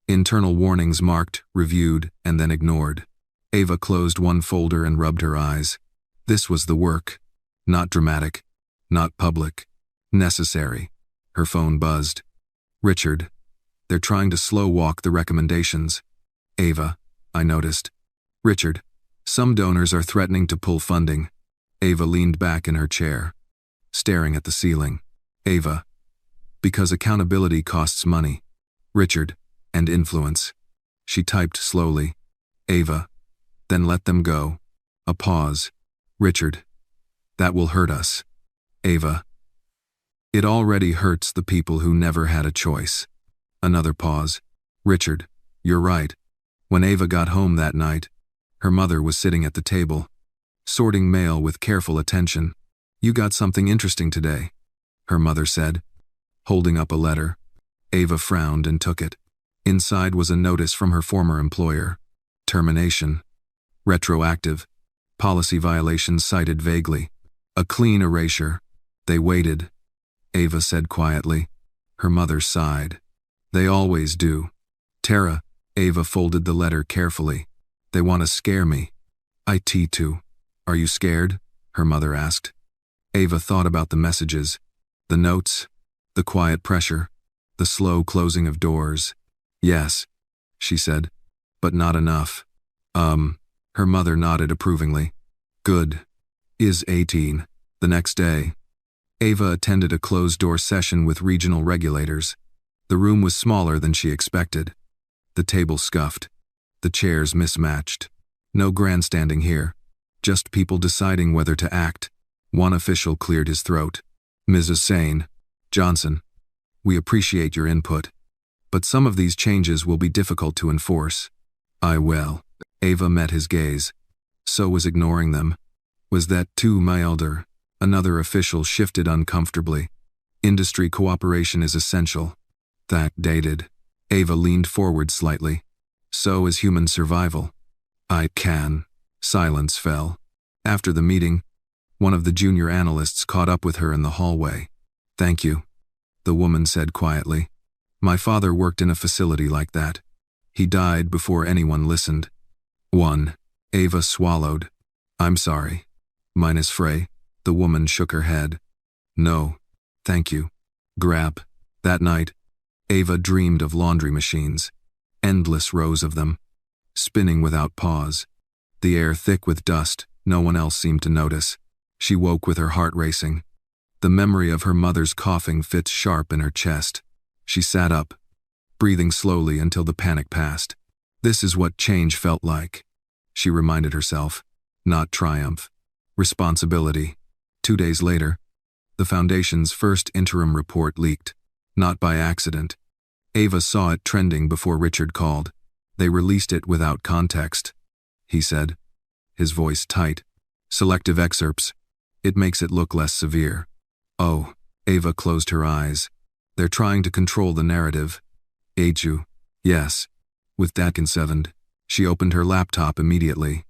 internal warnings marked, reviewed, and then ignored. Ava closed one folder and rubbed her eyes. This was the work. Not dramatic, not public, necessary. Her phone buzzed. "Richard, they're trying to slow walk the recommendations." "Ava," I noticed. "Richard, some donors are threatening to pull funding." Ava leaned back in her chair, staring at the ceiling. "Ava, because accountability costs money. Richard, and influence." She typed slowly. "Ava, then let them go." A pause. "Richard, that will hurt us." "Ava, it already hurts the people who never had a choice." Another pause. "Richard, you're right." When Ava got home that night, her mother was sitting at the table, sorting mail with careful attention. "You got something interesting today," her mother said, holding up a letter. Ava frowned and took it. Inside was a notice from her former employer. Termination. Retroactive. Policy violations cited vaguely. A clean erasure. They waited. Ava said quietly. Her mother sighed. "They always do." "Tara," Ava folded the letter carefully. "They want to scare me." "IT too." "Are you scared?" her mother asked. Ava thought about the messages, the notes, the quiet pressure, the slow closing of doors. "Yes," she said, "but not enough." Her mother nodded approvingly. "Good." Is 18. The next day, Ava attended a closed-door session with regional regulators. The room was smaller than she expected. The table scuffed. The chairs mismatched. No grandstanding here. Just people deciding whether to act. One official cleared his throat. "Mrs. Sane, Johnson, we appreciate your input, but some of these changes will be difficult to enforce." "I will." Ava met his gaze. So was ignoring them. Was that too milder? Another official shifted uncomfortably. "Industry cooperation is essential." That dated. Ava leaned forward slightly. "So is human survival." "I can." Silence fell. After the meeting, one of the junior analysts caught up with her in the hallway. "Thank you," the woman said quietly. "My father worked in a facility like that. He died before anyone listened." 1. Ava swallowed. "I'm sorry." "Minus Frey." The woman shook her head. "No, thank you." Grab. That night, Ava dreamed of laundry machines. Endless rows of them, spinning without pause. The air thick with dust, no one else seemed to notice. She woke with her heart racing. The memory of her mother's coughing fits sharp in her chest. She sat up, breathing slowly until the panic passed. This is what change felt like, she reminded herself. Not triumph. Responsibility. 2 days later, the Foundation's first interim report leaked. Not by accident. Ava saw it trending before Richard called. They released it without context, he said, his voice tight. Selective excerpts. It makes it look less severe. Oh, Ava closed her eyes. They're trying to control the narrative. Ain't you? Yes. With that concerned, she opened her laptop immediately.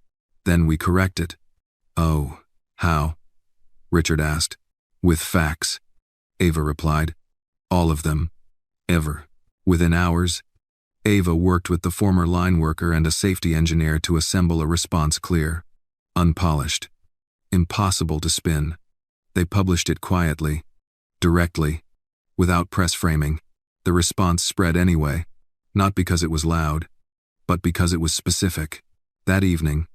Then we correct it. Oh, how? Richard asked. With facts. Ava replied. All of them. Ever. Within hours, Ava worked with the former line worker and a safety engineer to assemble a response clear. Unpolished. Impossible to spin. They published it quietly. Directly. Without press framing. The response spread anyway. Not because it was loud, but because it was specific. That evening,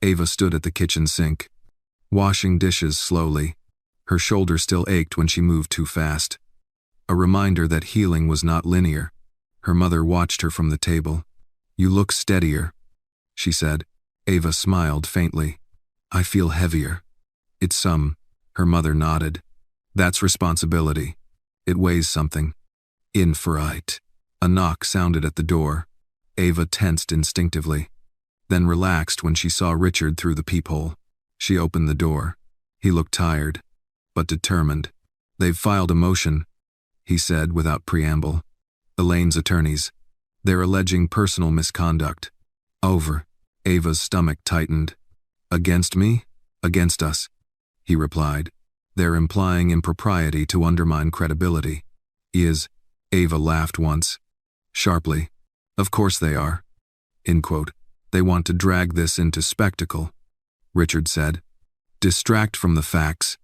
Ava stood at the kitchen sink, washing dishes slowly. Her shoulder still ached when she moved too fast. A reminder that healing was not linear. Her mother watched her from the table. You look steadier, she said. Ava smiled faintly. I feel heavier. It's some, her mother nodded. That's responsibility. It weighs something. Incite. A knock sounded at the door. Ava tensed instinctively, then relaxed when she saw Richard through the peephole. She opened the door. He looked tired, but determined. They've filed a motion, he said without preamble. Elaine's attorneys. They're alleging personal misconduct. Over. Ava's stomach tightened. Against me? Against us, he replied. They're implying impropriety to undermine credibility. Ava laughed once. Sharply. Of course they are. In quote. They want to drag this into spectacle, Richard said. Distract from the facts.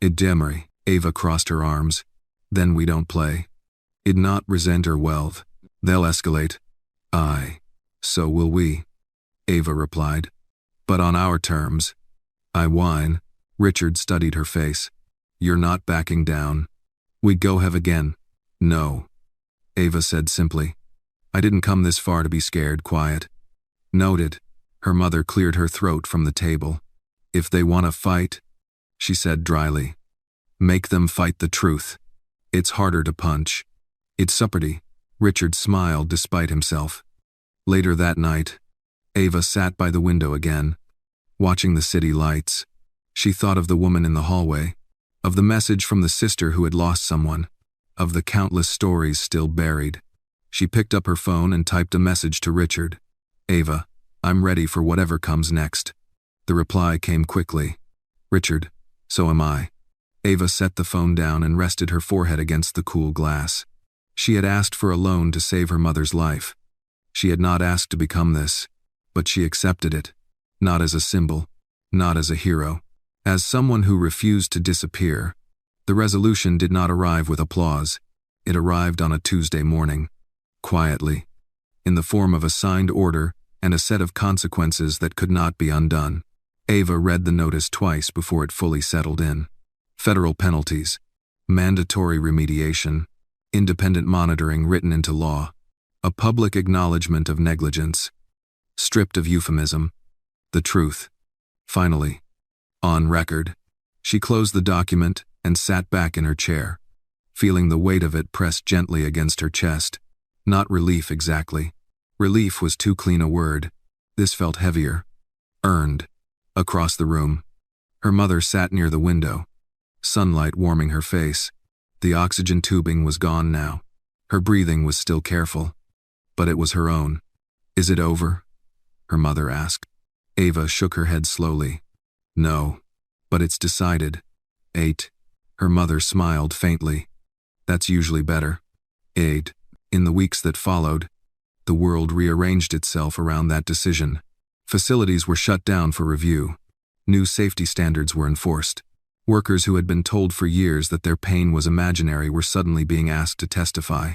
Demery. Ava crossed her arms. Then we don't play. Id not resent or wealth. They'll escalate. Aye. So will we, Ava replied. But on our terms. I whine. Richard studied her face. You're not backing down. We go have again. No. Ava said simply. I didn't come this far to be scared quiet. Noted. Her mother cleared her throat from the table. If they want to fight, she said dryly, make them fight the truth. It's harder to punch. It's supperty. Richard smiled despite himself. Later that night, Ava sat by the window again, watching the city lights. She thought of the woman in the hallway, of the message from the sister who had lost someone, of the countless stories still buried. She picked up her phone and typed a message to Richard. Ava, I'm ready for whatever comes next. The reply came quickly. Richard, so am I. Ava set the phone down and rested her forehead against the cool glass. She had asked for a loan to save her mother's life. She had not asked to become this, but she accepted it. Not as a symbol, not as a hero. As someone who refused to disappear. The resolution did not arrive with applause. It arrived on a Tuesday morning. Quietly. In the form of a signed order and a set of consequences that could not be undone. Ava read the notice twice before it fully settled in. Federal penalties. Mandatory remediation. Independent monitoring written into law. A public acknowledgement of negligence. Stripped of euphemism. The truth. Finally. On record. She closed the document and sat back in her chair, feeling the weight of it pressed gently against her chest. Not relief exactly. Relief was too clean a word. This felt heavier. Earned. Across the room. Her mother sat near the window, sunlight warming her face. The oxygen tubing was gone now. Her breathing was still careful, but it was her own. Is it over? Her mother asked. Ava shook her head slowly. No, but it's decided. 8. Her mother smiled faintly. That's usually better. 8. In the weeks that followed, the world rearranged itself around that decision. Facilities were shut down for review. New safety standards were enforced. Workers who had been told for years that their pain was imaginary were suddenly being asked to testify,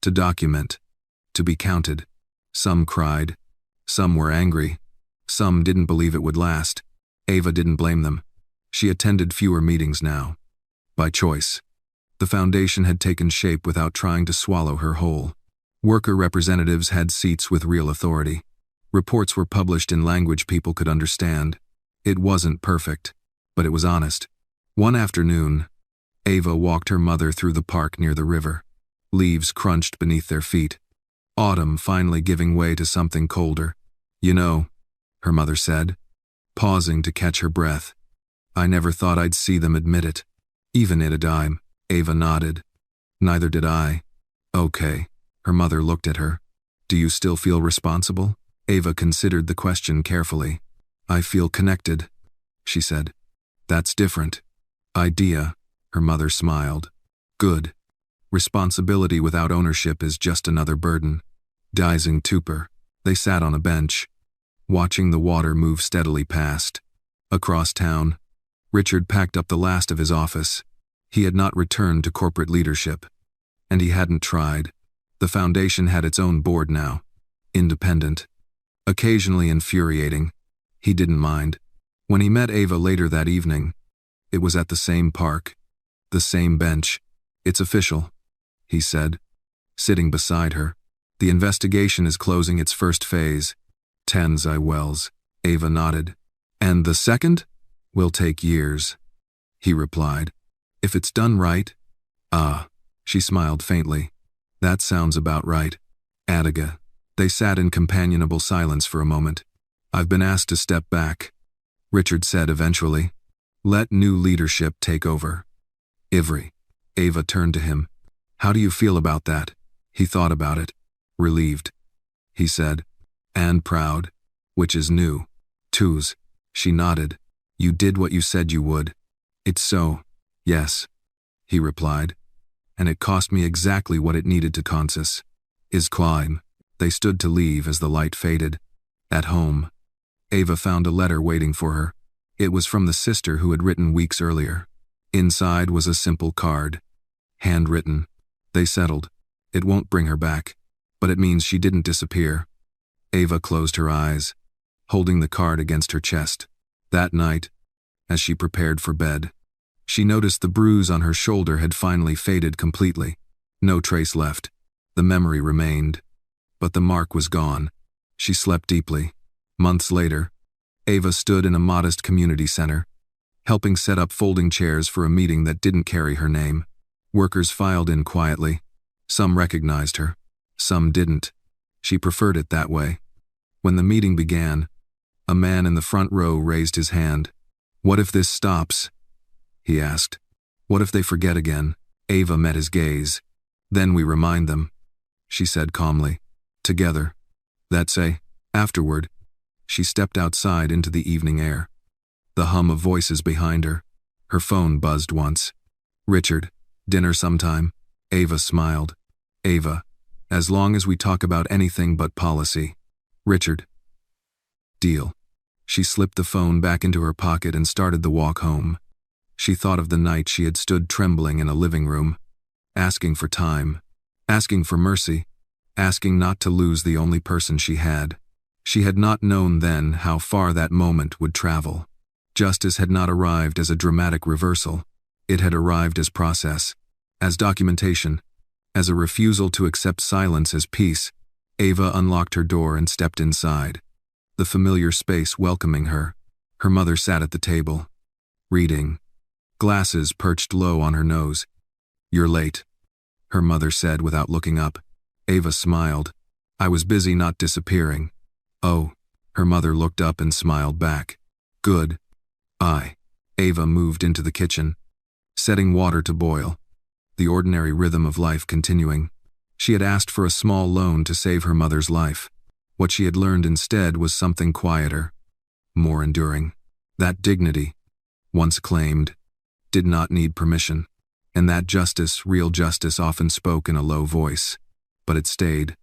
to document, to be counted. Some cried. Some were angry. Some didn't believe it would last. Ava didn't blame them. She attended fewer meetings now. By choice. The foundation had taken shape without trying to swallow her whole. Worker representatives had seats with real authority. Reports were published in language people could understand. It wasn't perfect, but it was honest. One afternoon, Ava walked her mother through the park near the river. Leaves crunched beneath their feet. Autumn finally giving way to something colder. You know, her mother said, pausing to catch her breath. I never thought I'd see them admit it. Even at a dime. Ava nodded. Neither did I. Okay. Her mother looked at her. Do you still feel responsible? Ava considered the question carefully. I feel connected, she said. That's different. Idea, her mother smiled. Good. Responsibility without ownership is just another burden. Dizing Tupper. They sat on a bench, watching the water move steadily past. Across town, Richard packed up the last of his office. He had not returned to corporate leadership. And he hadn't tried. The foundation had its own board now. Independent. Occasionally infuriating. He didn't mind. When he met Ava later that evening, it was at the same park. The same bench. It's official, he said, sitting beside her. The investigation is closing its first phase. Tenzai Wells. Ava nodded. And the second? Will take years, he replied. If it's done right? She smiled faintly. That sounds about right. Attiga. They sat in companionable silence for a moment. I've been asked to step back, Richard said eventually. Let new leadership take over. Ivry. Ava turned to him. How do you feel about that? He thought about it. Relieved, he said. And proud. Which is new. Twos. She nodded. You did what you said you would. It's so. Yes, he replied. And it cost me exactly what it needed to consist. Is climb. They stood to leave as the light faded. At home, Ava found a letter waiting for her. It was from the sister who had written weeks earlier. Inside was a simple card. Handwritten. They settled. It won't bring her back, but it means she didn't disappear. Ava closed her eyes, holding the card against her chest. That night, as she prepared for bed, she noticed the bruise on her shoulder had finally faded completely. No trace left. The memory remained. But the mark was gone. She slept deeply. Months later, Ava stood in a modest community center, helping set up folding chairs for a meeting that didn't carry her name. Workers filed in quietly. Some recognized her. Some didn't. She preferred it that way. When the meeting began, a man in the front row raised his hand. What if this stops? He asked. What if they forget again? Ava met his gaze. Then we remind them, she said calmly. Together. That's afterward, she stepped outside into the evening air. The hum of voices behind her. Her phone buzzed once. Richard, dinner sometime? Ava smiled. Ava, as long as we talk about anything but policy. Richard. Deal. She slipped the phone back into her pocket and started the walk home. She thought of the night she had stood trembling in a living room, asking for time, asking for mercy, asking not to lose the only person she had. She had not known then how far that moment would travel. Justice had not arrived as a dramatic reversal. It had arrived as process, as documentation, as a refusal to accept silence as peace. Ava unlocked her door and stepped inside. The familiar space welcoming her. Her mother sat at the table, reading. Glasses perched low on her nose. You're late, her mother said without looking up. Ava smiled. I was busy not disappearing. Oh, her mother looked up and smiled back. Good. Ava moved into the kitchen, setting water to boil, the ordinary rhythm of life continuing. She had asked for a small loan to save her mother's life. What she had learned instead was something quieter, more enduring. That dignity, once claimed, did not need permission, and that justice, real justice, often spoke in a low voice. But it stayed.